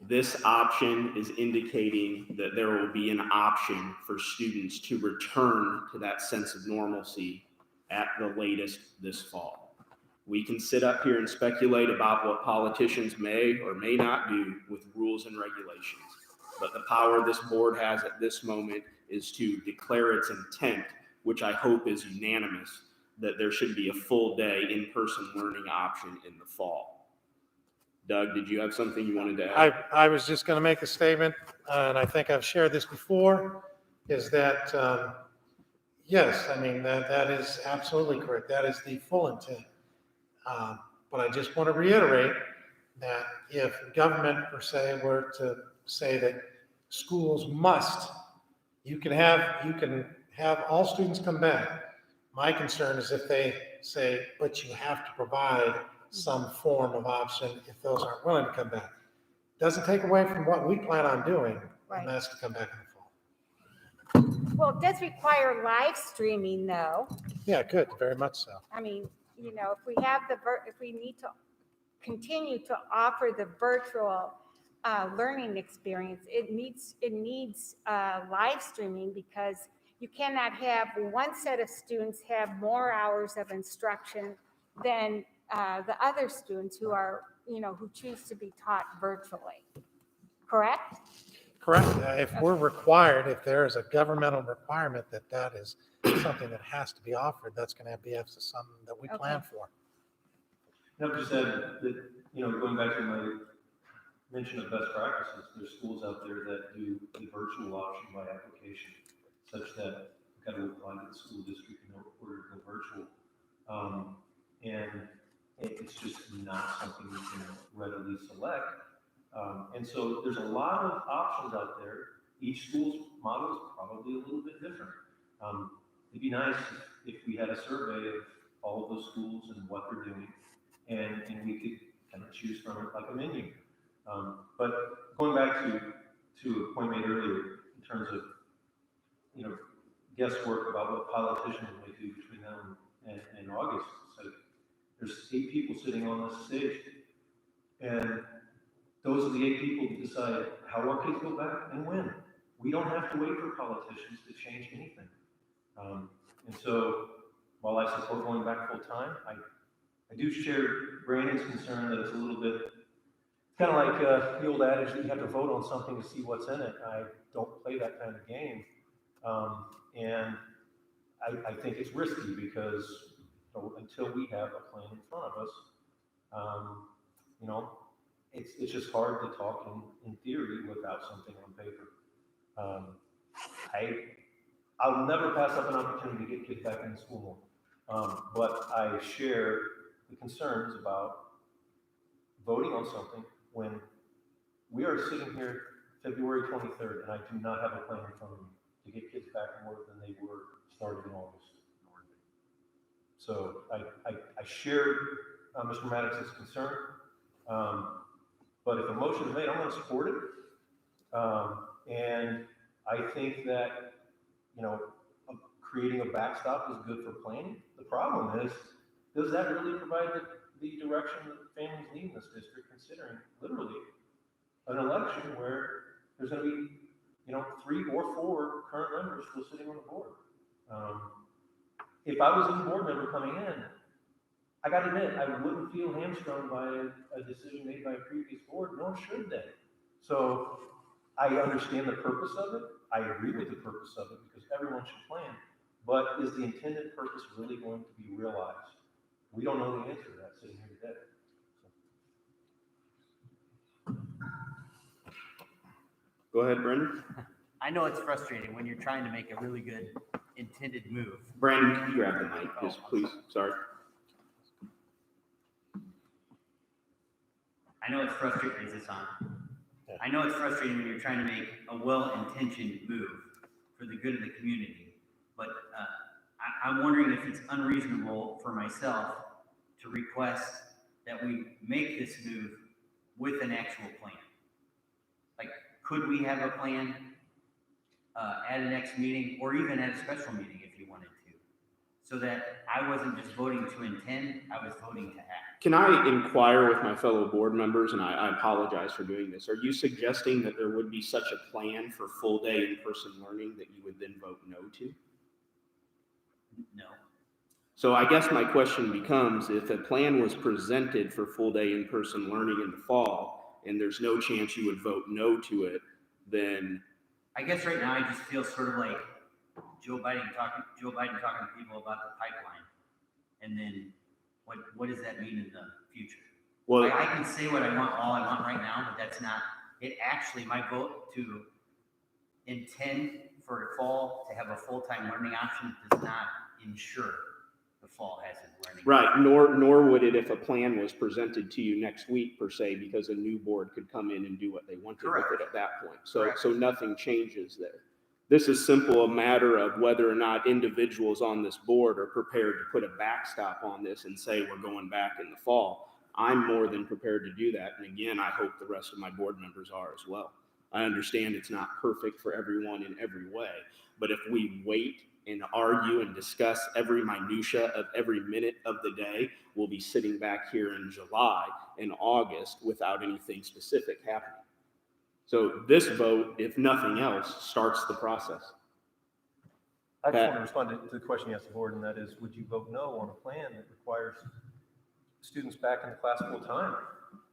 This option is indicating that there will be an option for students to return to that sense of normalcy at the latest this fall. We can sit up here and speculate about what politicians may or may not do with rules and regulations. But the power this board has at this moment is to declare its intent, which I hope is unanimous, that there should be a full day in-person learning option in the fall. Doug, did you have something you wanted to add? I was just going to make a statement, and I think I've shared this before, is that, yes, I mean, that is absolutely correct. That is the full intent. But I just want to reiterate that if government per se were to say that schools must, you can have all students come back. My concern is if they say, but you have to provide some form of option if those aren't willing to come back. Doesn't take away from what we plan on doing, Right. and that's to come back in the fall. Well, it does require live streaming though. Yeah, good, very much so. I mean, you know, if we have if we need to continue to offer the virtual learning experience, it needs live streaming, because you cannot have one set of students have more hours of instruction than the other students who are, you know, who choose to be taught virtually. Correct? Correct. If we're required, if there is a governmental requirement that is something that has to be offered, that's going to be something that we plan for. And I've just said that, you know, going back to my mention of best practices, there's schools out there that do the virtual option by application, such that you kind of apply to the school district in order to go virtual. And it's just not something you can readily select. And so there's a lot of options out there. Each school's model is probably a little bit different. It'd be nice if we had a survey of all of those schools and what they're doing, and we could kind of choose from it like a menu. But going back to a point made earlier in terms of, you know, guesswork about what politicians may do between now and August. So there's 8 people sitting on this stage, and those are the 8 people that decide how our kids go back and when. We don't have to wait for politicians to change anything. And so while I support going back full time, I do share Brandon's concern that it's a little bit, it's kind of like the old adage that you have to vote on something to see what's in it. I don't play that kind of game. And I think it's risky because until we have a plan in front of us, you know, it's just hard to talk in theory without something on paper. I'll never pass up an opportunity to get kids back in school more. But I share the concerns about voting on something when we are sitting here February 23rd, and I do not have a plan in front of me to get kids back more than they were started in August. So I share Mr. Maddox's concern, but if a motion is made, I'm going to support it. And I think that, you know, creating a backstop is good for planning. The problem is, does that really provide the direction that families need in this district, considering literally an election where there's going to be, you know, 3 or 4 current members still sitting on the board? If I was a new board member coming in, I got to admit, I wouldn't feel hamstrung by a decision made by a previous board, nor should they. So I understand the purpose of it. I agree with the purpose of it because everyone should plan. But is the intended purpose really going to be realized? We don't know the answer to that sitting here today. Go ahead, Brendan. I know it's frustrating when you're trying to make a really good intended move. Brandon, can you grab the mic, please? Sorry. I know it's frustrating. Is this on? I know it's frustrating when you're trying to make a well-intentioned move for the good of the community, but I'm wondering if it's unreasonable for myself to request that we make this move with an actual plan. Like, could we have a plan at a next meeting, or even at a special meeting if you wanted to, so that I wasn't just voting to intend, I was voting to act? Can I inquire with my fellow board members, and I apologize for doing this, are you suggesting that there would be such a plan for full day in-person learning that you would then vote no to? No. So I guess my question becomes, if a plan was presented for full day in-person learning in the fall, and there's no chance you would vote no to it, then... I guess right now I just feel sort of like Joe Biden talking to people about the pipeline. And then what does that mean in the future? Well, I can say what I want, all I want right now, but that's not, it actually, my vote to intend for fall to have a full-time learning option does not ensure the fall has a learning. right, nor would it if a plan was presented to you next week per se, because a new board could come in and do what they wanted with Correct. it at that point. Correct. So nothing changes there. This is simple a matter of whether or not individuals on this board are prepared to put a backstop on this and say we're going back in the fall. I'm more than prepared to do that. And again, I hope the rest of my board members are as well. I understand it's not perfect for everyone in every way, but if we wait and argue and discuss every minutia of every minute of the day, we'll be sitting back here in July and August without anything specific happening. So this vote, if nothing else, starts the process. I just want to respond to the question you asked the board, and that is, would you vote no on a plan that requires students back in the class full time?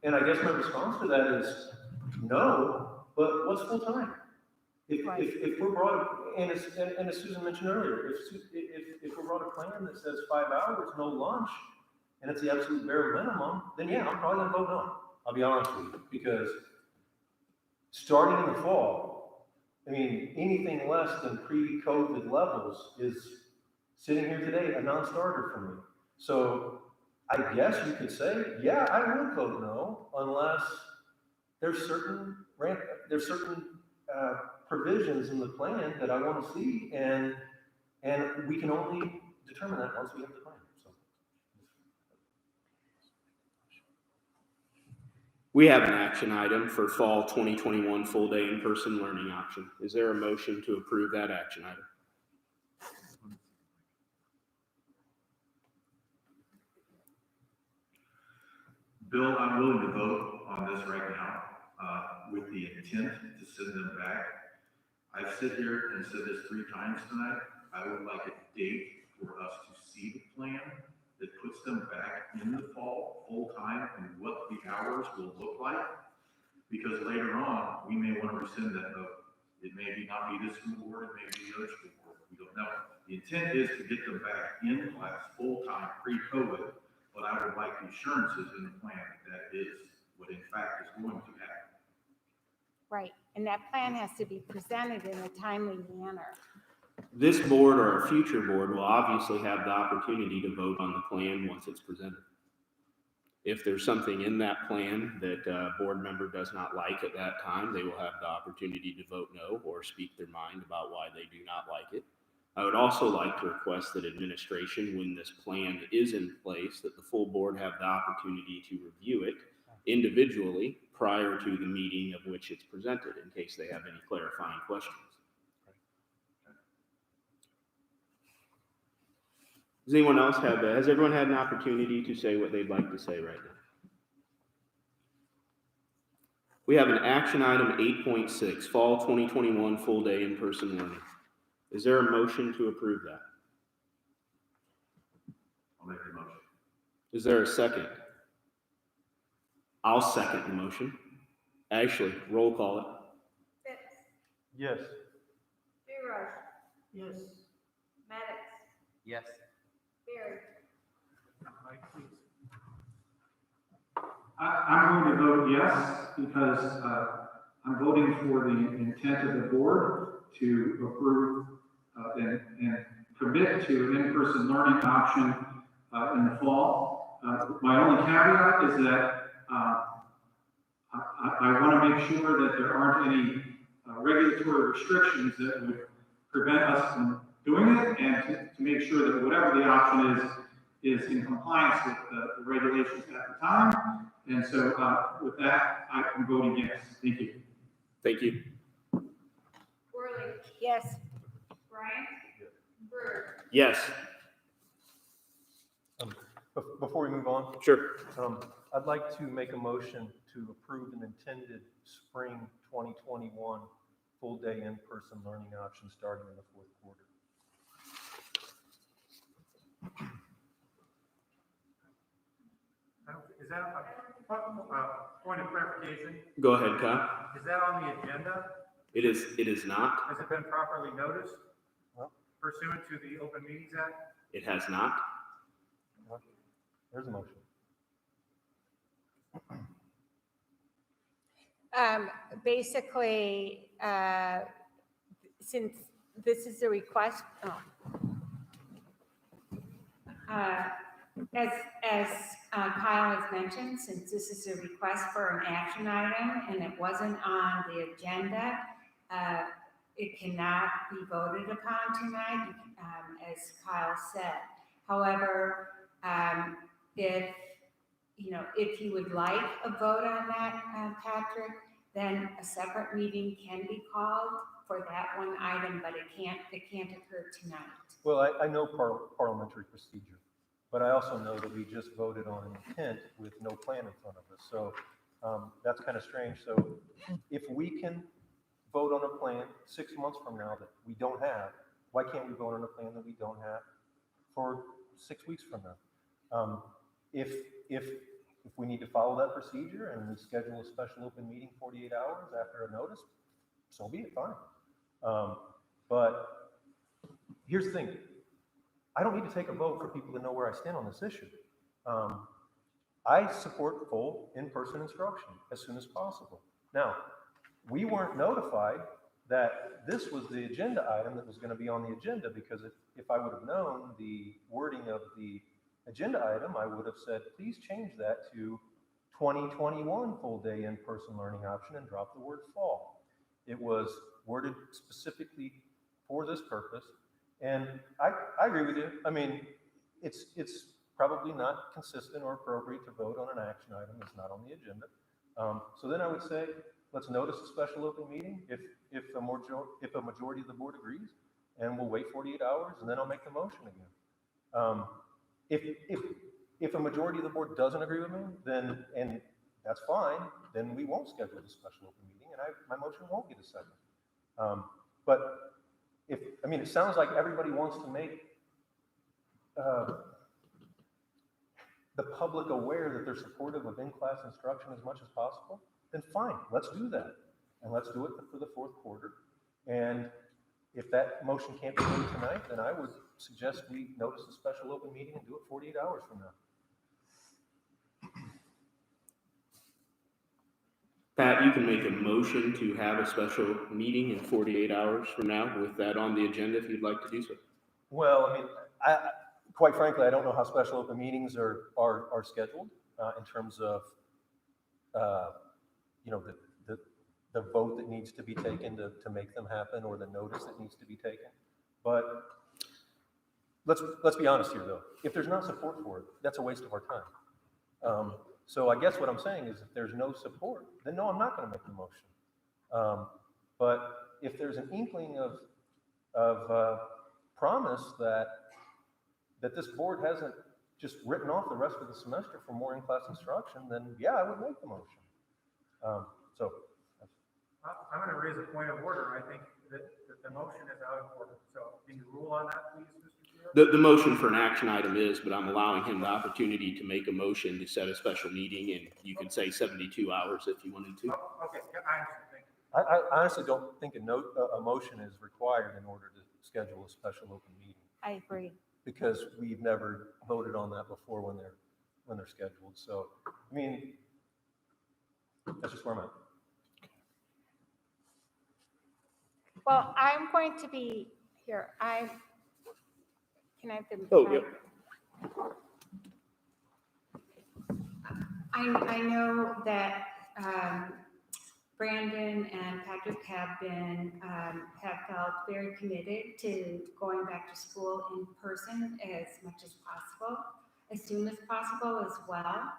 And I guess my response to that is no, but what's full time? If we're brought, and as Susan mentioned earlier, if we're brought a plan that says 5 hours, no lunch, and it's the absolute bare minimum, then yeah, I'm probably gonna vote no. I'll be honest with you, because starting in the fall, I mean, anything less than pre-COVID levels is sitting here today a non-starter for me. So I guess you could say, yeah, I would vote no, unless there's certain provisions in the plan that I want to see, and we can only determine that once we have the plan. So We have an action item for fall 2021 full day in-person learning option. Is there a motion to approve that action item? Bill, I'm willing to vote on this right now, with the intent to send them back. I've sit here and said this 3 times tonight. I would like a date for us to see the plan that puts them back in the fall, full-time, and what the hours will look like. Because later on, we may want to rescind that vote. It may not be this school board, it may be the other school board, we don't know. The intent is to get them back in class, full-time, pre-COVID, but I would like the assurances in the plan that is what in fact is going to happen. Right, and that plan has to be presented in a timely manner. This board or a future board will obviously have the opportunity to vote on the plan once it's presented. If there's something in that plan that a board member does not like at that time, they will have the opportunity to vote no or speak their mind about why they do not like it. I would also like to request that administration, when this plan is in place, that the full board have the opportunity to review it individually prior to the meeting of which it's presented, in case they have any clarifying questions. Does anyone else has everyone had an opportunity to say what they'd like to say right now? We have an action item 8.6, fall 2021 full day in-person learning. Is there a motion to approve that? I'll make the motion. Is there a second? I'll second the motion. Ashley, roll call it. Fitz, yes. Rush, Yes. Maddox, Yes. Barry. Mike, please. I'm going to vote yes, because I'm voting for the intent of the board to approve and commit to an in-person learning option in the fall. My only caveat is that I want to make sure that there aren't any regulatory restrictions that would prevent us from doing it, and to make sure that whatever the option is in compliance with the regulations at the time. And so with that, I'm voting yes. Thank you. Thank you. Worley, Yes. Bryant, Bird. Yes. Before we move on, Sure. I'd like to make a motion to approve an intended spring 2021 full day in-person learning option starting in the 4th quarter. Is that, point of clarification, Go ahead, Kyle. is that on the agenda? It is not. Has it been properly noticed Well, pursuant to the Open Meetings Act? It has not. there's a motion. Basically, since this is a request, as Kyle has mentioned, since this is a request for an action item and it wasn't on the agenda, it cannot be voted upon tonight, as Kyle said. However, if you would like a vote on that, Patrick, then a separate meeting can be called for that one item, but it can't occur tonight. Well, I know parliamentary procedure, but I also know that we just voted on an intent with no plan in front of us. So that's kind of strange. So if we can vote on a plan 6 months from now that we don't have, why can't we vote on a plan that we don't have for 6 weeks from now? If we need to follow that procedure and we schedule a special open meeting 48 hours after a notice, so be it, fine. But here's the thing. I don't need to take a vote for people to know where I stand on this issue. I support full in-person instruction as soon as possible. Now, we weren't notified that this was the agenda item that was going to be on the agenda, because if I would have known the wording of the agenda item, I would have said, please change that to 2021 full day in-person learning option and drop the word fall. It was worded specifically for this purpose. And I agree with you. I mean, it's probably not consistent or appropriate to vote on an action item that's not on the agenda. So then I would say, let's notice a special open meeting if a majority of the board agrees, and we'll wait 48 hours, and then I'll make the motion again. If a majority of the board doesn't agree with me, then, and that's fine, then we won't schedule the special open meeting, and my motion won't get a second. But it sounds like everybody wants to make the public aware that they're supportive of in-class instruction as much as possible, then fine, let's do that. And let's do it for the fourth quarter. And if that motion can't be made tonight, then I would suggest we notice a special open meeting and do it 48 hours from now. Pat, you can make a motion to have a special meeting in 48 hours from now with that on the agenda if you'd like to do so. Well, quite frankly, I don't know how special open meetings are scheduled in terms of the vote that needs to be taken to make them happen, or the notice that needs to be taken. But let's be honest here, though. If there's not support for it, that's a waste of our time. So I guess what I'm saying is, if there's no support, then no, I'm not going to make the motion. But if there's an inkling of promise that this board hasn't just written off the rest of the semester for more in-class instruction, then yeah, I would make the motion. I'm going to raise a point of order. I think that the motion is out of order. So can you rule on that, please, Mr. Chair? The motion for an action item is, but I'm allowing him the opportunity to make a motion to set a special meeting, and you can say 72 hours if you wanted to. Oh, okay, yeah, I understand. Thank you. I honestly don't think a motion is required in order to schedule a special open meeting, I agree. because we've never voted on that before when they're scheduled. So, that's just where I'm at. Well, I'm going to be here. Can I have the? Oh, yeah. I know that Brandon and Patrick have felt very committed to going back to school in person as much as possible, as soon as possible as well.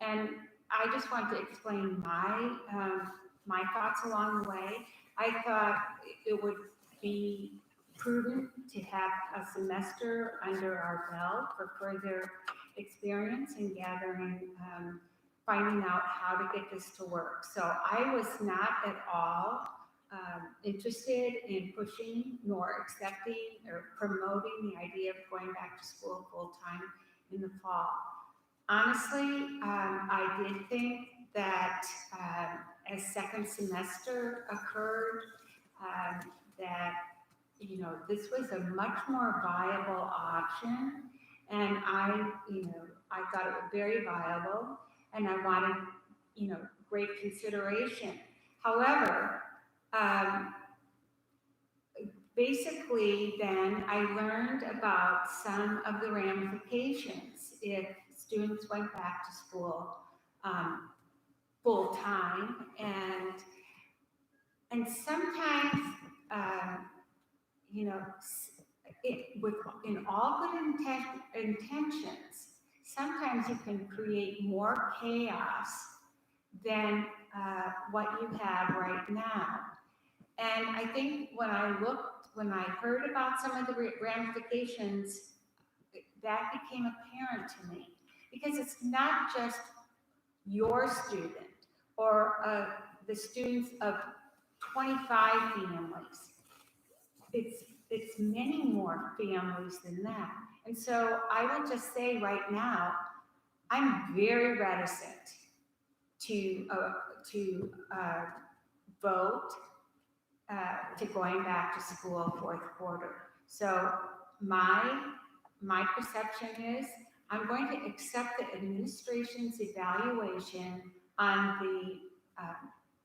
And I just want to explain my thoughts along the way. I thought it would be prudent to have a semester under our belt for further experience in gathering, finding out how to get this to work. So I was not at all interested in pushing nor accepting or promoting the idea of going back to school full-time in the fall. Honestly, I did think that as second semester occurred, that, this was a much more viable option. And I thought it was very viable, and I wanted great consideration. However, basically then I learned about some of the ramifications if students went back to school full-time, and sometimes, in all good intentions, sometimes you can create more chaos than what you have right now. And I think when I heard about some of the ramifications, that became apparent to me. Because it's not just your student or the students of 25 families. It's many more families than that. And so I will just say right now, I'm very reticent to vote to going back to school fourth quarter. So my perception is I'm going to accept the administration's evaluation on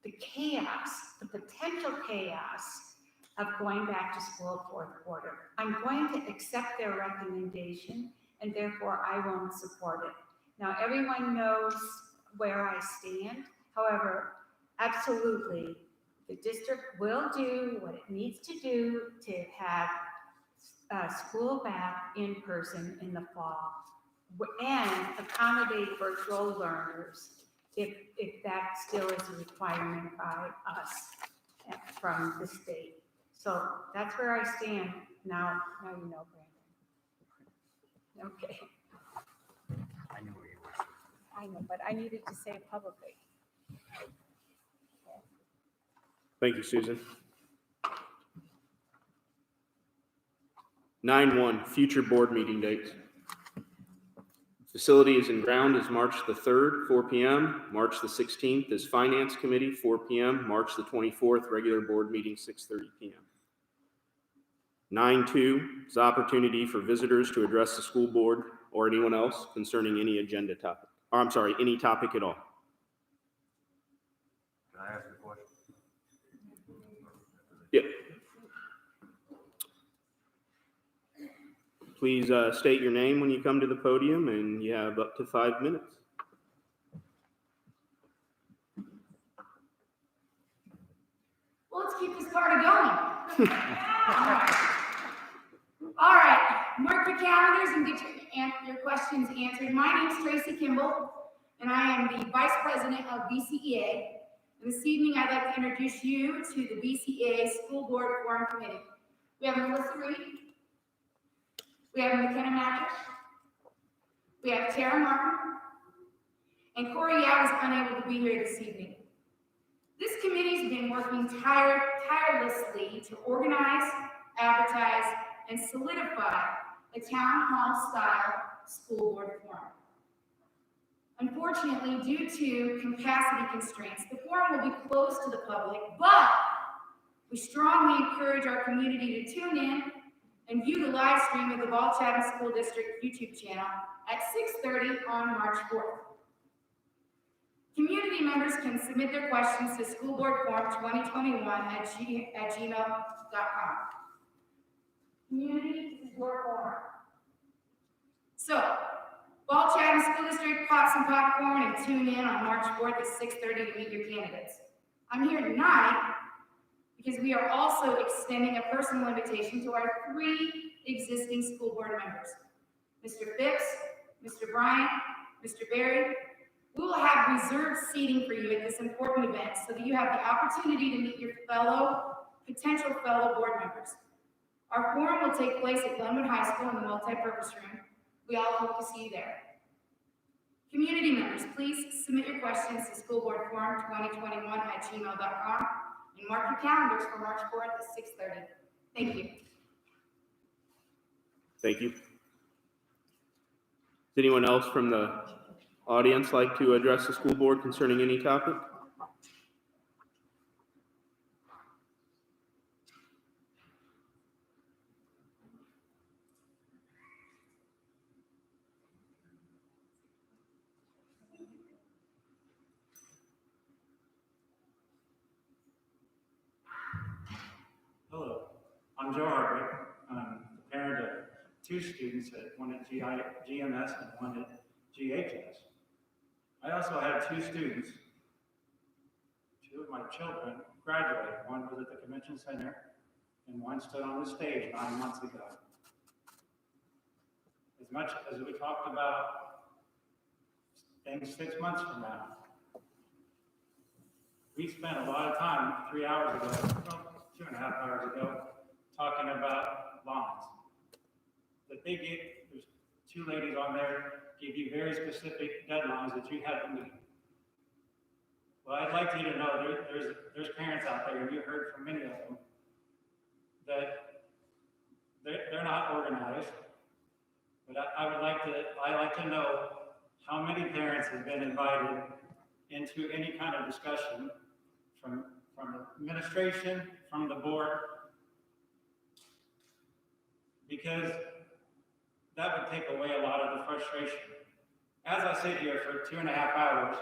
the chaos, the potential chaos of going back to school fourth quarter. I'm going to accept their recommendation, and therefore I won't support it. Now, everyone knows where I stand. However, absolutely, the district will do what it needs to do to have school back in person in the fall and accommodate virtual learners if that still is a requirement by us from the state. So that's where I stand now. Now you know, Brandon. Okay. I knew where you were. I know, but I needed to say it publicly. Thank you, Susan. 9-1, future board meeting dates. Facility is in ground is March the 3rd, 4 p.m. March the 16th is Finance Committee, 4 p.m. March the 24th, regular board meeting, 6:30 p.m. 9-2 is opportunity for visitors to address the school board or anyone else concerning any agenda topic. Or I'm sorry, any topic at all. Can I ask a question? Yep. Please state your name when you come to the podium, and you have up to 5 minutes. Well, let's keep this party going. All right, mark your calendars and get your questions answered. My name is Tracy Kimball, and I am the Vice President of BCEA. And this evening, I'd like to introduce you to the BCEA School Board Forum Committee. We have Melissa Reed. We have McKenna Mathis. We have Tara Martin. And Corey Yao is unable to be here this evening. This committee's been working tirelessly to organize, advertise, and solidify a town hall style school board forum. Unfortunately, due to capacity constraints, the forum will be closed to the public, but we strongly encourage our community to tune in and view the live stream of the Ball-Chatham School District YouTube channel at 6:30 on March 4th. Community members can submit their questions to School Board Forum 2021 at gmail.com. Community, this is your forum. So, Ball-Chatham School District, pop some popcorn and tune in on March 4th at 6:30 to meet your candidates. I'm here tonight because we are also extending a personal invitation to our 3 existing school board members, Mr. Phipps, Mr. Bryant, Mr. Berry. We will have reserved seating for you at this important event so that you have the opportunity to meet your potential fellow board members. Our forum will take place at Glenwood High School in the multi-purpose room. We all hope to see you there. Community members, please submit your questions to School Board Forum 2021 at gmail.com and mark your calendars for March 4th at 6:30. Thank you. Thank you. Does anyone else from the audience like to address the school board concerning any topic? I'm Joe Hardwick. I'm the parent of two students, one at GMS and one at GHS. I also had two students, two of my children graduated. One was at the convention center and one stood on the stage 9 months ago. As much as we talked about things 6 months from now, we spent a lot of time 3 hours ago, well, 2.5 hours ago, talking about bonds. That they gave, there's two ladies on there, gave you very specific deadlines that you had to meet. Well, I'd like you to know there's parents out there, and you heard from many of them, that they're not organized. But I like to know how many parents have been invited into any kind of discussion from administration, from the board, because that would take away a lot of the frustration. As I sit here for 2.5 hours,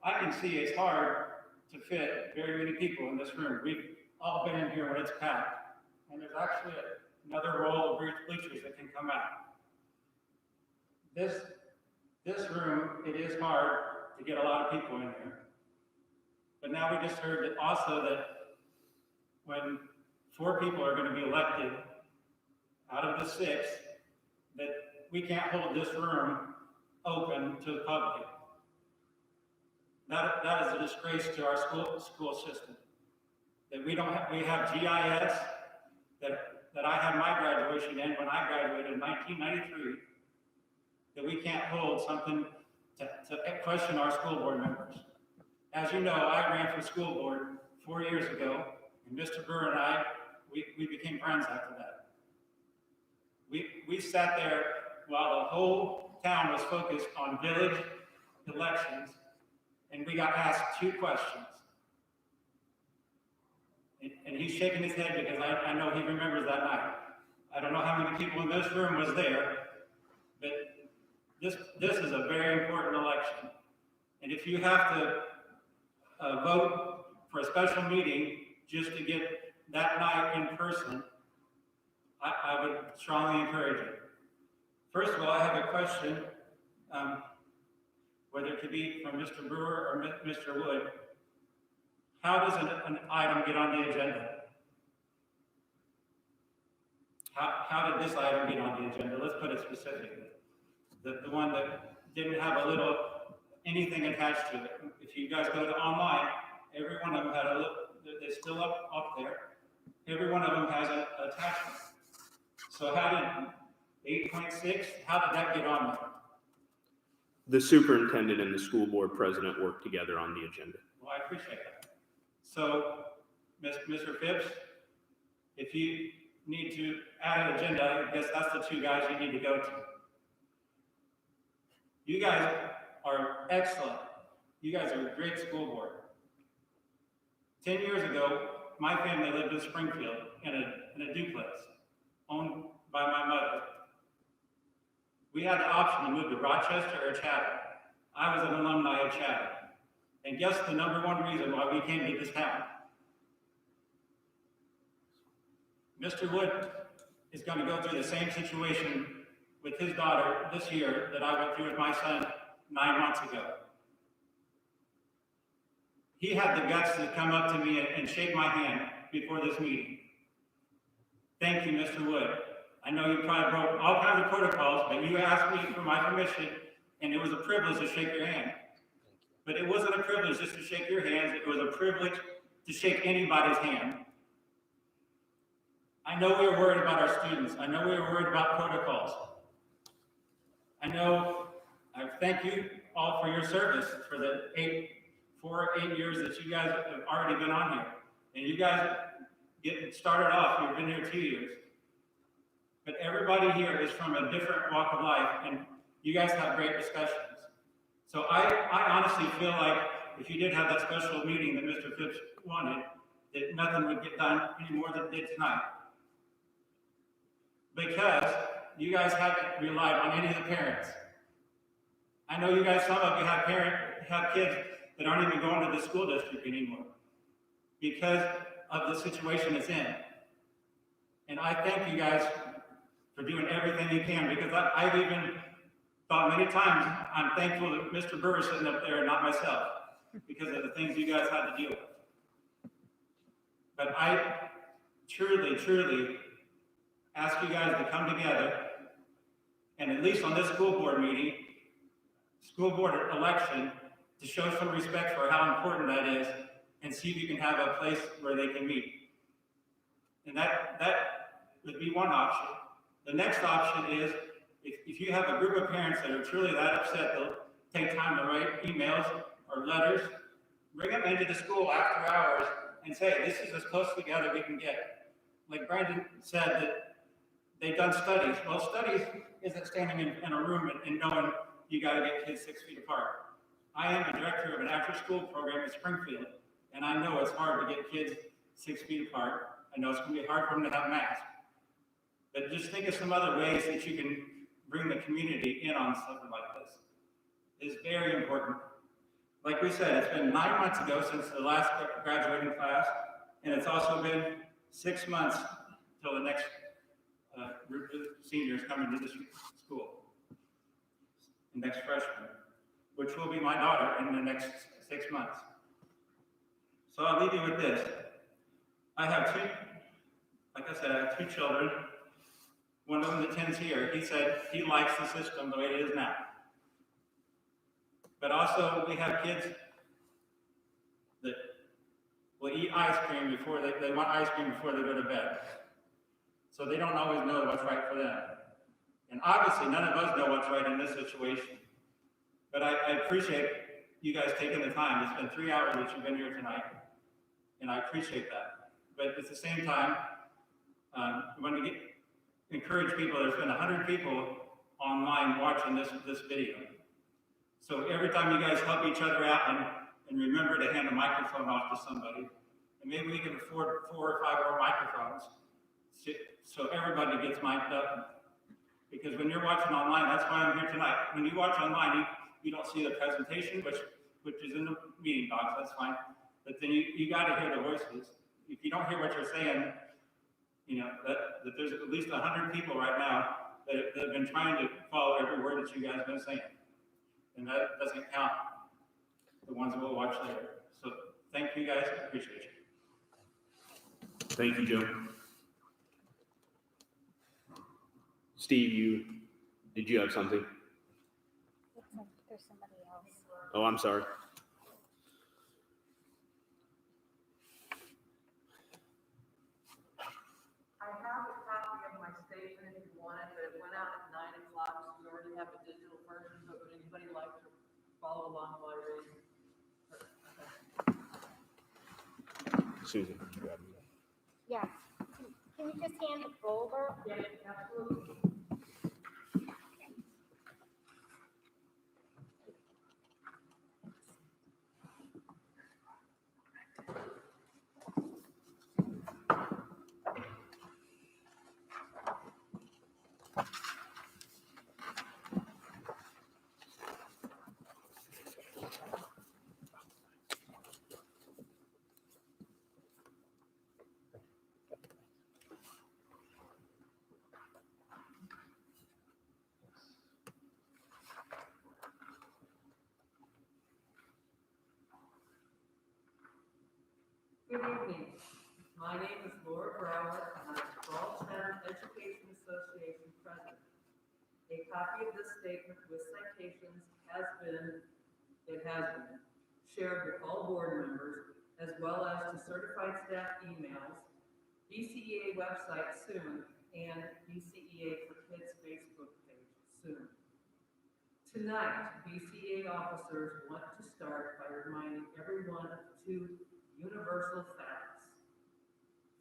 I can see it's hard to fit very many people in this room. We've all been in here when it's packed, and there's actually another roll of bleachers that can come out. This room, it is hard to get a lot of people in there. But now we just heard that also that when 4 people are going to be elected out of the 6, that we can't hold this room open to the public. That is a disgrace to our school system. That we have GIS that I had my graduation in when I graduated in 1993. That we can't hold something to question our school board members. As you know, I ran for school board 4 years ago, and Mr. Brewer and I, we became friends after that. We sat there while the whole town was focused on village elections, and we got asked 2 questions. And he's shaking his head because I know he remembers that night. I don't know how many people in this room was there, but this is a very important election. And if you have to vote for a special meeting just to get that night in person, I would strongly encourage it. First of all, I have a question, whether it could be from Mr. Brewer or Mr. Wood. How does an item get on the agenda? How did this item get on the agenda? Let's put it specifically. The one that didn't have a little anything attached to it. If you guys go to online, every one of them had a little, they're still up there. Every one of them has an attachment. So how did 8.6, how did that get on there? The superintendent and the school board president work together on the agenda. Well, I appreciate that. So, Mr. Phipps, if you need to add an agenda, I guess that's the 2 guys you need to go to. You guys are excellent. You guys are a great school board. 10 years ago, my family lived in Springfield in a duplex owned by my mother. We had the option to move to Rochester or Chatham. I was an alumni of Chatham. And guess the #1 reason why we came to this town? Mr. Wood is going to go through the same situation with his daughter this year that I went through with my son 9 months ago. He had the guts to come up to me and shake my hand before this meeting. Thank you, Mr. Wood. I know you probably broke all kinds of protocols, but you asked me for my permission, and it was a privilege to shake your hand. But it wasn't a privilege just to shake your hands, it was a privilege to shake anybody's hand. I know we were worried about our students. I know we were worried about protocols. I thank you all for your service for the 4 or 8 years that you guys have already been on here. And you guys get started off, you've been here 2 years. But everybody here is from a different walk of life, and you guys have great discussions. So I honestly feel like if you did have that special meeting that Mr. Phipps wanted, that nothing would get done any more than it did tonight. Because you guys haven't relied on any of the parents. I know you guys, some of you have kids that aren't even going to the school district anymore because of the situation it's in. And I thank you guys for doing everything you can, because I've even thought many times, I'm thankful that Mr. Burr is sitting up there and not myself, because of the things you guys had to deal with. But I truly, truly ask you guys to come together, and at least on this school board meeting, school board election, to show some respect for how important that is, and see if you can have a place where they can meet. And that would be one option. The next option is, if you have a group of parents that are truly that upset, they'll take time to write emails or letters, bring them into the school after hours and say, this is as close together we can get. Like Brandon said, that they've done studies. Well, studies isn't standing in a room and knowing you got to get kids 6 feet apart. I am a director of an after-school program in Springfield, and I know it's hard to get kids 6 feet apart. I know it's going to be hard for them to have masks. But just think of some other ways that you can bring the community in on something like this. It's very important. Like we said, it's been 9 months ago since the last graduating class, and it's also been 6 months till the next group of seniors come into this school, the next freshman, which will be my daughter in the next 6 months. So I'll leave you with this. I have like I said, I have 2 children. One of them that attends here, he said he likes the system the way it is now. But also, we have kids that will eat ice cream before they want ice cream before they go to bed. So they don't always know what's right for them. And obviously, none of us know what's right in this situation. But I appreciate you guys taking the time. It's been 3 hours that you've been here tonight, and I appreciate that. But at the same time, when we encourage people, there's been 100 people online watching this video. So every time you guys help each other out and remember to hand a microphone off to somebody, and maybe we can afford 4 or 5 more microphones so everybody gets mic'd up. Because when you're watching online, that's why I'm here tonight. When you watch online, you don't see the presentation, which is in the meeting docs, that's fine. But then you got to hear the voices. If you don't hear what you're saying, you know, that there's at least 100 people right now that have been trying to follow every word that you guys have been saying. And that doesn't count the ones that will watch later. So thank you guys, I appreciate you. Thank you, Joe. Steve, did you have something? There's somebody else. Oh, I'm sorry. I have a copy of my statement if you want it, but it went out at 9 o'clock, so we already have a digital version, but would anybody like to follow along while I read? Susan, could you grab me that? Yes. Can you just hand the folder? Yeah, absolutely. Good evening. My name is Laura Brower, and I'm the Ball-Chatham Education Association President. A copy of this statement with citations has been shared with all board members, as well as to certified staff emails, BCEA website soon, and BCEA for Kids Facebook page soon. Tonight, BCEA officers want to start by reminding everyone of 2 universal facts.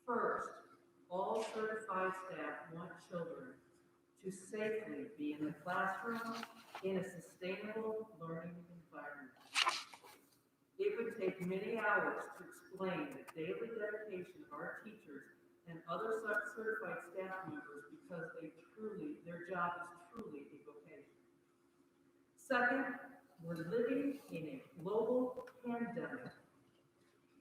First, all certified staff want children to safely be in the classroom in a sustainable learning environment. It would take many hours to explain the daily dedication of our teachers and other certified staff members because their job is truly a vocation. Second, we're living in a global pandemic.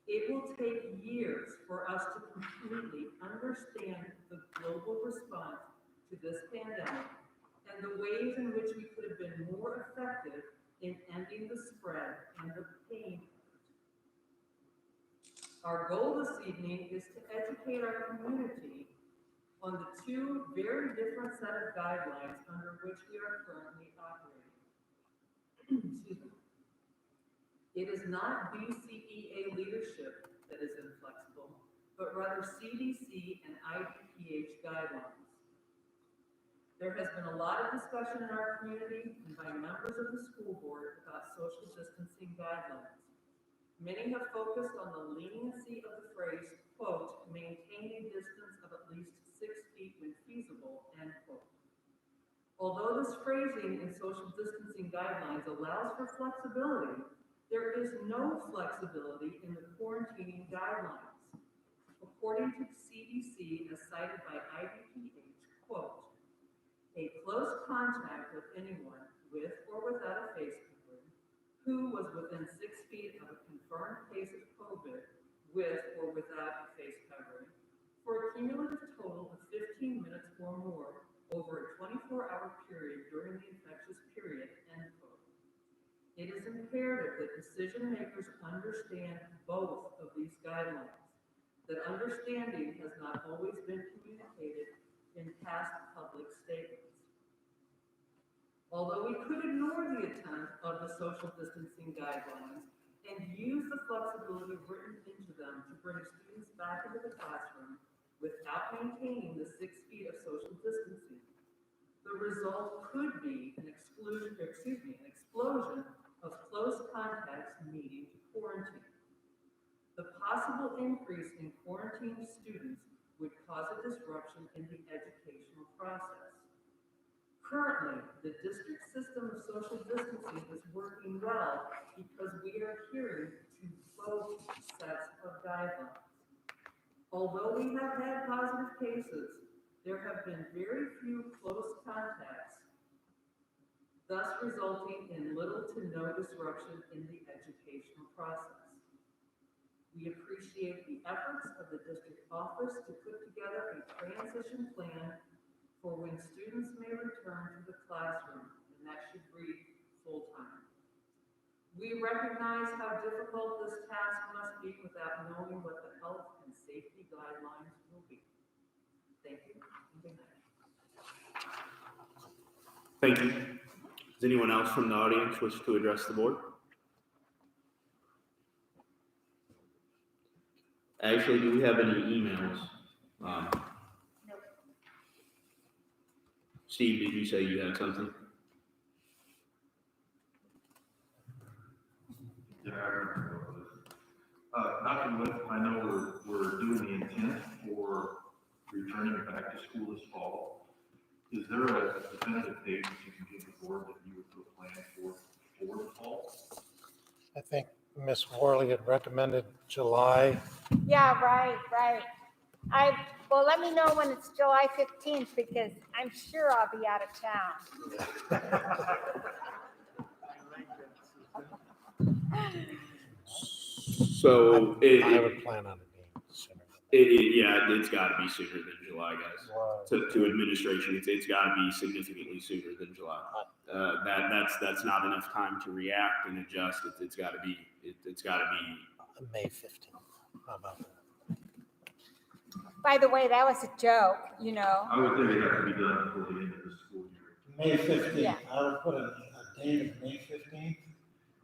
It will take years for us to completely understand the global response to this pandemic and the ways in which we could have been more effective in ending the spread and the pain. Our goal this evening is to educate our community on the two very different set of guidelines under which we are currently operating. Excuse me. It is not BCEA leadership that is inflexible, but rather CDC and IDPH guidelines. There has been a lot of discussion in our community and by members of the school board about social distancing guidelines. Many have focused on the leniency of the phrase, quote, maintain a distance of at least 6 feet when feasible, end quote. Although this phrasing in social distancing guidelines allows for flexibility, there is no flexibility in the quarantining guidelines. According to the CDC, as cited by IDPH, quote, a close contact of anyone with or without a face covering who was within 6 feet of a confirmed case of COVID with or without a face covering for a cumulative total of 15 minutes or more over a 24-hour period during the infectious period, end quote. It is imperative that decision makers understand both of these guidelines. That understanding has not always been communicated in past public statements. Although we could ignore the intent of the social distancing guidelines and use the flexibility written into them to bring students back into the classroom without maintaining the 6 feet of social distancing, the result could be an explosion of close contacts needing to quarantine. The possible increase in quarantined students would cause a disruption in the educational process. Currently, the district system of social distancing is working well because we are adhering to both sets of guidelines. Although we have had positive cases, there have been very few close contacts, thus resulting in little to no disruption in the educational process. We appreciate the efforts of the district office to put together a transition plan for when students may return to the classroom, and that should read full-time. We recognize how difficult this task must be without knowing what the health and safety guidelines will be. Thank you, and good night. Thank you. Does anyone else from the audience wish to address the board? Actually, do we have any emails? Steve, did you say you had something? Yeah, I remember this. Dr. Wood, I know we're doing the intent for returning back to school this fall. Is there a definitive date that you can give the board that you would put a plan for the fall? I think Ms. Worley had recommended July. Yeah, right. Well, let me know when it's July 15th because I'm sure I'll be out of town. So I would plan on it being sooner. yeah, it's got to be sooner than July, guys. Wow. To administration, it's got to be significantly sooner than July. That's not enough time to react and adjust. It's got to be May 15th. How about that? By the way, that was a joke, you know. I would think it have to be done before the end of the school year. May 15th, Yeah. I would put a date of May 15th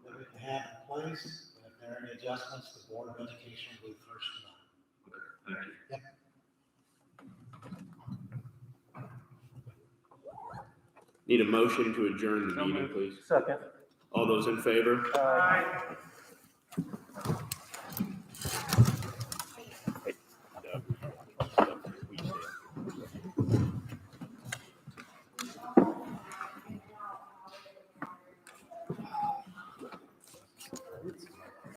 that we can have in place, and if there are any adjustments, the Board of Education will be first to know. Okay, thank you. Need a motion to adjourn the meeting, please. Second. All those in favor? Aye.